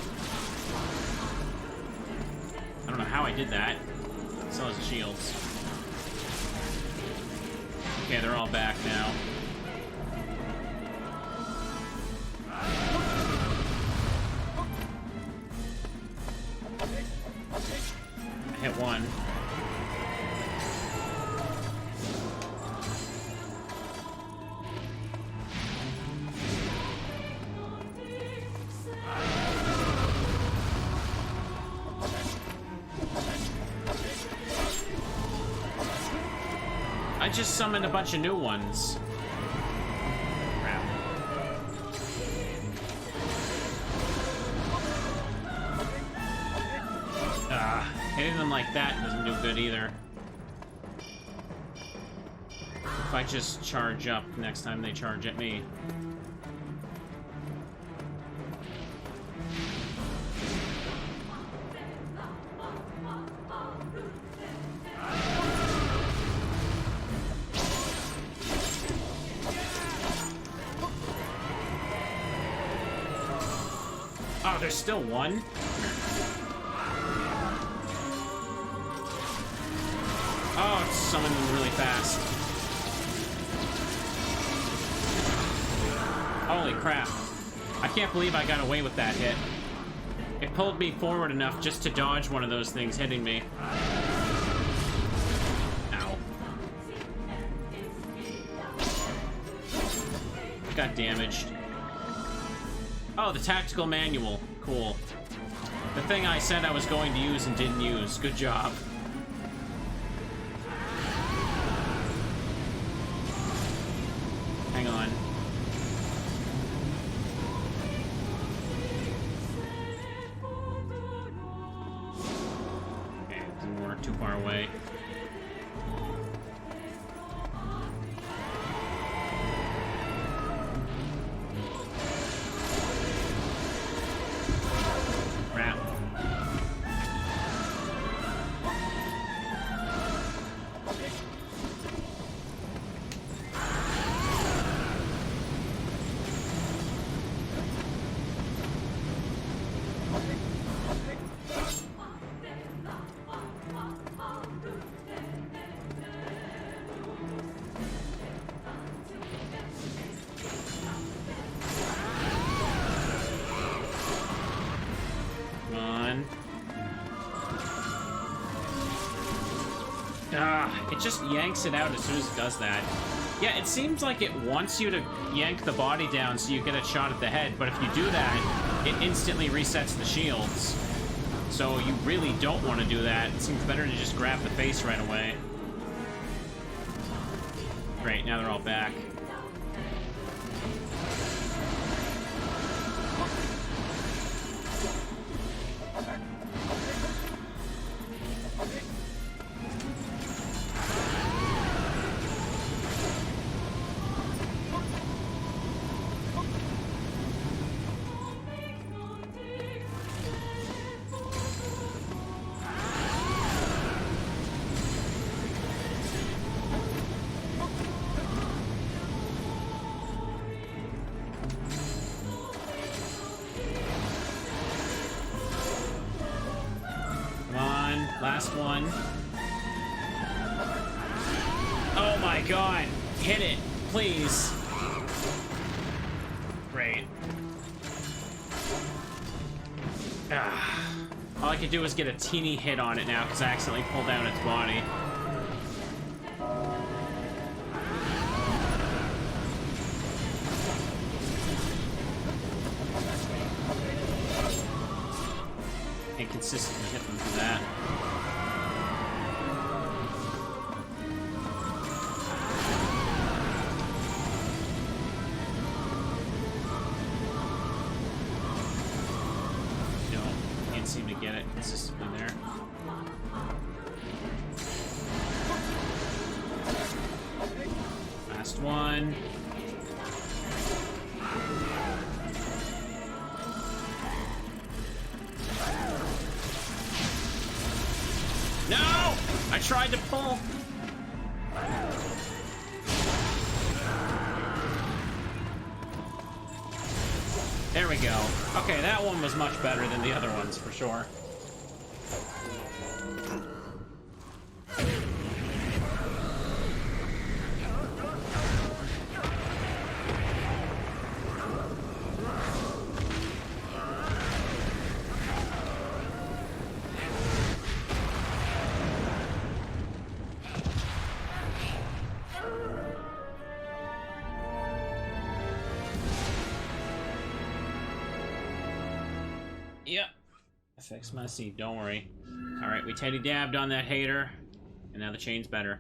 I don't know how I did that. So has the shields. Okay, they're all back now. I hit one. I just summoned a bunch of new ones. Crap. Hitting them like that doesn't do good either. If I just charge up next time they charge at me. Oh, there's still one? Oh, it's summoning them really fast. Holy crap. I can't believe I got away with that hit. It pulled me forward enough just to dodge one of those things hitting me. Ow. Got damaged. Oh, the tactical manual. Cool. The thing I said I was going to use and didn't use. Good job. Hang on. Okay, didn't work too far away. Crap. It just yanks it out as soon as it does that. Yeah, it seems like it wants you to yank the body down so you get a shot at the head, but if you do that, it instantly resets the shields. So you really don't want to do that. It seems better to just grab the face right away. Great, now they're all back. Last one. Oh my god. Hit it, please. Great. All I could do was get a teeny hit on it now because I accidentally pulled down its body. And consistently hit them for that. Seem to get it consistently there. Last one. I tried to pull. There we go. Okay, that one was much better than the other ones, for sure. Yep. Fix my seat, don't worry. Alright, we teddy dabbed on that hater, and now the chain's better.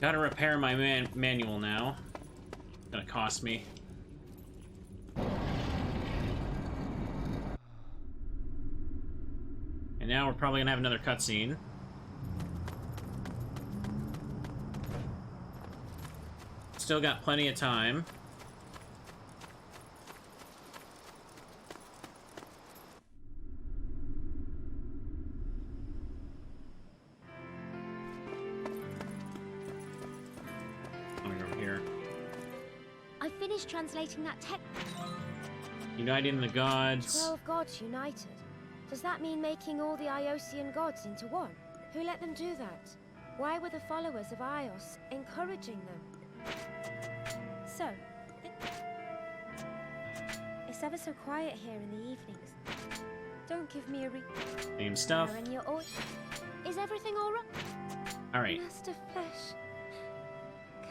Gotta repair my manual now. Gonna cost me. And now we're probably gonna have another cutscene. Still got plenty of time. Translating that text. Uniting the gods. 12 gods united. Does that mean making all the Iosian gods into one? Who let them do that? Why were the followers of Ios encouraging them? So, it's ever so quiet here in the evenings. Don't give me a Same stuff. And you're all... Is everything all right? All right. Master flesh.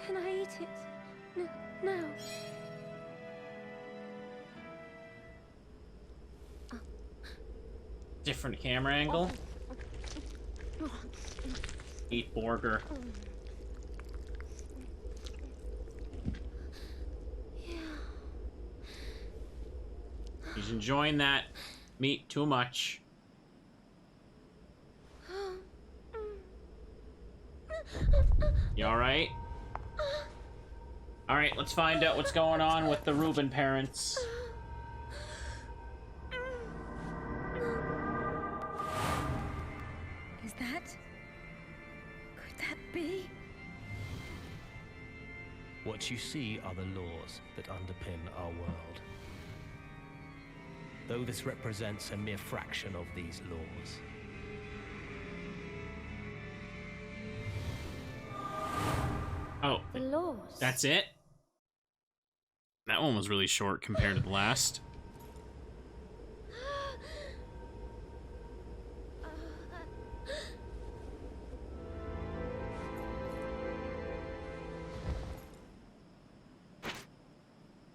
Can I eat it? No, now. Different camera angle. Eat burger. Yeah. He's enjoying that meat too much. You alright? Alright, let's find out what's going on with the Reuben parents. What you see are the laws that underpin our world. Though this represents a mere fraction of these laws. Oh, the laws. That's it? That one was really short compared to the last.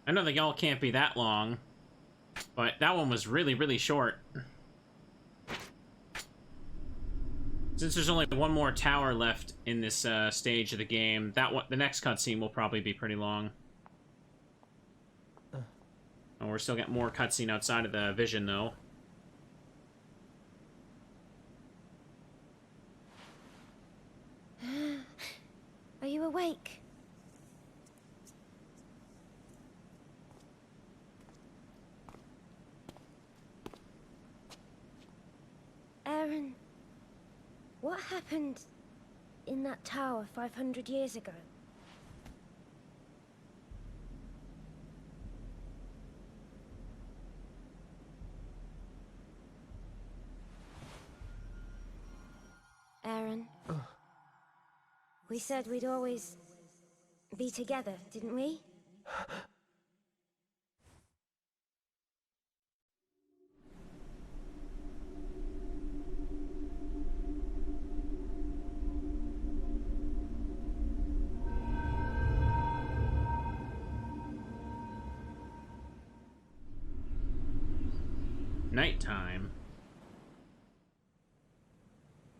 I know they all can't be that long, but that one was really, really short. Since there's only one more tower left in this stage of the game, the next cutscene will probably be pretty long. Oh, we're still getting more cutscene outside of the vision, though. Are you awake? Aaron, what happened in that tower 500 years ago? Aaron, we said we'd always be together, didn't we? Nighttime.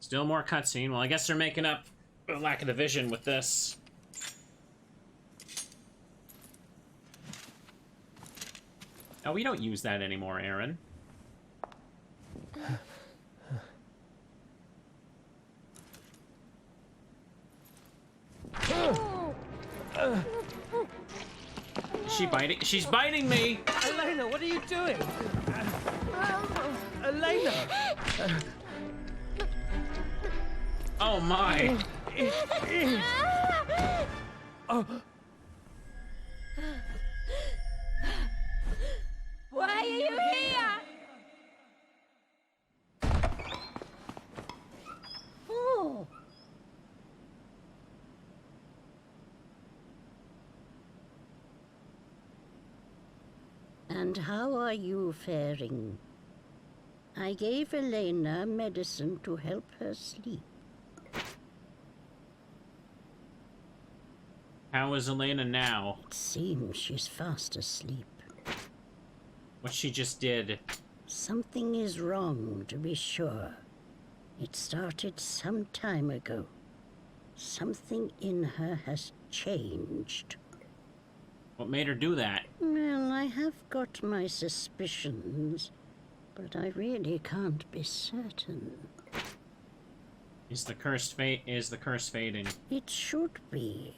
Still more cutscene. Well, I guess they're making up for the lack of the vision with this. Oh, we don't use that anymore, Aaron. Is she biting? She's biting me! Elena, what are you doing? Elena! Oh my! Why are you here? Oh! And how are you faring? I gave Elena medicine to help her sleep. How is Elena now? It seems she's fast asleep. What she just did. Something is wrong, to be sure. It started some time ago. Something in her has changed. What made her do that? Well, I have got my suspicions, but I really can't be certain. Is the curse fading? It should be,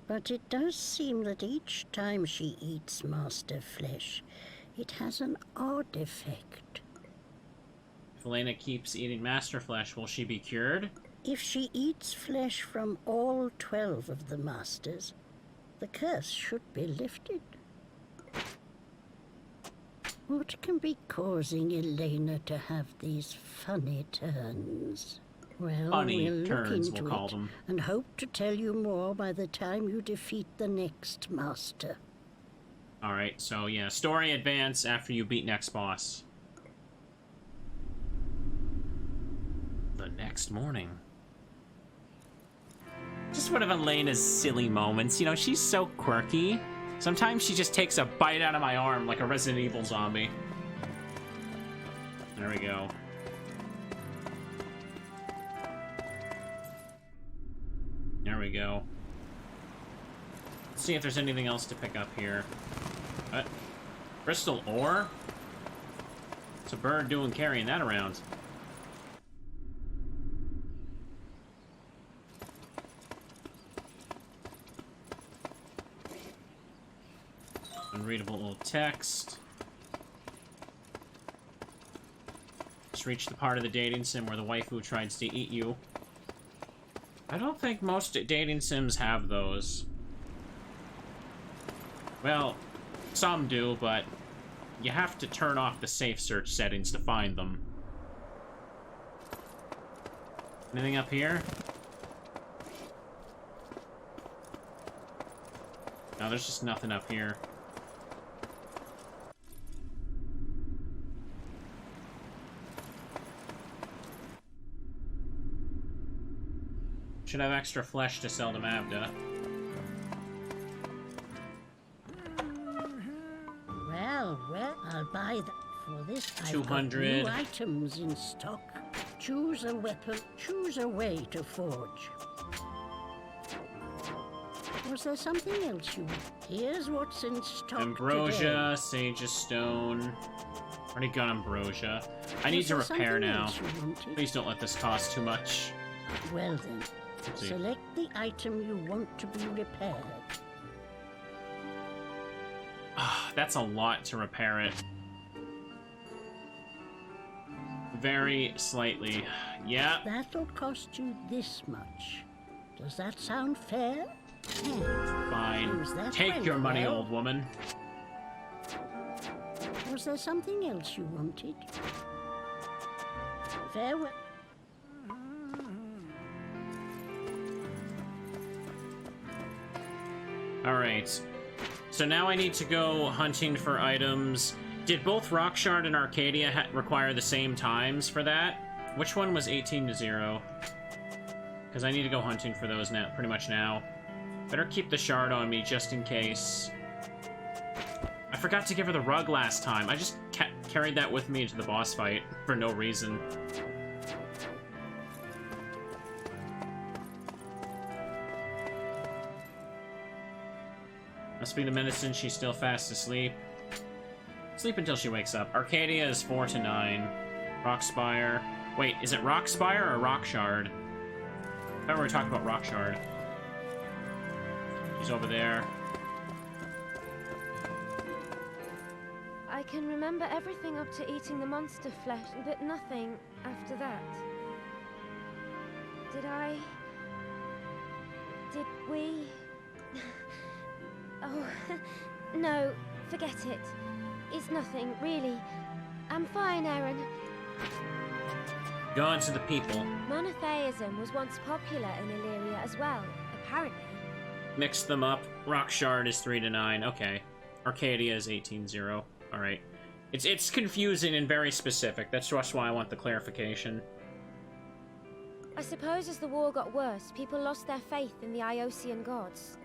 but it does seem that each time she eats master flesh, it has an odd effect. If Elena keeps eating master flesh, will she be cured? If she eats flesh from all 12 of the masters, the curse should be lifted. What can be causing Elena to have these funny turns? Well, Funny we'll turns, look into we'll call it them. and hope to tell you more by the time you defeat the next master. Alright, so yeah, story advance after you beat next boss. The next morning. Just one of Elena's silly moments. You know, she's so quirky. Sometimes she just takes a bite out of my arm like a Resident Evil zombie. There we go. There we go. Let's see if there's anything else to pick up here. What? Crystal ore? What's a bird doing carrying that around? Unreadable little text. Just reached the part of the dating sim where the waifu tries to eat you. I don't think most dating sims have those. Well, some do, but you have to turn off the safe search settings to find them. Anything up here? No, there's just nothing up here. Should have extra flesh to sell to Mabda. Well, I'll buy that. For this, I've 200. got new items in stock. Choose a weapon, choose a way to forge. Was there something else you want? Here's what's in stock Ambrosia, today. Sage's Stone. Already got Ambrosia. I need Was to there repair something now. else you wanted? Please don't let this cost too much. Well then, Let's see. select the item you want to be repaired. That's a lot to repair it. Very slightly. Yeah. That'll cost you this much. Does that sound fair? Fine. Is that Take right, your money, well? old woman. Was there something else you wanted? Farewell. Alright. So now I need to go hunting for items. Did both Rockshard and Arcadia require the same times for that? Which one was 18 to 0? Because I need to go hunting for those now, pretty much now. Better keep the shard on me just in case. I forgot to give her the rug last time. I just carried that with me into the boss fight for no reason. Must be the medicine. She's still fast asleep. Sleep until she wakes up. Arcadia is 4 to 9. Rockspire. Wait, is it Rockspire or Rockshard? I thought we were talking about Rockshard. She's over there. I can remember everything up to eating the monster flesh, but nothing after that. Did we... Oh, no, forget it. It's nothing, really. I'm fine, Aaron. Gone to the people. Monotheism was once popular in Illyria as well, apparently. Mix them up. Rockshard is 3 to 9. Okay. Arcadia is 18-0. Alright. It's confusing and very specific. That's just why I want the clarification. I suppose as the war got worse, people lost their faith in the Iosian gods.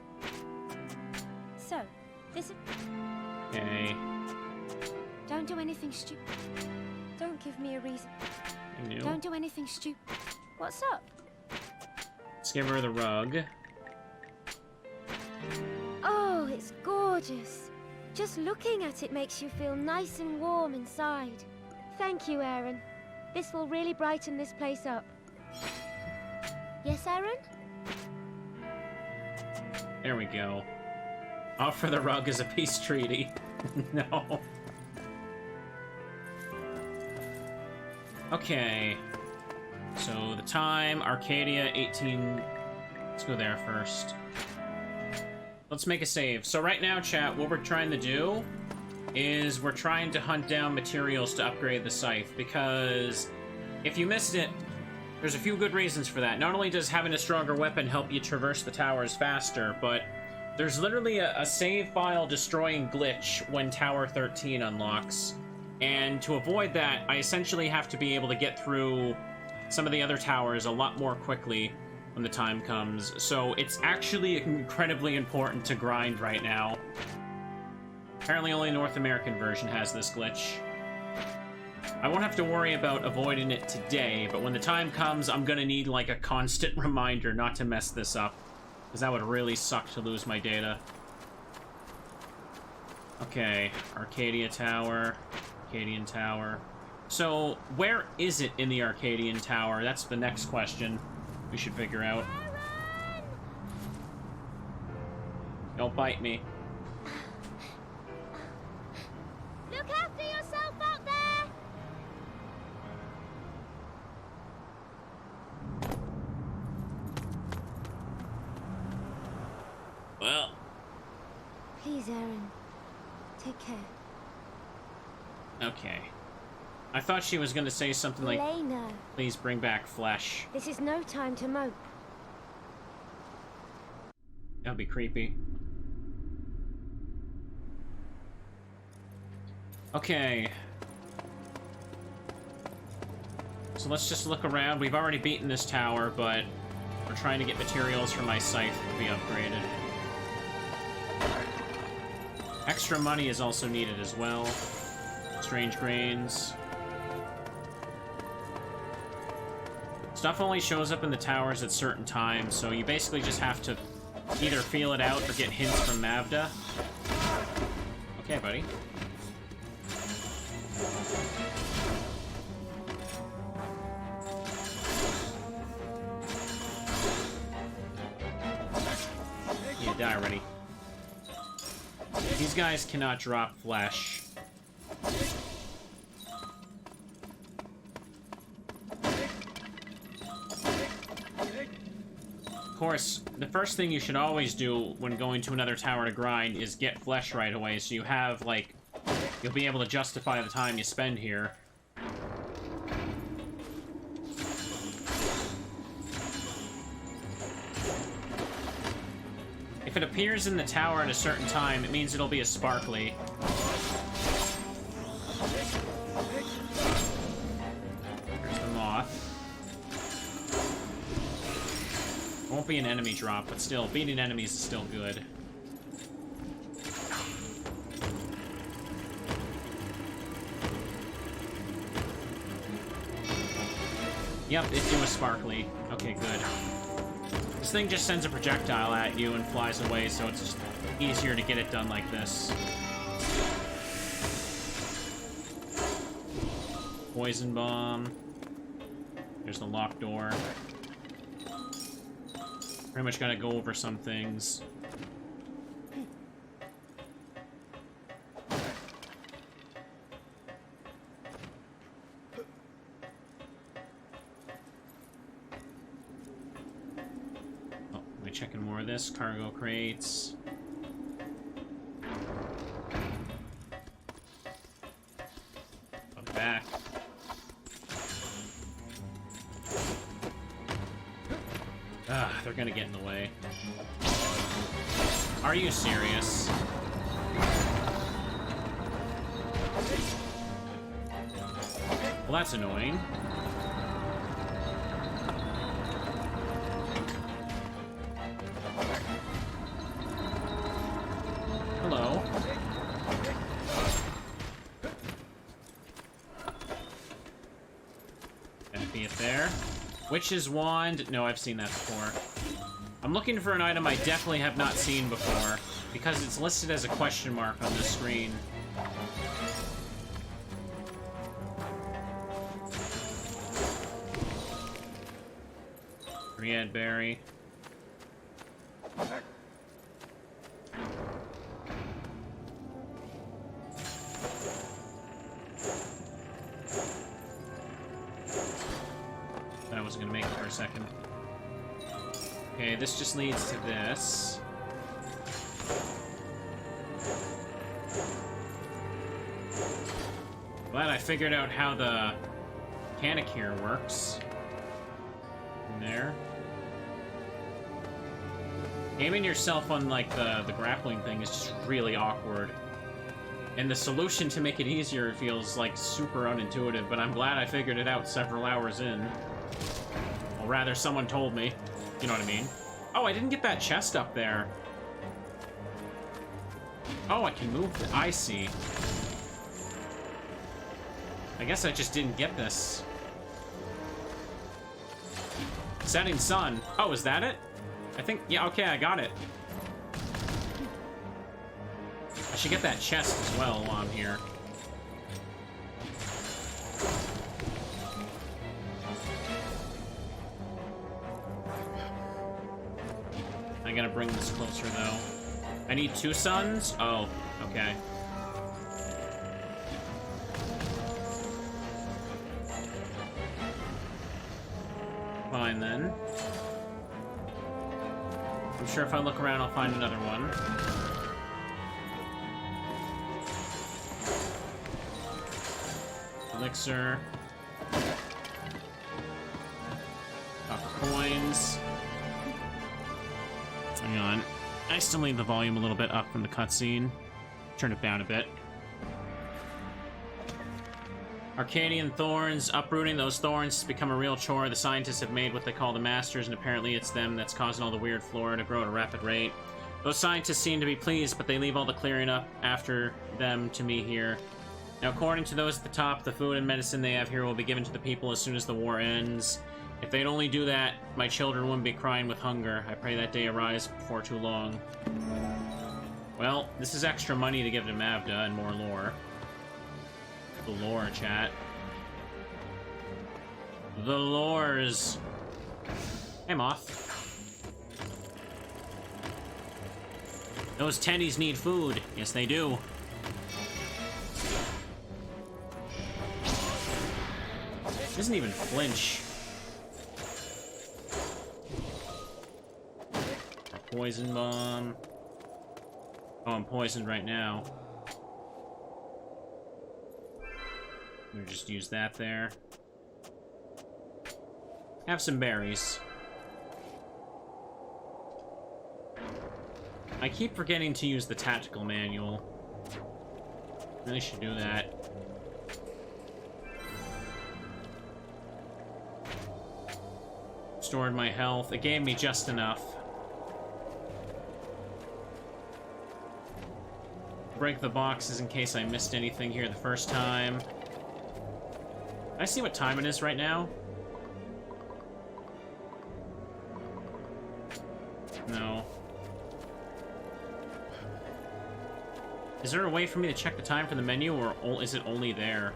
So, this is... Okay. Don't do anything stupid. Don't give me a reason. I knew. Don't do anything stupid. What's up? Let's give her the rug. Oh, it's gorgeous. Just looking at it makes you feel nice and warm inside. Thank you, Aaron. This will really brighten this place up. Yes, Aaron? There we go. Offer the rug as a peace treaty. No. Okay. So the time, Arcadia, 18... Let's go there first. Let's make a save. So right now, chat, what we're trying to do is we're trying to hunt down materials to upgrade the scythe, because if you missed it, there's a few good reasons for that. Not only does having a stronger weapon help you traverse the towers faster, but there's literally a save file destroying glitch when Tower 13 unlocks. And to avoid that, I essentially have to be able to get through some of the other towers a lot more quickly when the time comes. So it's actually incredibly important to grind right now. Apparently only North American version has this glitch. I won't have to worry about avoiding it today, but when the time comes, I'm gonna need like a constant reminder not to mess this up, because that would really suck to lose my data. Okay, Arcadia Tower, Arcadian Tower. So, where is it in the Arcadian Tower? That's the next question we should figure out. Don't bite me. Look after yourself out there! Well. Please, Aaron. Take care. Okay. I thought she was going to say something like, Elena. please bring back flesh. This is no time to mope. That'd be creepy. Okay. So let's just look around. We've already beaten this tower, but we're trying to get materials for my scythe to be upgraded. Extra money is also needed as well. Strange grains. Stuff only shows up in the towers at certain times, so you basically just have to either feel it out or get hints from Mavda. Okay, buddy. Yeah, die already. These guys cannot drop flesh. Of course, the first thing you should always do when going to another tower to grind is get flesh right away, so you have, like, you'll be able to justify the time you spend here. If it appears in the tower at a certain time, it means it'll be a sparkly. There's the moth. Won't be an enemy drop, but still, beating enemies is still good. Yep, it do a sparkly. Okay, good. This thing just sends a projectile at you and flies away, so it's just easier to get it done like this. Poison bomb. There's the locked door. Pretty much gotta go over some things. checking more of this. Cargo crates. Back. Ah, they're gonna get in the way. Are you serious? Well, that's annoying. Hello. That be it there. Witch's Wand. No, I've seen that before. I'm looking for an item I definitely have not seen before, because it's listed as a question mark on the screen. Dryad Berry. I wasn't gonna make it for a second. Okay, this just leads to this. Glad I figured out how the mechanic here works. In there. Aiming yourself on, like, the grappling thing is just really awkward. And the solution to make it easier feels, like, super unintuitive, but I'm glad I figured it out several hours in. Or rather, someone told me. You know what I mean? Oh, I didn't get that chest up there. Oh, I can move it. I see. I guess I just didn't get this. Setting sun. Oh, is that it? I think, yeah, okay, I got it. I should get that chest as well while I'm here. I gotta bring this closer, though. I need 2 suns? Oh, okay. Fine, then. I'm sure if I look around, I'll find another one. Elixir. Copper coins. Hang on. I still need the volume a little bit up from the cutscene. Turn it down a bit. Arcadian thorns. Uprooting those thorns has become a real chore. The scientists have made what they call the masters, and apparently it's them that's causing all the weird flora to grow at a rapid rate. Those scientists seem to be pleased, but they leave all the clearing up after them to me here. Now, according to those at the top, the food and medicine they have here will be given to the people as soon as the war ends. If they'd only do that, my children wouldn't be crying with hunger. I pray that day arrives before too long. Well, this is extra money to give to Mavda and more lore. The lore, chat. The lores. Hey, Moth. Those teddies need food. Yes, they do. Doesn't even flinch. A poison bomb. Oh, I'm poisoned right now. We'll just use that there. Have some berries. I keep forgetting to use the tactical manual. Really should do that. Stored my health. It gave me just enough. Break the boxes in case I missed anything here the first time. I see what time it is right now. No. Is there a way for me to check the time for the menu, or is it only there?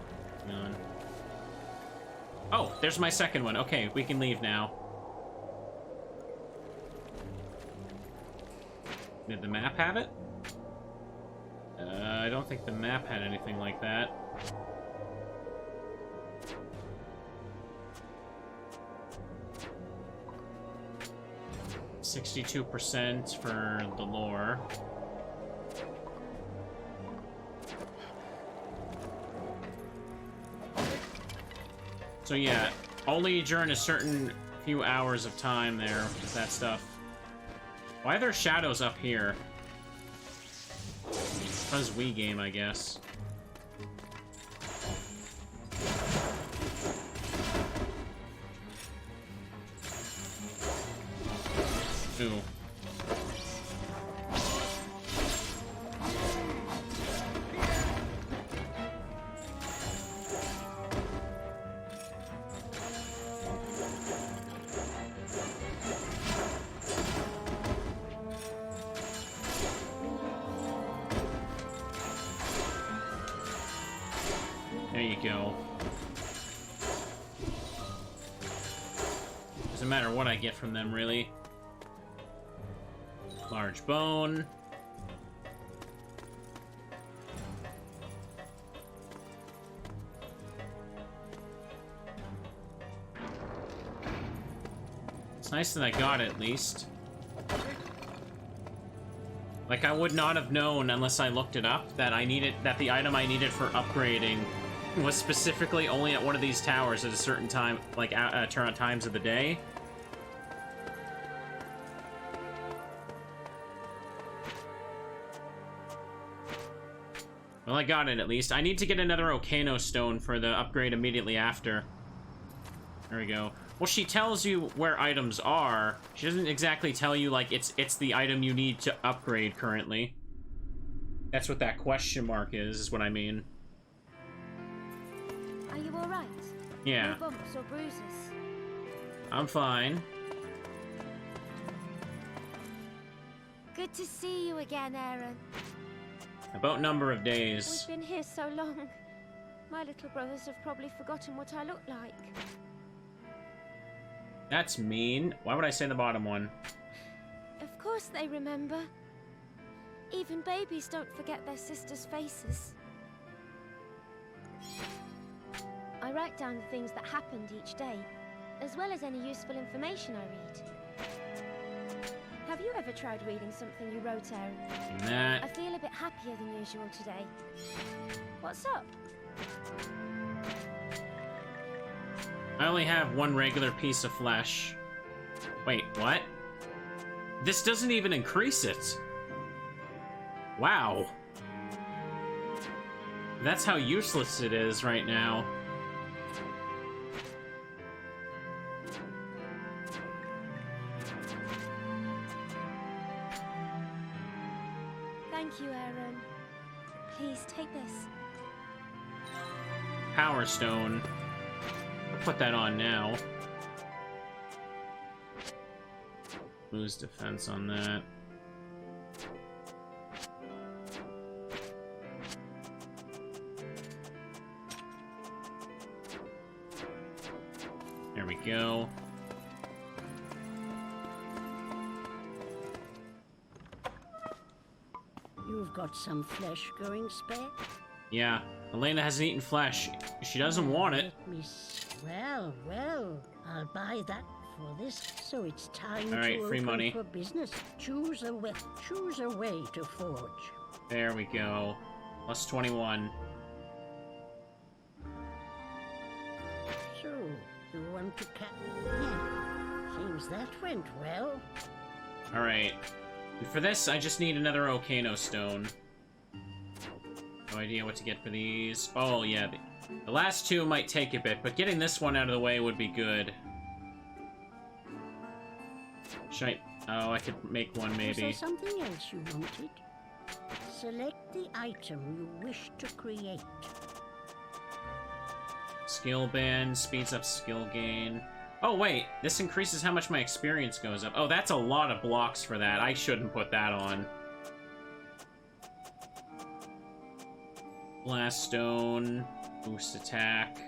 None. Oh, there's my second one. Okay, we can leave now. Did the map have it? I don't think the map had anything like that. 62% for the lore. So yeah, only during a certain few hours of time there with that stuff. Why are there shadows up here? Because Wii game, I guess. Ooh. There you go. Doesn't matter what I get from them, really. Large bone. It's nice that I got it, at least. Like, I would not have known unless I looked it up that the item I needed for upgrading was specifically only at one of these towers at a certain time, like times of the day. Well, I got it at least. I need to get another Okano stone for the upgrade immediately after. There we go. Well, she tells you where items are. She doesn't exactly tell you, like, it's the item you need to upgrade currently. That's what that question mark is what I mean. Are you alright? Yeah. No bumps or bruises? I'm fine. Good to see you again, Aaron. About number of days. We've been here so long. My little brothers have probably forgotten what I look like. That's mean. Why would I say the bottom one? Of course they remember. Even babies don't forget their sisters' faces. I write down the things that happened each day, as well as any useful information I read. Have you ever tried reading something you wrote, Aaron? That. I feel a bit happier than usual today. What's up? I only have one regular piece of flesh. Wait, what? This doesn't even increase it. Wow. That's how useless it is right now. Thank you, Aaron. Please take this. Power Stone. I'll put that on now. Lose defense on that. There we go. You've got some flesh going spare? Yeah, Elena hasn't eaten flesh. She doesn't want it. Let me well, I'll buy that for this. So it's time All right, to free open money. for business. Choose a way to forge. There we go. Plus 21. So, you want to yeah. Seems that went well. Alright. And for this, I just need another Okano stone. No idea what to get for these. Oh, yeah. The last two might take a bit, but getting this one out of the way would be good. Should I... Oh, I could make one, Was maybe. there something else you wanted? Select the item you wish to create. Skill band speeds up skill gain. Oh, wait. This increases how much my experience goes up. Oh, that's a lot of blocks for that. I shouldn't put that on. Blast stone. Boost attack.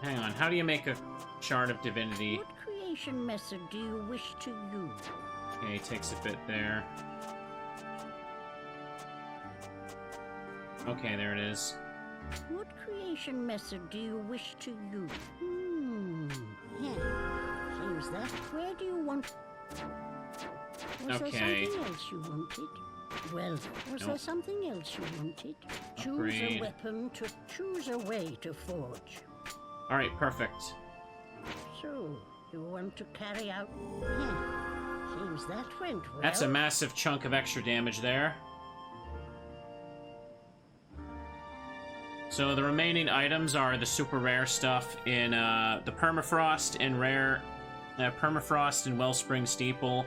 Hang on. How do you make a shard of divinity? What creation method do you wish to use? Okay, takes a bit there. Okay, there it is. What creation method do you wish to use? Yeah. Seems Was that? Where do you want... Was there Okay. something else you wanted? Well, was there Nope. something else you wanted? Choose Upgrade. a weapon to... Choose a way to forge. Alright, perfect. So, you want to carry out... Seems that went well. That's a massive chunk of extra damage there. So the remaining items are the super rare stuff in the permafrost and rare permafrost and Wellspring Steeple,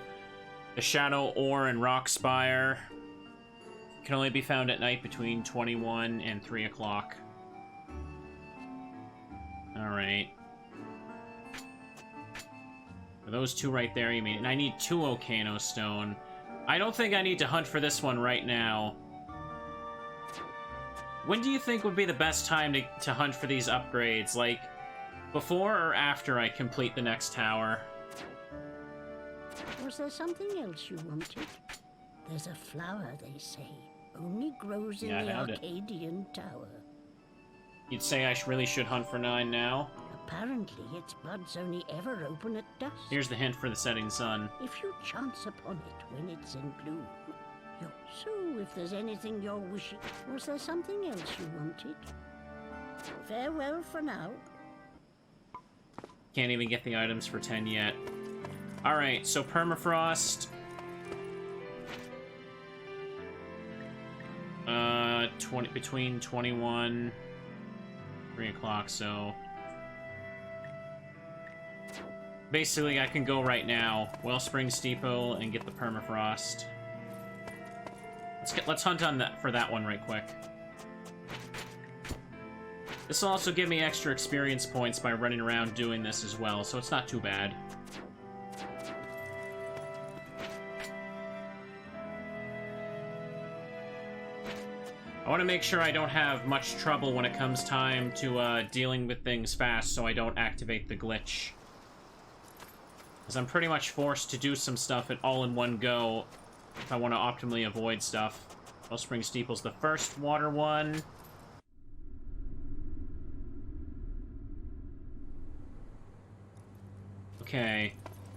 the Shadow Ore and Rock Spire. Can only be found at night between 21 and 3 o'clock. Alright. For those two right there, you mean? And I need 2 Ocano Stone. I don't think I need to hunt for this one right now. When do you think would be the best time to hunt for these upgrades? Like, before or after I complete the next tower? Was there something else you wanted? There's a flower, they say. Only grows in Yeah, I the found it. Arcadian Tower. You'd say I really should hunt for 9 now? Apparently, its buds only ever open at dusk. Here's the hint for the setting sun. If you chance upon it when it's in bloom. So, if there's anything you're wishing... Was there something else you wanted? Farewell for now. Can't even get the items for 10 yet. Alright, so permafrost. 20 between 21... 3 o'clock, so... Basically, I can go right now. Wellspring Steeple and get the permafrost. Let's hunt on that for that one right quick. This will also give me extra experience points by running around doing this as well, so it's not too bad. I want to make sure I don't have much trouble when it comes time to dealing with things fast, so I don't activate the glitch. Because I'm pretty much forced to do some stuff all in one go if I want to optimally avoid stuff. Wellspring Steeple's the first water one. Okay.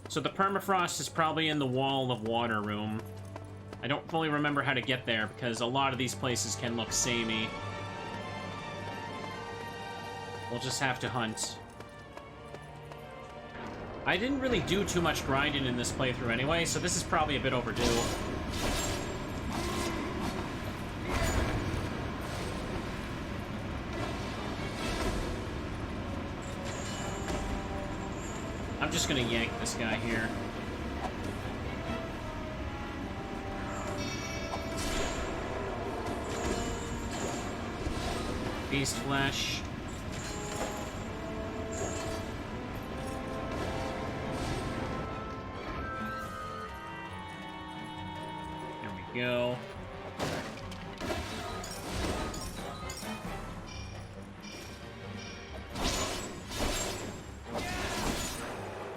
So the permafrost is probably in the Wall of Water room. I don't fully remember how to get there because a lot of these places can look samey. We'll just have to hunt. I didn't really do too much grinding in this playthrough anyway, so this is probably a bit overdue. I'm just gonna yank this guy here. Beast Flesh. There we go.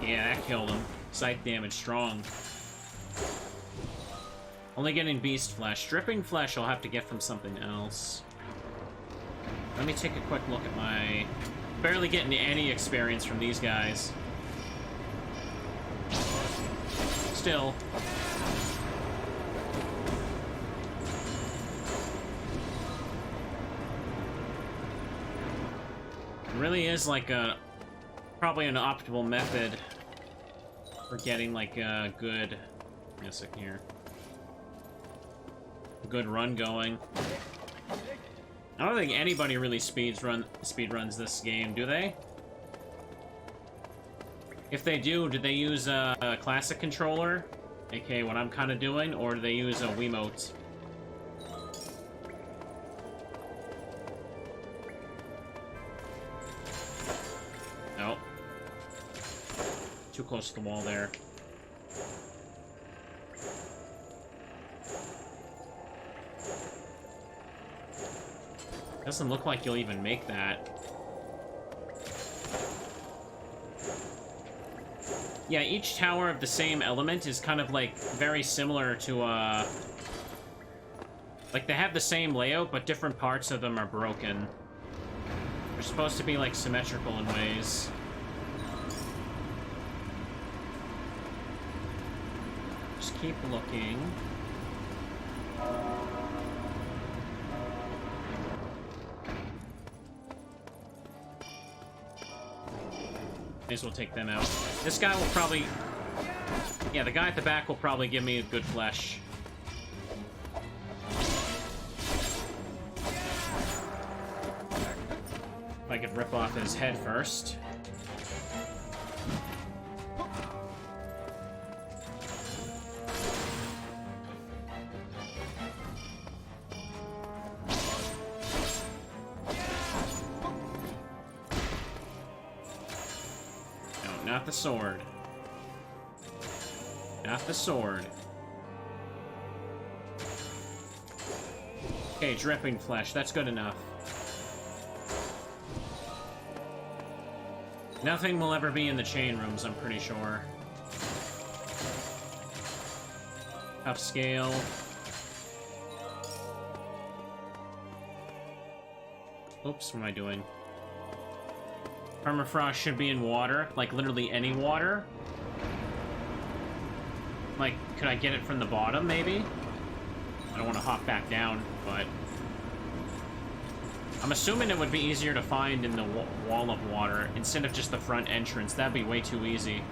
Yeah, that killed him. Sight damage strong. Only getting Beast Flesh. Dripping Flesh I'll have to get from something else. Let me take a quick look at my... Barely getting any experience from these guys. Still. It really is like a... Probably an optimal method for getting like a good... Give me a second here. A good run going. I don't think anybody really speedruns this game, do they? If they do they use a classic controller, aka what I'm kind of doing, or do they use a Wiimote? Nope. Too close to the wall there. Doesn't look like you'll even make that. Yeah, each tower of the same element is kind of like very similar to like they have the same layout, but different parts of them are broken. They're supposed to be like symmetrical in ways. keep looking. May as well take them out. This guy will probably... Yeah, the guy at the back will probably give me a good flesh. If I could rip off his head first. Not the sword. Not the sword. Okay, dripping flesh. That's good enough. Nothing will ever be in the chain rooms, I'm pretty sure. Upscale. Oops, what am I doing? Permafrost should be in water, like literally any water. Like, could I get it from the bottom, maybe? I don't want to hop back down, but... I'm assuming it would be easier to find in the wall of water instead of just the front entrance. That'd be way too easy.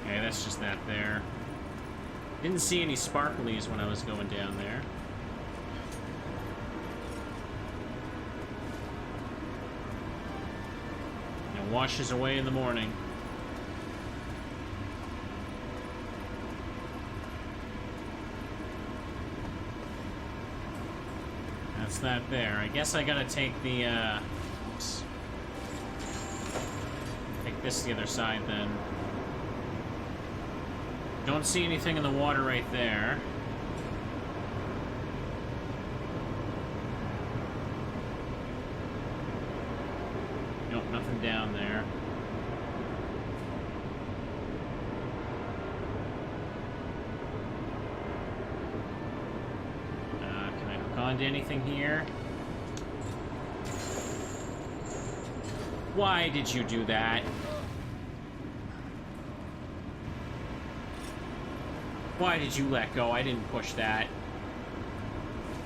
Okay, that's just that there. Didn't see any sparklies when I was going down there. It washes away in the morning. That's that there. I guess I gotta take the, oops. Take this to the other side, then. Don't see anything in the water right there. Nope, nothing down there. Can I hook onto anything here? Why did you do that? Why did you let go? I didn't push that.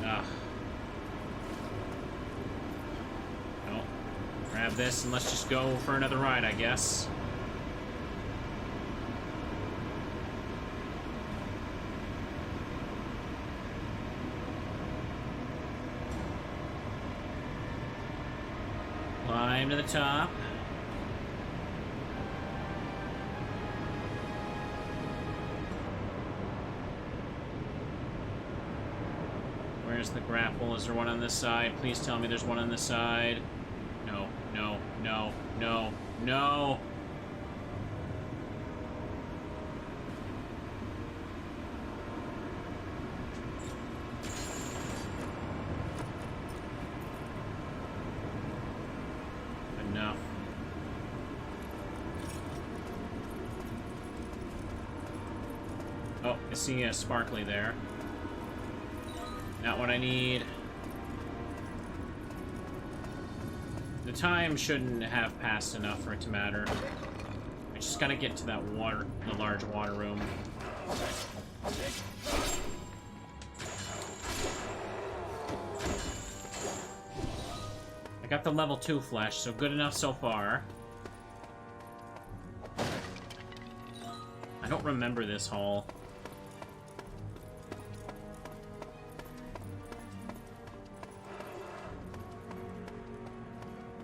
Ugh. Well, grab this and let's just go for another ride, I guess. Climb to the top. Where's the grapple? Is there one on this side? Please tell me there's one on this side. No, no, no, no, no! Enough. Oh, I see a sparkly there. Not what I need. The time shouldn't have passed enough for it to matter. I just gotta get to that water, the large water room. I got the level 2 flesh, so good enough so far. I don't remember this hall.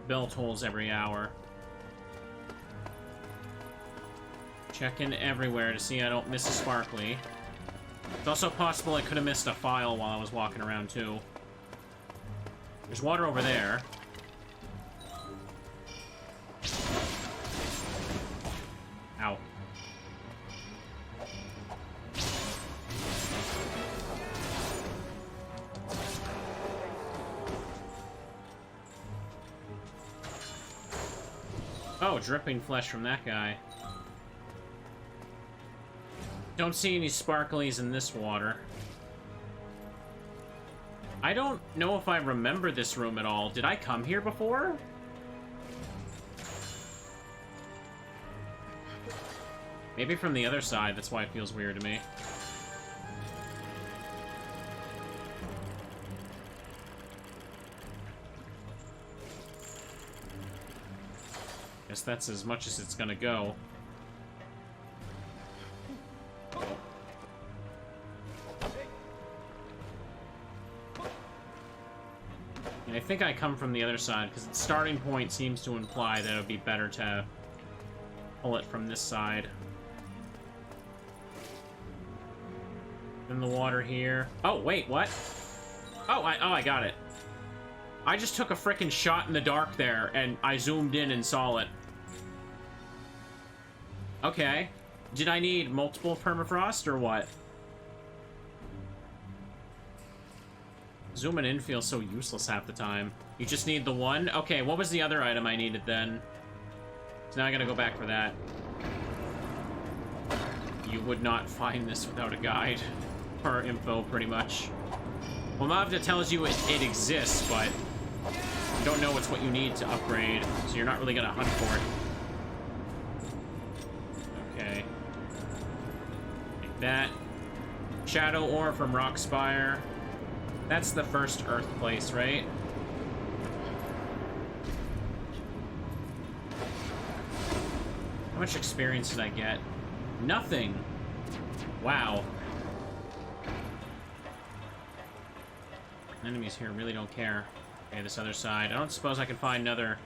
Bell tolls every hour. Checking everywhere to see I don't miss a sparkly. It's also possible I could have missed a file while I was walking around, too. There's water over there. Ow. Oh, dripping flesh from that guy. Don't see any sparklies in this water. I don't know if I remember this room at all. Did I come here before? Maybe from the other side, that's why it feels weird to me. Guess that's as much as it's gonna go. And I think I come from the other side, because the starting point seems to imply that it would be better to pull it from this side. Then the water here. Oh, wait, what? Oh, I got it. I just took a frickin' shot in the dark there, and I zoomed in and saw it. Okay. Did I need multiple permafrost, or what? Zooming in feels so useless half the time. You just need the one? Okay, what was the other item I needed then? So now I gotta go back for that. You would not find this without a guide. Or info, pretty much. Well, Mavda tells you it exists, but you don't know it's what you need to upgrade, so you're not really gonna hunt for it. Okay. Like that. Shadow Ore from Rockspire. That's the first Earth place, right? How much experience did I get? Nothing. Wow. Enemies here really don't care. Okay, this other side. I don't suppose I can find another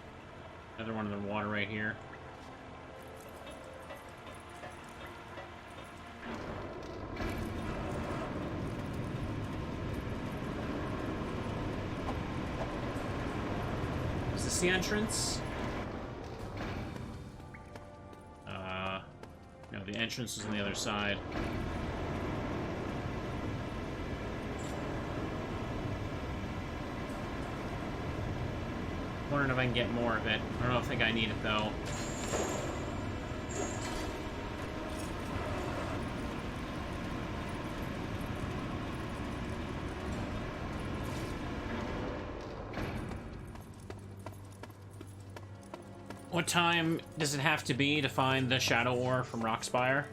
one in the water right here. Is this the entrance? No, the entrance is on the other side. Wondering if I can get more of it. I don't think I need it though. What time does it have to be to find the Shadow Ore from Rockspire?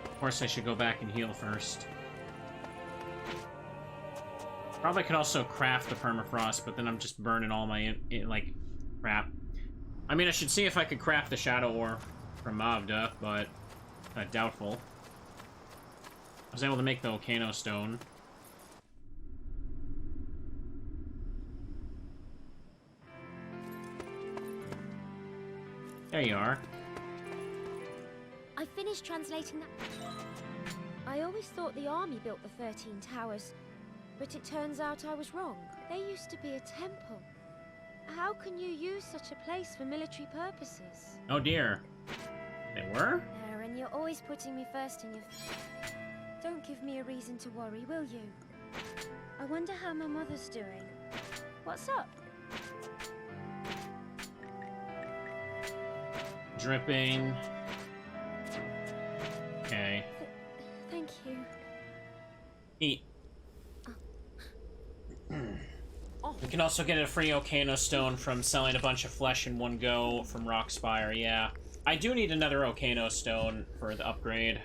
Of course, I should go back and heal first. Probably could also craft the permafrost, but then I'm just burning all my, like, crap. I mean, I should see if I could craft the Shadow Ore from Mavda, but doubtful. I was able to make the Volcano Stone. There you are. I finished translating that. I always thought the army built the 13 towers, but it turns out I was wrong. They used to be a temple. How can you use such a place for military purposes? Oh dear. They were? There, and you're always putting me first in your... Don't give me a reason to worry, will you? I wonder how my mother's doing. What's up? Dripping. Okay. Thank you. Eat. We can also get a free Volcano Stone from selling a bunch of flesh in one go from Rockspire, yeah. I do need another Volcano Stone for the upgrade.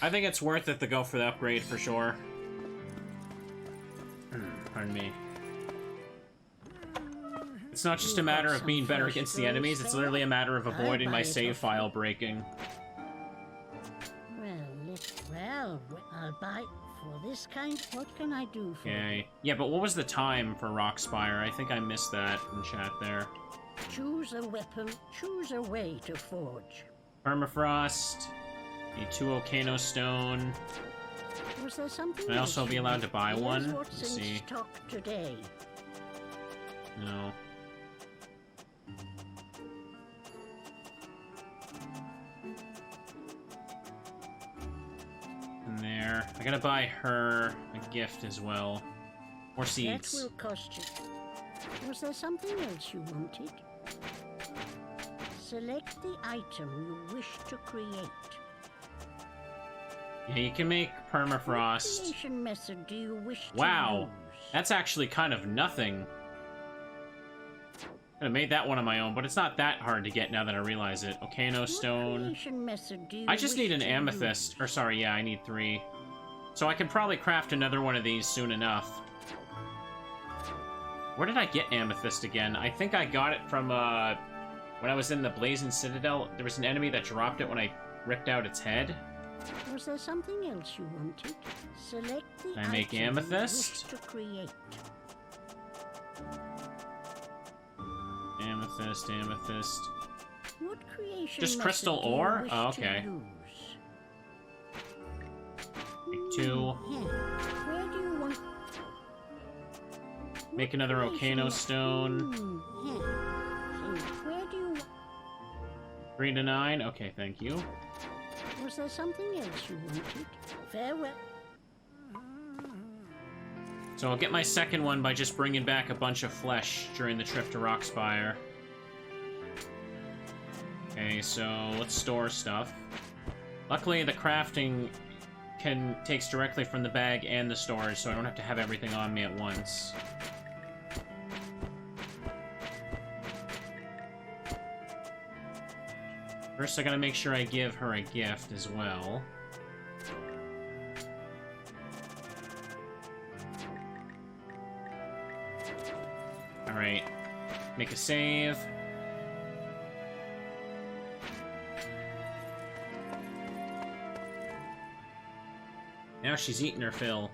I think it's worth it to go for the upgrade for sure. Pardon me. It's not just a matter of being better against the enemies, it's literally a matter of avoiding my save file breaking. Well, I'll buy for this kind. What can I do for you? Okay. Yeah, but what was the time for Rockspire? I think I missed that in chat there. Choose a weapon, choose a way to forge. Permafrost. Need 2 Volcano Stone. Was there something Can I also be allowed to buy one? What's Let's see. in stock today? No. And there. I gotta buy her a gift as well. More That seeds. will cost you. Was there something else you wanted? Select the item you wish to create. Yeah, you can make What permafrost. creation method do you wish to Wow, use? that's actually kind of nothing. Could have made that one on my own, but it's not that hard to get now that I realize it. Volcano What stone. creation method do you I just wish need an to amethyst. use? Or sorry, yeah, I need 3. So I can probably craft another one of these soon enough. Where did I get amethyst again? I think I got it from, when I was in the Blazing Citadel. There was an enemy that dropped it when I ripped out its head. Was there something else you wanted? Select the Can I make item you amethyst? wish to create. Amethyst, amethyst. What creation Just method crystal do you ore? wish Oh, to okay. use? Make 2. Where do you want? Make another volcano stone. Where do you? 3 to 9. Okay, thank you. Was there something else you wanted? Farewell. So I'll get my second one by just bringing back a bunch of flesh during the trip to Rockspire. Okay, so let's store stuff. Luckily, the crafting takes directly from the bag and the storage, so I don't have to have everything on me at once. First, I gotta make sure I give her a gift as well. Alright. Make a save. Now she's eating her fill.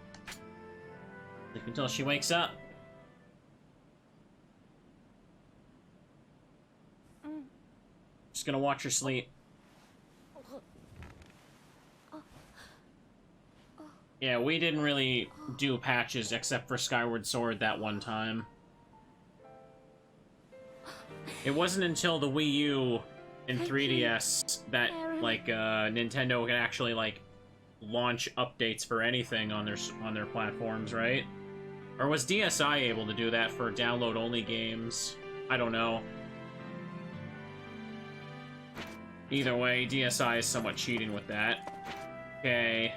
Sleep until she wakes up. Just gonna watch her sleep. Yeah, we didn't really do patches except for Skyward Sword that one time. It wasn't until the Wii U and 3DS that, like, Nintendo can actually, like, launch updates for anything on their platforms, right? Or was DSi able to do that for download-only games? I don't know. Either way, DSi is somewhat cheating with that. Okay.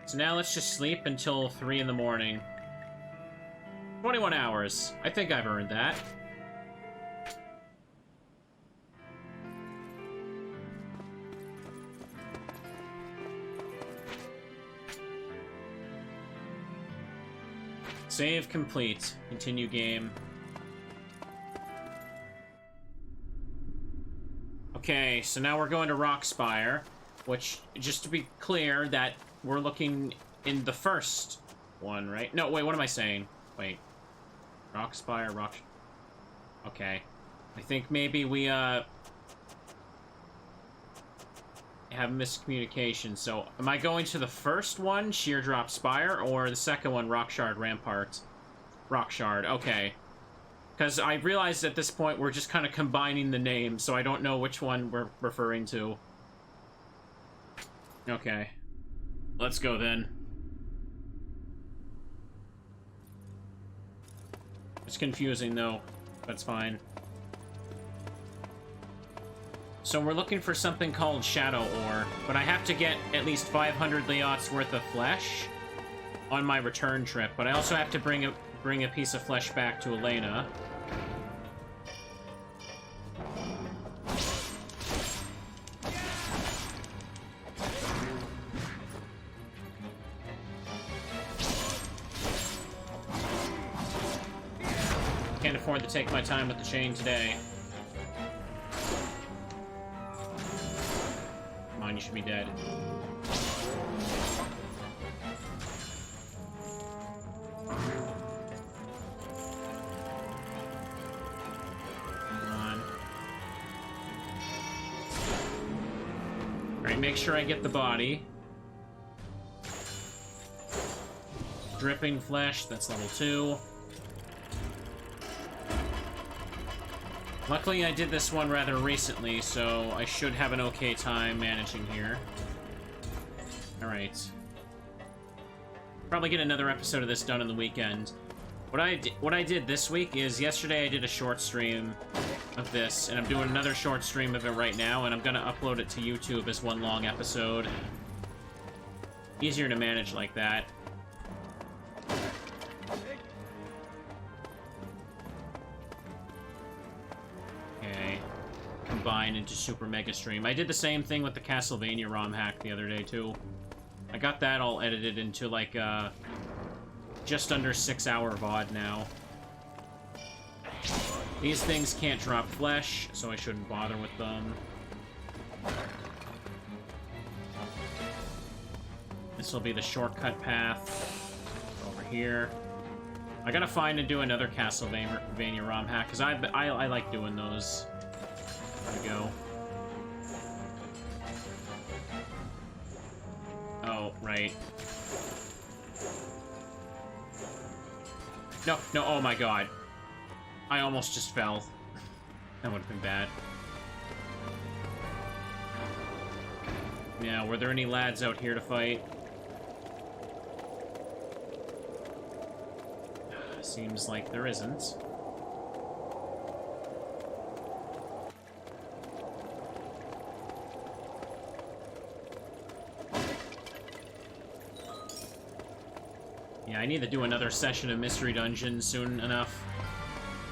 So now let's just sleep until 3 in the morning. 21 hours. I think I've earned that. Save complete. Continue game. Okay, so now we're going to Rockspire, which, just to be clear, that we're looking in the first one, right? No, wait, what am I saying? Wait. Rockspire, Okay. I think maybe we, have miscommunication. So, am I going to the first one, Sheardrop Spire, or the second one, Rockshard Rampart? Rockshard, okay. Because I realized at this point we're just kind of combining the names, so I don't know which one we're referring to. Okay. Let's go then. It's confusing though. That's fine. So we're looking for something called Shadow Ore, but I have to get at least 500 Leots worth of flesh on my return trip, but I also have to bring a piece of flesh back to Elena. Can't afford to take my time with the chain today. Come on, you should be dead. Alright, make sure I get the body. Dripping flesh, that's level 2. Luckily, I did this one rather recently, so I should have an okay time managing here. Alright. Probably get another episode of this done on the weekend. What I did this week is, yesterday I did a short stream of this, and I'm doing another short stream of it right now, and I'm gonna upload it to YouTube as one long episode. Easier to manage like that. Okay. Combine into Super Mega Stream. I did the same thing with the Castlevania ROM hack the other day, too. I got that all edited into, like, just under 6-hour VOD now. These things can't drop flesh, so I shouldn't bother with them. This will be the shortcut path over here. I gotta find and do another Castlevania ROM hack, because I like doing those. There we go. Oh, right. No, no, oh my god. I almost just fell. That would have been bad. Yeah, were there any lads out here to fight? Seems like there isn't. Yeah, I need to do another session of Mystery Dungeon soon enough.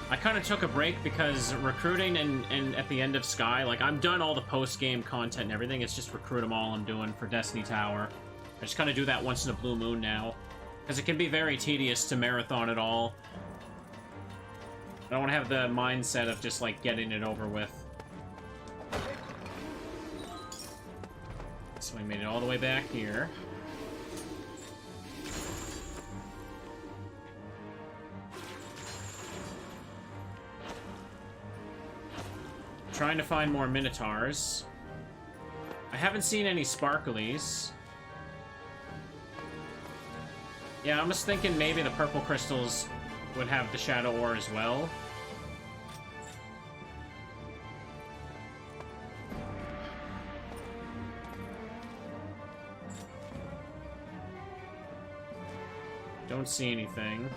I kind of took a break because recruiting and at the end of Sky, like, I'm done all the post-game content and everything. It's just recruit them all I'm doing for Destiny Tower. I just kind of do that once in a blue moon now. Because it can be very tedious to marathon it all. I don't have the mindset of just, like, getting it over with. So we made it all the way back here. Trying to find more Minotaurs. I haven't seen any Sparklies. Yeah, I was thinking maybe the purple crystals would have the Shadow Ore as well. Don't see anything.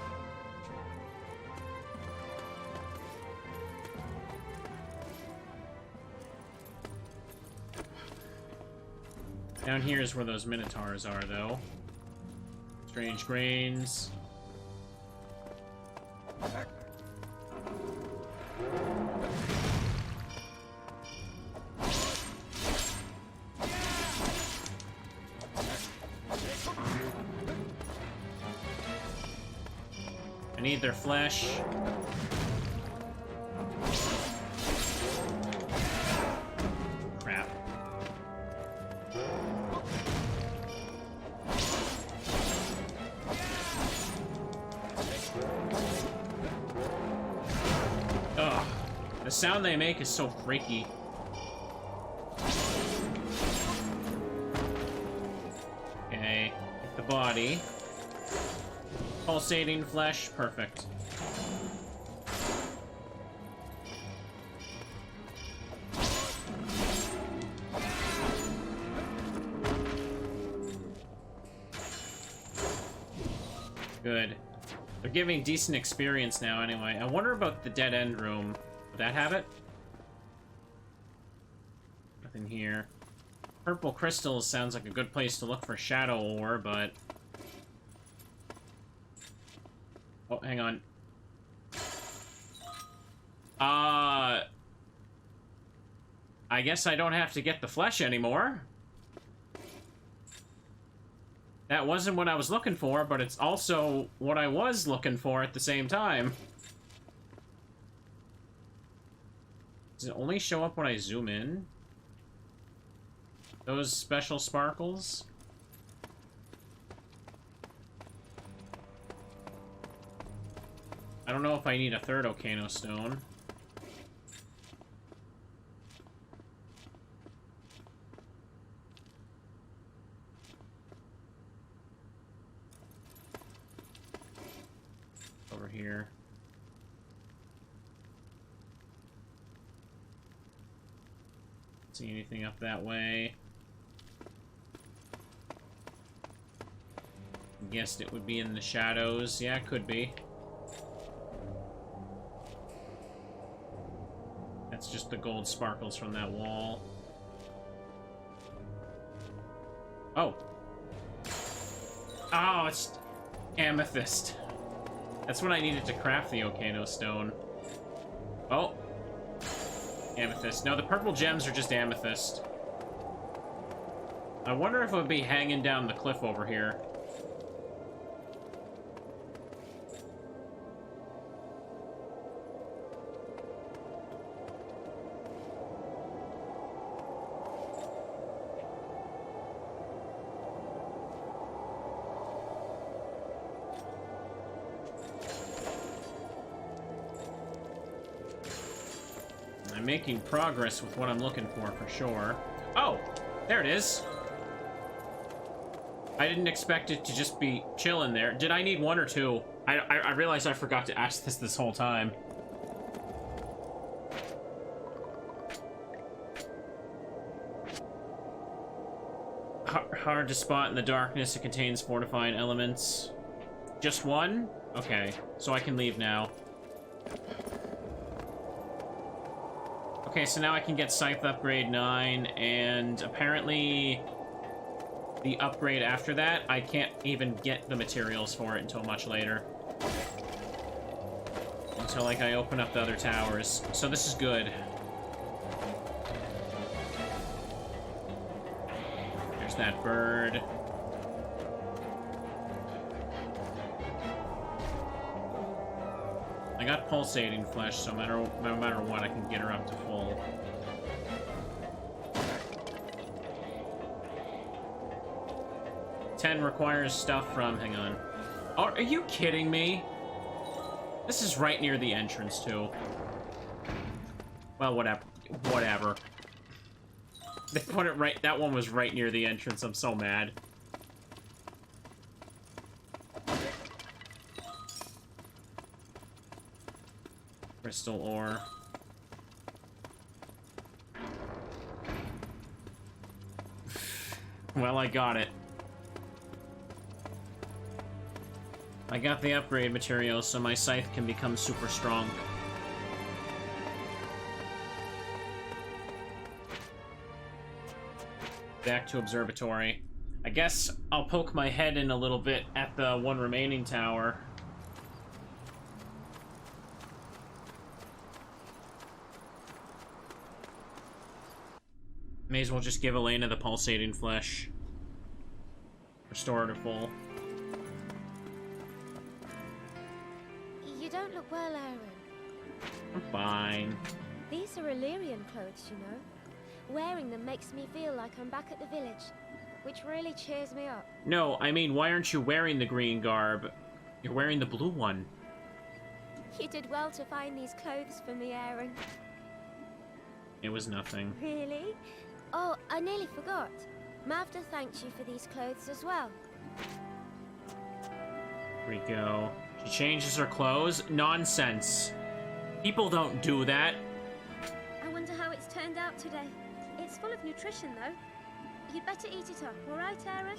Down here is where those Minotaurs are, though. Strange grains. I need their flesh. Crap. Ugh. The sound they make is so freaky. Okay. Get the body. Pulsating flesh, perfect. Good. They're giving decent experience now anyway. I wonder about the dead end room. Would that have it? Nothing here. Purple crystals sounds like a good place to look for Shadow Ore, but... Oh, hang on. I guess I don't have to get the flesh anymore. That wasn't what I was looking for, but it's also what I was looking for at the same time. Does it only show up when I zoom in? Those special sparkles? I don't know if I need a third Okano Stone. Over here. See anything up that way? Guessed it would be in the shadows. Yeah, it could be. just the gold sparkles from that wall. Oh. Oh, it's amethyst. That's what I needed to craft the Okano stone. Oh. Amethyst. No, the purple gems are just amethyst. I wonder if it would be hanging down the cliff over here. I'm making progress with what I'm looking for sure. Oh, there it is. I didn't expect it to just be chilling there. Did I need one or two? I realized I forgot to ask this whole time. Hard to spot in the darkness. It contains fortifying elements. Just one? Okay, so I can leave now. Okay, so now I can get Scythe Upgrade 9, and apparently the upgrade after that, I can't even get the materials for it until much later. Until, like, I open up the other towers. So this is good. There's that bird. I got pulsating flesh, so no matter what, I can get her up to full. Ten requires stuff from... Hang on. Oh, are you kidding me? This is right near the entrance, too. Well, whatever. Whatever. They put it right... That one was right near the entrance. I'm so mad. Crystal ore. Well, I got it. I got the upgrade materials, so my scythe can become super strong. Back to Observatory. I guess I'll poke my head in a little bit at the one remaining tower. May as well just give Elena the pulsating flesh. Restore her to full. You don't look well, Aaron. I'm fine. These are Illyrian clothes, you know. Wearing them makes me feel like I'm back at the village, which really cheers me up. No, I mean, why aren't you wearing the green garb? You're wearing the blue one. You did well to find these clothes for me, Aaron. It was nothing. Really? Oh, I nearly forgot. Mavda thanked you for these clothes as well. Here we go. She changes her clothes? Nonsense. People don't do that. I wonder how it's turned out today. It's full of nutrition, though. You'd better eat it up, all right, Aaron?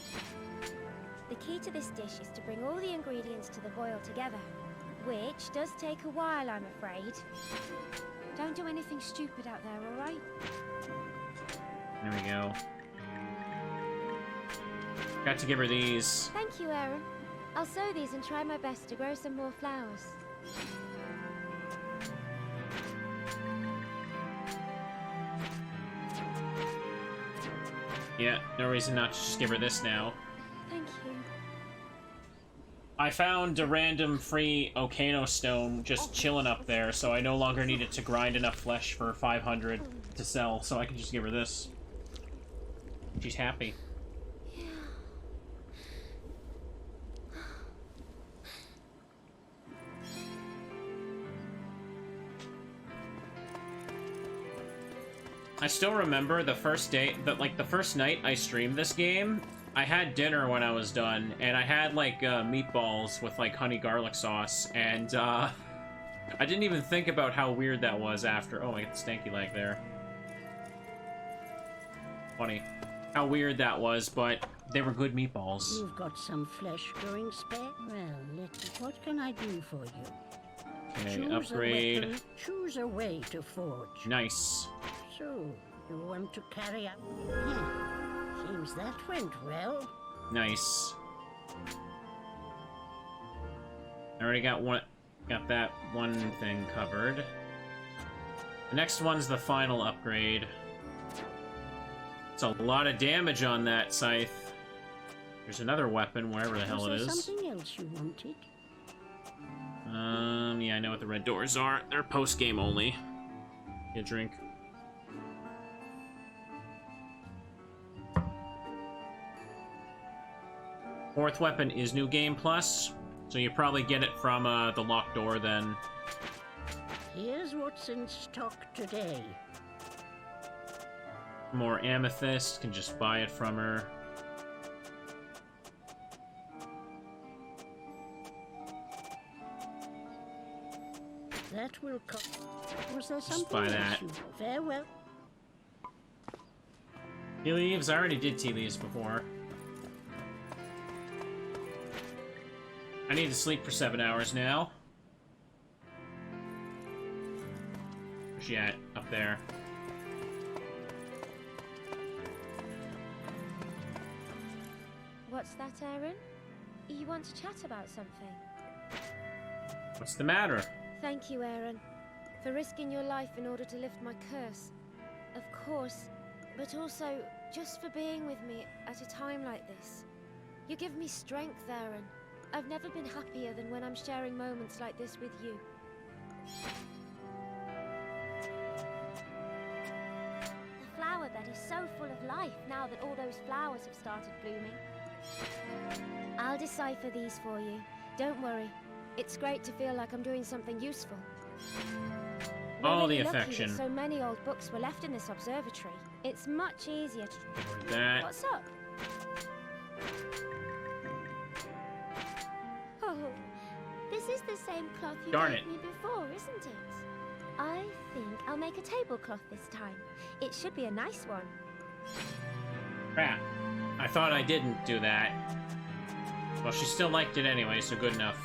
The key to this dish is to bring all the ingredients to the boil together, which does take a while, I'm afraid. Don't do anything stupid out there, all right? There we go. Got to give her these. Thank you, Aaron. I'll sow these and try my best to grow some more flowers. Yeah, no reason not to just give her this now. Thank you. I found a random free Okano stone just chilling up there, so I no longer needed to grind enough flesh for 500 to sell, so I can just give her this. She's happy. I still remember the first day, the first night I streamed this game, I had dinner when I was done, and I had, like, meatballs with, like, honey garlic sauce, and, I didn't even think about how weird that was after. Oh, I got the stanky leg there. Funny. How weird that was, but they were good meatballs. You've got some flesh growing spare? Well, what can I do for you? Okay, Choose upgrade. a weapon, choose a way to forge. Nice. So, you want to carry out... Yeah, seems that went well. Nice. I already got that one thing covered. The next one's the final upgrade. It's a lot of damage on that scythe. There's another weapon, wherever the hell it is. Was there something else you wanted? Yeah, I know what the red doors are. They're post-game only. Get a drink. Fourth weapon is New Game Plus, so you probably get it from the locked door then. Here's what's in stock today. More amethyst, can just buy it from her. That will cost. Was there Just something buy else that. you... Farewell. Tea leaves? I already did tea leaves before. I need to sleep for 7 hours now. Where's she at? Up there. What's that, Aaron? You want to chat about something? What's the matter? Thank you, Aaron, for risking your life in order to lift my curse. Of course, but also just for being with me at a time like this. You give me strength, Aaron. I've never been happier than when I'm sharing moments like this with you. The flower that is so full of life now that all those flowers have started blooming. I'll decipher these for you. Don't worry. It's great to feel like I'm doing something useful. We're All really the lucky affection. that so many old books were left in this observatory. It's much easier to... That. What's up? Oh, this is the same cloth you Darn gave it. me before, isn't it? I think I'll make a tablecloth this time. It should be a nice one. Crap. I thought I didn't do that. Well, she still liked it anyway, so good enough.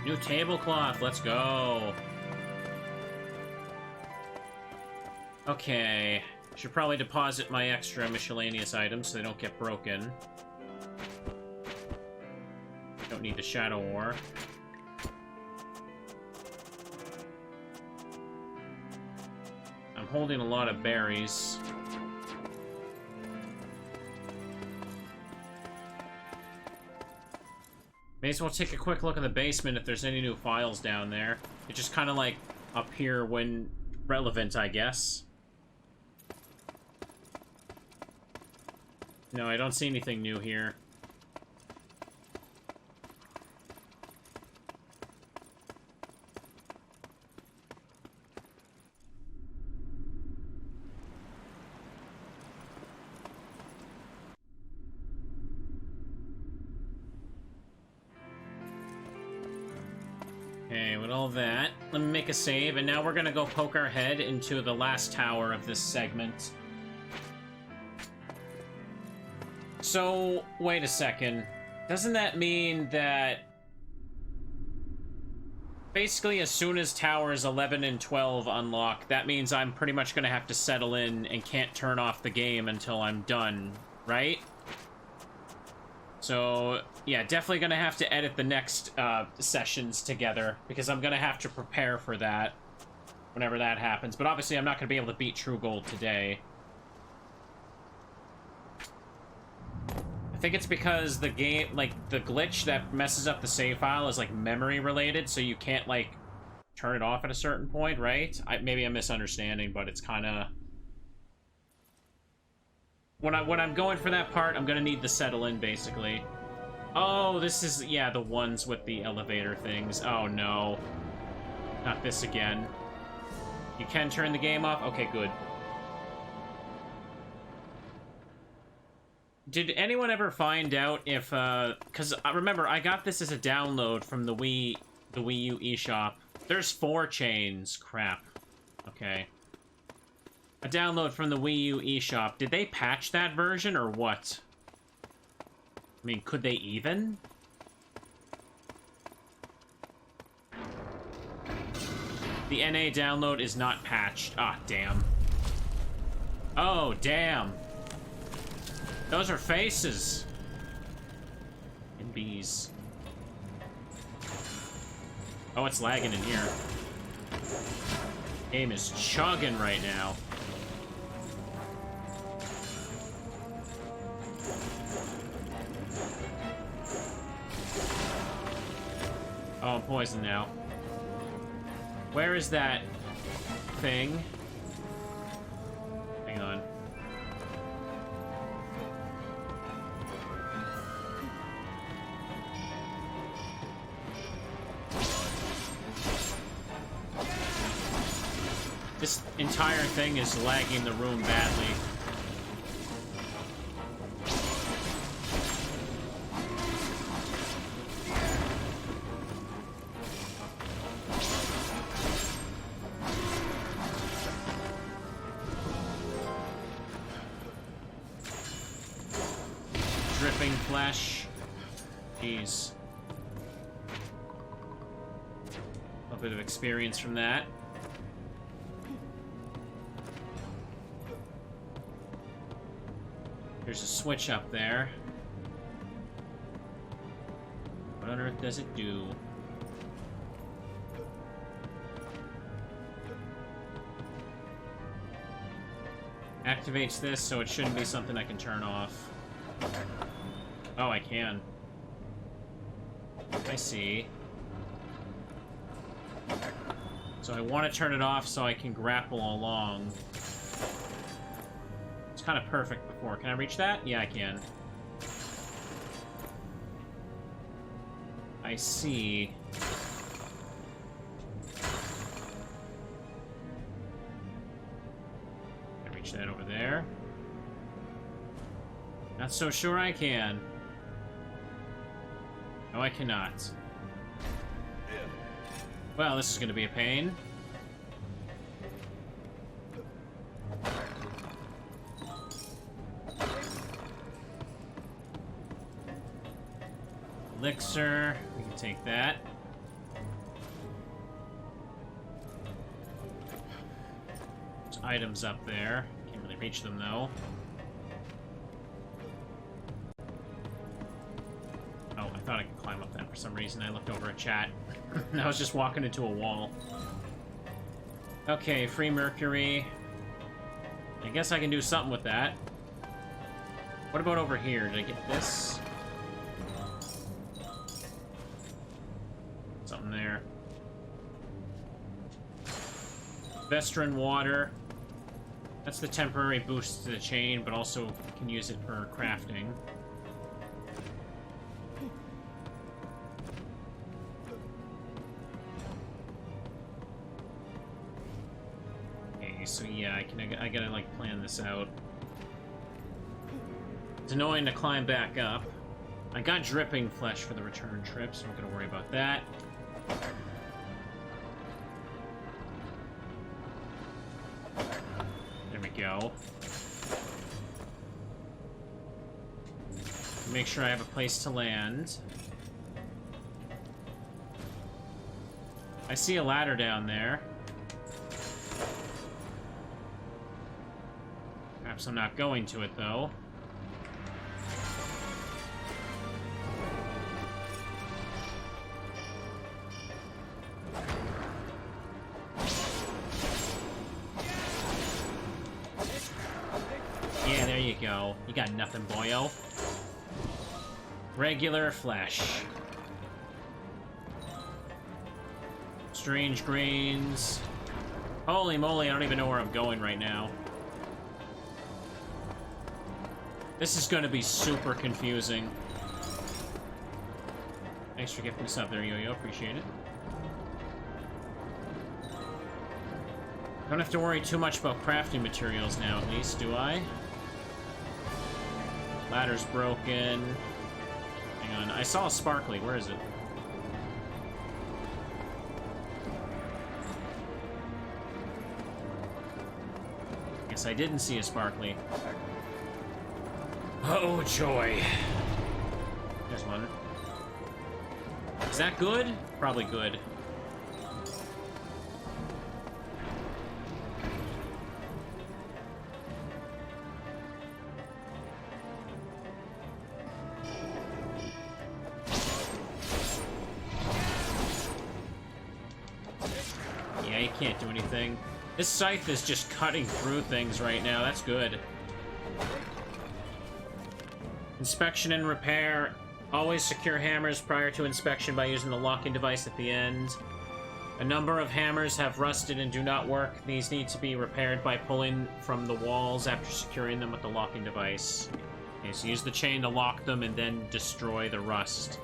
New tablecloth, let's go. Okay. Should probably deposit my extra miscellaneous items so they don't get broken. Don't need the Shadow War. I'm holding a lot of berries. May as well take a quick look in the basement if there's any new files down there. It's just kind of like up here when relevant, I guess. No, I don't see anything new here. Okay, with all that, let me make a save, and now we're gonna go poke our head into the last tower of this segment. So, wait a second. Doesn't that mean that... basically, as soon as towers 11 and 12 unlock, that means I'm pretty much gonna have to settle in and can't turn off the game until I'm done, right? So, yeah, definitely gonna have to edit the next sessions together, because I'm gonna have to prepare for that whenever that happens. But obviously, I'm not gonna be able to beat True Gold today. I think it's because the game, like, the glitch that messes up the save file is, like, memory related, so you can't, like, turn it off at a certain point, right? Maybe I'm misunderstanding, but it's kind of... When I'm going for that part, I'm gonna need to settle in, basically. Oh, this is, yeah, the ones with the elevator things. Oh, no. Not this again. You can turn the game off? Okay, good. Did anyone ever find out if, because remember, I got this as a download from the Wii U eShop. There's 4 chains. Crap. Okay. A download from the Wii U eShop. Did they patch that version, or what? I mean, could they even? The NA download is not patched. Ah, damn. Oh, damn. Those are faces. And bees. Oh, it's lagging in here. Game is chugging right now. Oh, I'm poisoned now. Where is that thing? Hang on. This entire thing is lagging the room badly. Dripping flesh. Jeez. A bit of experience from that. There's a switch up there. What on earth does it do? Activates this, so it shouldn't be something I can turn off. Oh, I can. I see. So I want to turn it off so I can grapple along. It's kind of perfect before. Can I reach that? Yeah, I can. I see. Can I reach that over there? Not so sure I can. No, I cannot. Well, this is going to be a pain. Elixir, we can take that. There's items up there. Can't really reach them though. Oh, I thought I could climb up that for some reason. I looked over at chat. I was just walking into a wall. Okay, free mercury. I guess I can do something with that. What about over here? Did I get this? Something there. Vestron water. That's the temporary boost to the chain, but also can use it for crafting. Okay, so yeah, I gotta like plan this out. It's annoying to climb back up. I got dripping flesh for the return trip, so I'm not gonna worry about that. There we go. Make sure I have a place to land. I see a ladder down there. Perhaps I'm not going to it, though. Yeah, there you go. You got nothing, boyo. Regular flesh. Strange grains. Holy moly, I don't even know where I'm going right now. This is gonna be super confusing. Thanks for gifting us up there, Yo-Yo. Appreciate it. Don't have to worry too much about crafting materials now, at least, do I? Ladder's broken. Hang on, I saw a sparkly. Where is it? Guess I didn't see a sparkly. Oh, joy. There's one. Is that good? Probably good. can't do anything. This scythe is just cutting through things right now. That's good. Inspection and repair. Always secure hammers prior to inspection by using the locking device at the end. A number of hammers have rusted and do not work. These need to be repaired by pulling from the walls after securing them with the locking device. Okay, so use the chain to lock them and then destroy the rust.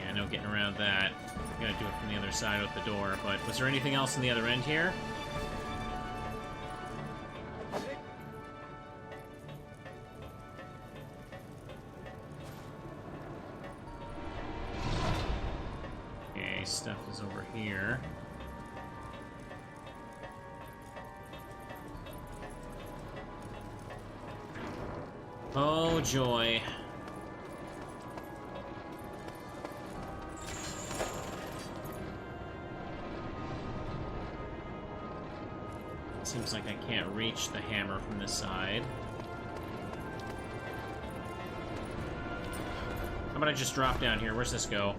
Yeah, no getting around that. I'm gonna do it from the other side with the door, but was there anything else on the other end here? Stuff is over here. Oh, joy. Seems like I can't reach the hammer from this side. How about I just drop down here? Where's this go?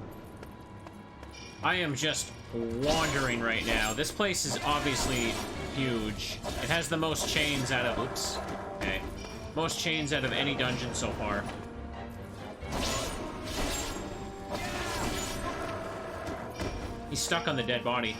I am just wandering right now. This place is obviously huge. It has the most chains out of... Oops. Okay. Most chains out of any dungeon so far. He's stuck on the dead body.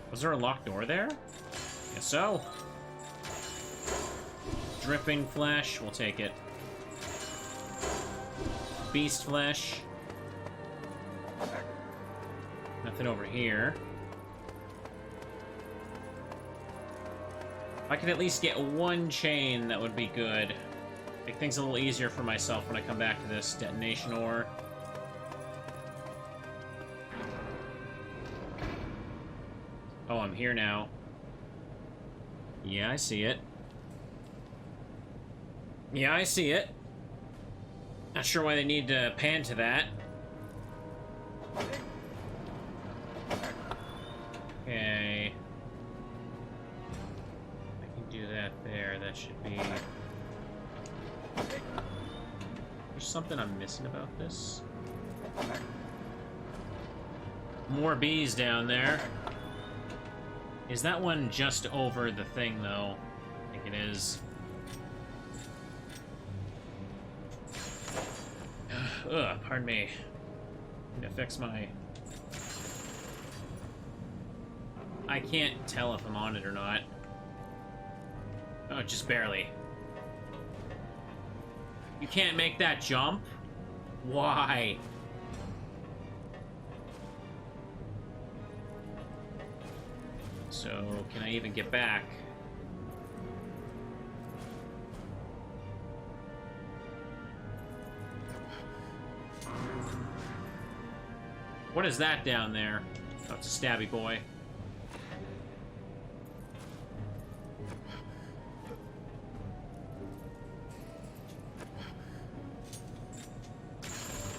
Was there a locked door there? Guess so. Dripping flesh, we'll take it. Beast flesh. Nothing over here. If I could at least get one chain, that would be good. Make things a little easier for myself when I come back to this detonation ore. Oh, I'm here now. Yeah, I see it. Yeah, I see it. Not sure why they need to pan to that. Okay. I can do that there. That should be... There's something I'm missing about this. More bees down there. Is that one just over the thing, though? I think it is. Ugh, pardon me. Need to fix my... I can't tell if I'm on it or not. Oh, just barely. You can't make that jump? Why? So, can I even get back? What is that down there? Oh, it's a stabby boy.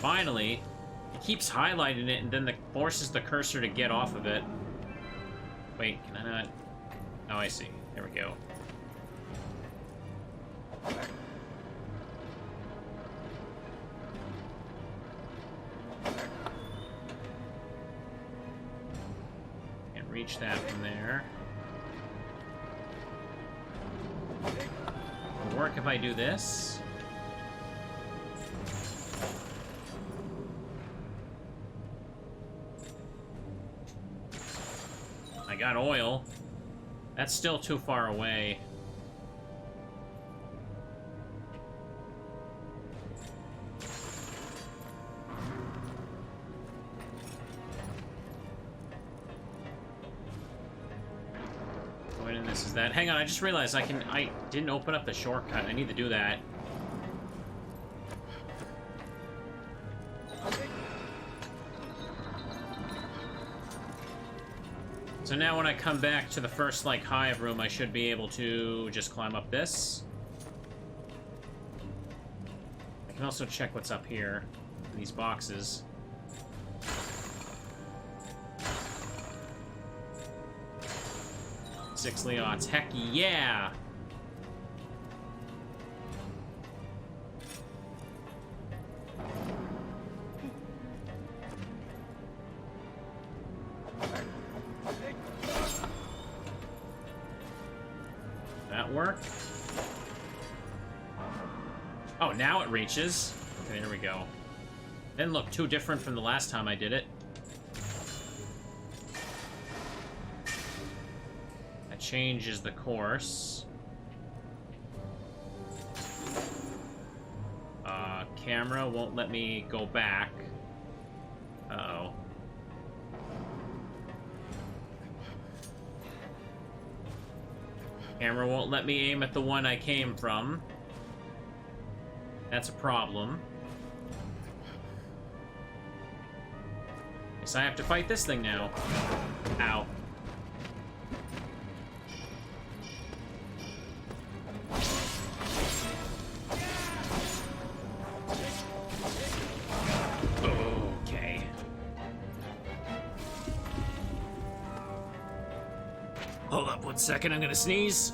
Finally, it keeps highlighting it and then forces the cursor to get off of it. Wait, can I not? Oh, I see. There we go. Can't reach that from there. It'll work if I do this. I got oil. That's still too far away. What in this is that? Hang on, I just realized I didn't open up the shortcut. I need to do that. So now when I come back to the first, like, hive room, I should be able to just climb up this. I can also check what's up here in these boxes. 6 Leots. Heck yeah! That work? Oh, now it reaches. Okay, there we go. Didn't look too different from the last time I did it. That changes the course. Camera won't let me go back. Uh-oh. Camera won't let me aim at the one I came from. That's a problem. Guess I have to fight this thing now. Ow. Okay. Hold up 1 second, I'm gonna sneeze.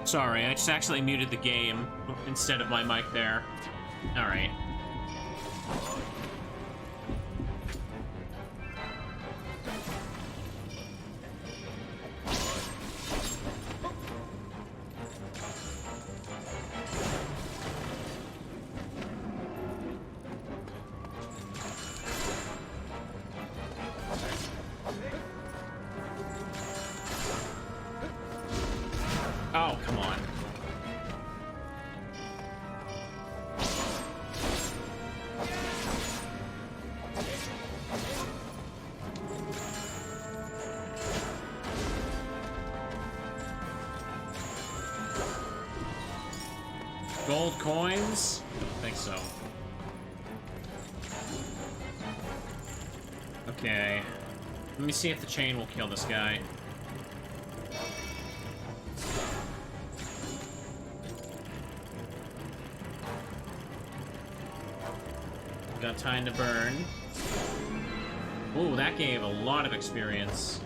Sorry, I just accidentally muted the game instead of my mic there. Alright. Oh, come on. Gold coins? I don't think so. Okay. Let me see if the chain will kill this guy. Got time to burn. Ooh, that gave a lot of experience.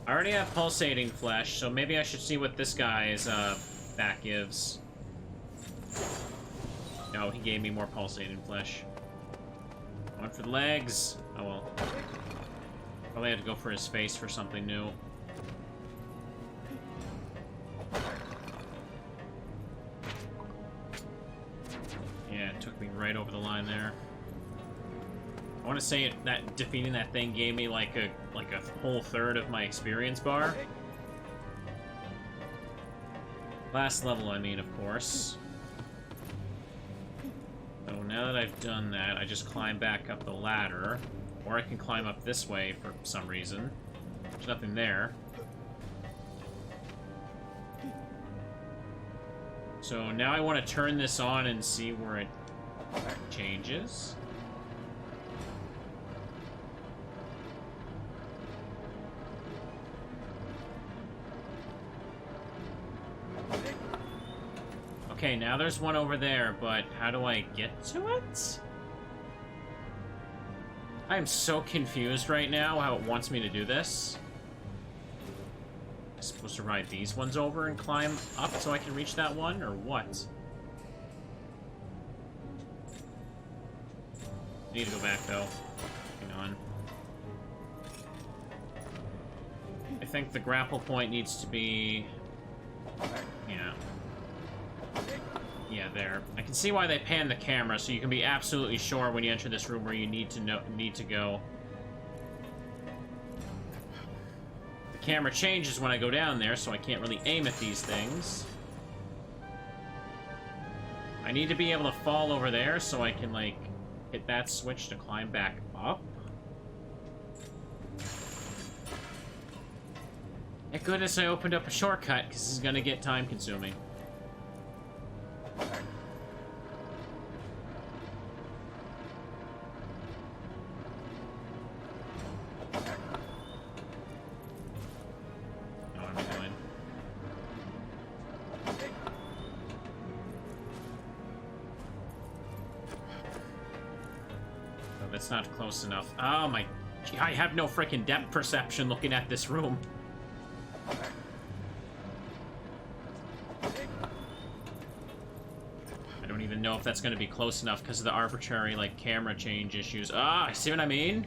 I already have pulsating flesh, so maybe I should see what this guy's back gives. No, he gave me more pulsating flesh. One for the legs. Oh well. Probably had to go for his face for something new. Yeah, it took me right over the line there. I want to say that defeating that thing gave me like a whole third of my experience bar. Last level, I mean, of course. So now that I've done that, I just climb back up the ladder. Or I can climb up this way for some reason. There's nothing there. So now I want to turn this on and see where it changes. Okay, now there's one over there, but how do I get to it? I am so confused right now how it wants me to do this. I'm supposed to ride these ones over and climb up so I can reach that one, or what? I need to go back, though. Hang on. I think the grapple point needs to be... yeah. Yeah, there. I can see why they pan the camera, so you can be absolutely sure when you enter this room where you need to go. The camera changes when I go down there, so I can't really aim at these things. I need to be able to fall over there so I can, like, hit that switch to climb back up. Thank goodness I opened up a shortcut, because this is going to get time-consuming. that's not close enough. Oh my... Gee, I have no freaking depth perception looking at this room. I don't even know if that's going to be close enough because of the arbitrary, like, camera change issues. Ah, see what I mean?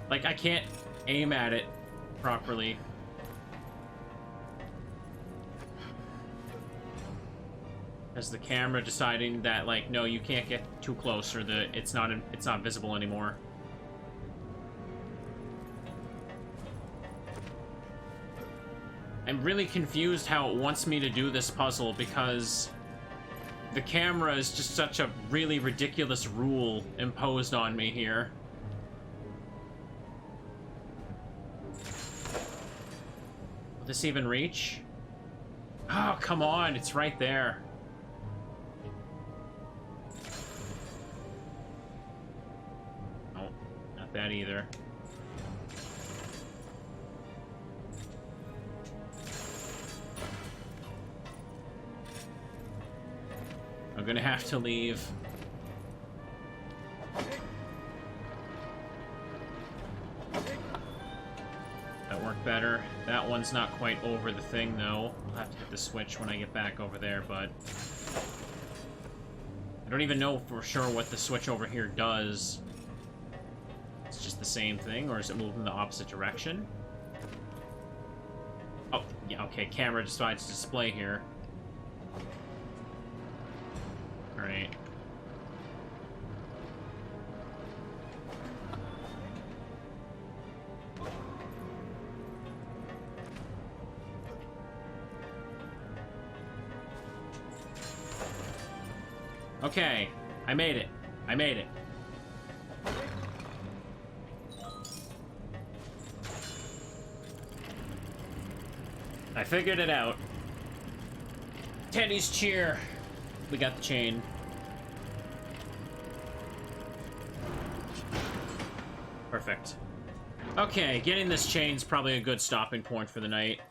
Like, I can't aim at it properly. As the camera deciding that, like, no, you can't get too close, or it's not visible anymore. I'm really confused how it wants me to do this puzzle, because the camera is just such a really ridiculous rule imposed on me here. Will this even reach? Oh, come on, it's right there. That either. I'm gonna have to leave. That worked better. That one's not quite over the thing, though. I'll have to hit the switch when I get back over there, but... I don't even know for sure what the switch over here does. It's just the same thing, or is it moving the opposite direction? Oh, yeah, okay, camera decides to display here. Alright. Okay, I made it. I made it. I figured it out. Teddy's cheer. We got the chain. Perfect. Okay, getting this chain's probably a good stopping point for the night.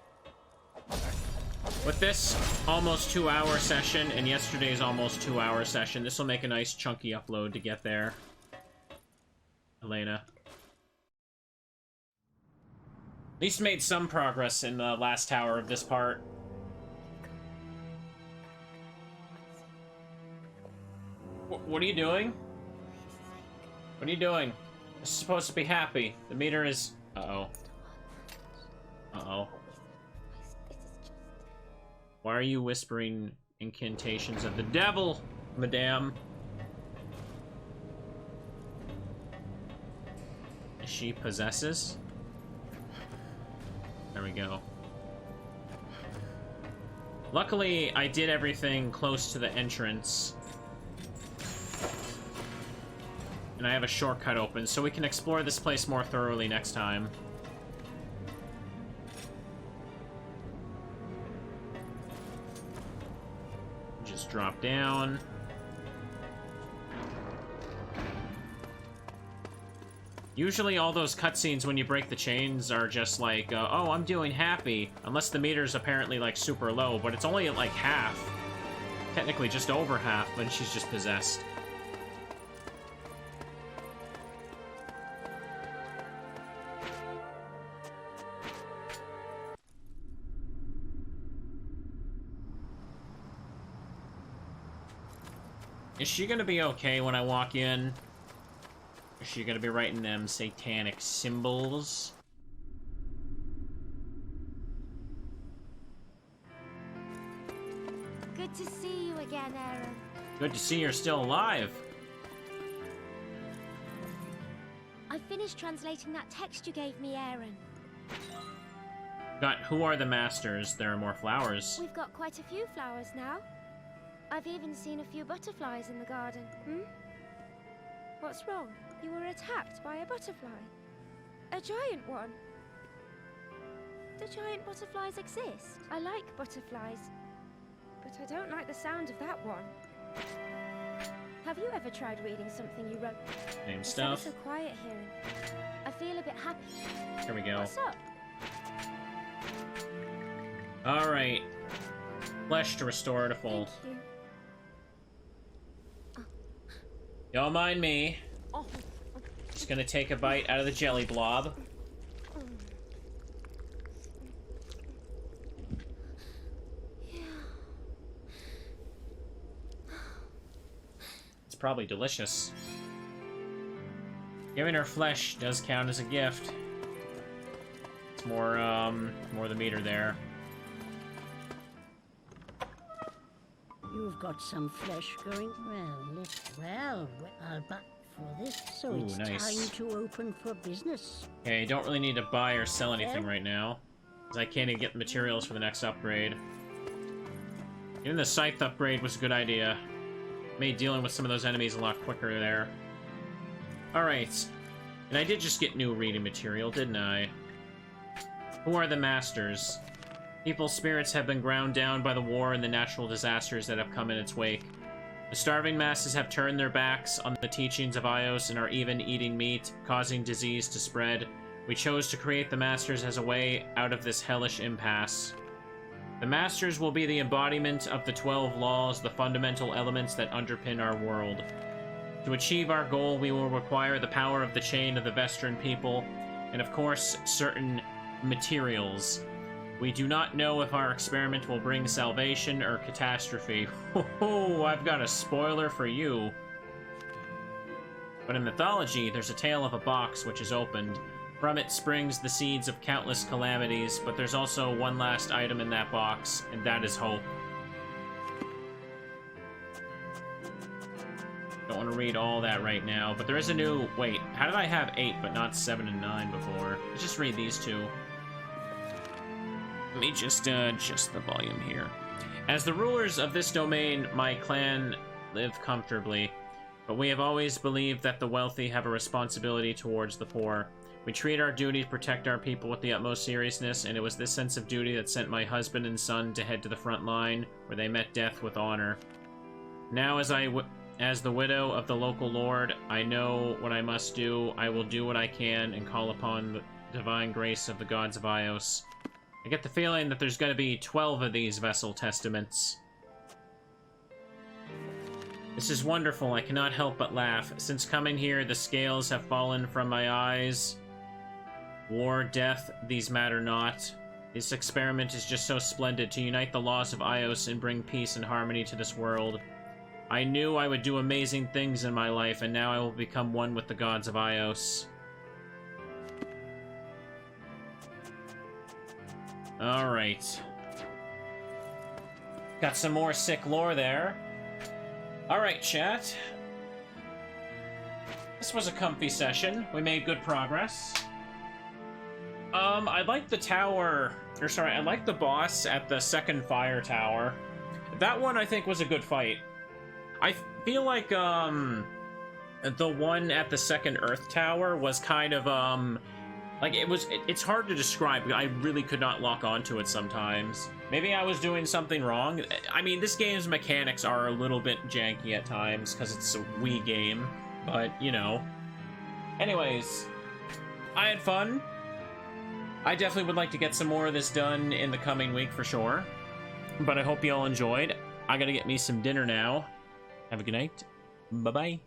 With this almost 2-hour session and yesterday's almost 2-hour session, this will make a nice chunky upload to get there. Elena. At least made some progress in the last tower of this part. What are you doing? What are you doing? This is supposed to be happy. The meter is... Uh-oh. Uh-oh. Why are you whispering incantations of the devil, madame? She possesses? There we go. Luckily, I did everything close to the entrance. And I have a shortcut open, so we can explore this place more thoroughly next time. Just drop down. Usually all those cutscenes when you break the chains are just like, oh, I'm doing happy. Unless the meter's apparently, like, super low, but it's only at, like, half. Technically just over half, when she's just possessed. Is she gonna be okay when I walk in? Is she gonna be writing them satanic symbols? Good to see you again, Aaron. Good to see you're still alive. I finished translating that text you gave me, Aaron. Got Who Are the Masters? There are more flowers. We've got quite a few flowers now. I've even seen a few butterflies in the garden. What's wrong? You were attacked by a butterfly. A giant one. Do giant butterflies exist? I like butterflies, but I don't like the sound of that one. Have you ever tried reading something you wrote? Same It's stuff. so quiet here. I feel a bit happy. Here we go. What's up? Alright. Flesh to restore to full. Thank you. Don't mind me. Just gonna take a bite out of the jelly blob. It's probably delicious. Giving her flesh does count as a gift. It's more the meter there. You've got some flesh going. Well, but for this, so Ooh, it's nice. time to open for business. Okay, don't really need to buy or sell anything right now, because I can't even get the materials for the next upgrade. Even the scythe upgrade was a good idea. Made dealing with some of those enemies a lot quicker there. Alright. And I did just get new reading material, didn't I? Who are the masters? People's spirits have been ground down by the war and the natural disasters that have come in its wake. The starving masses have turned their backs on the teachings of Ios and are even eating meat, causing disease to spread. We chose to create the Masters as a way out of this hellish impasse. The Masters will be the embodiment of the 12 laws, the fundamental elements that underpin our world. To achieve our goal, we will require the power of the chain of the Vestran people, and of course, certain materials. We do not know if our experiment will bring salvation or catastrophe. Oh, I've got a spoiler for you. But in mythology, there's a tale of a box which is opened. From it springs the seeds of countless calamities, but there's also one last item in that box, and that is hope. Don't want to read all that right now, but there is a new... Wait, how did I have 8 but not 7 and 9 before? Let's just read these two. Let me just adjust the volume here. As the rulers of this domain, my clan live comfortably, but we have always believed that the wealthy have a responsibility towards the poor. We treat our duty to protect our people with the utmost seriousness, and it was this sense of duty that sent my husband and son to head to the front line, where they met death with honor. Now, as the widow of the local lord, I know what I must do. I will do what I can and call upon the divine grace of the gods of Ios. I get the feeling that there's going to be 12 of these vessel testaments. This is wonderful. I cannot help but laugh. Since coming here, the scales have fallen from my eyes. War, death, these matter not. This experiment is just so splendid, to unite the laws of Ios and bring peace and harmony to this world. I knew I would do amazing things in my life, and now I will become one with the gods of Ios. Alright. Got some more sick lore there. Alright, chat. This was a comfy session. We made good progress. I like the tower... Or sorry, I like the boss at the second fire tower. That one, I think, was a good fight. I feel like, the one at the second Earth Tower was kind of, like, it's hard to describe. I really could not lock onto it sometimes. Maybe I was doing something wrong. I mean, this game's mechanics are a little bit janky at times, because it's a Wii game, but, you know. Anyways, I had fun. I definitely would like to get some more of this done in the coming week for sure. But I hope you all enjoyed. I gotta get me some dinner now. Have a good night. Bye-bye.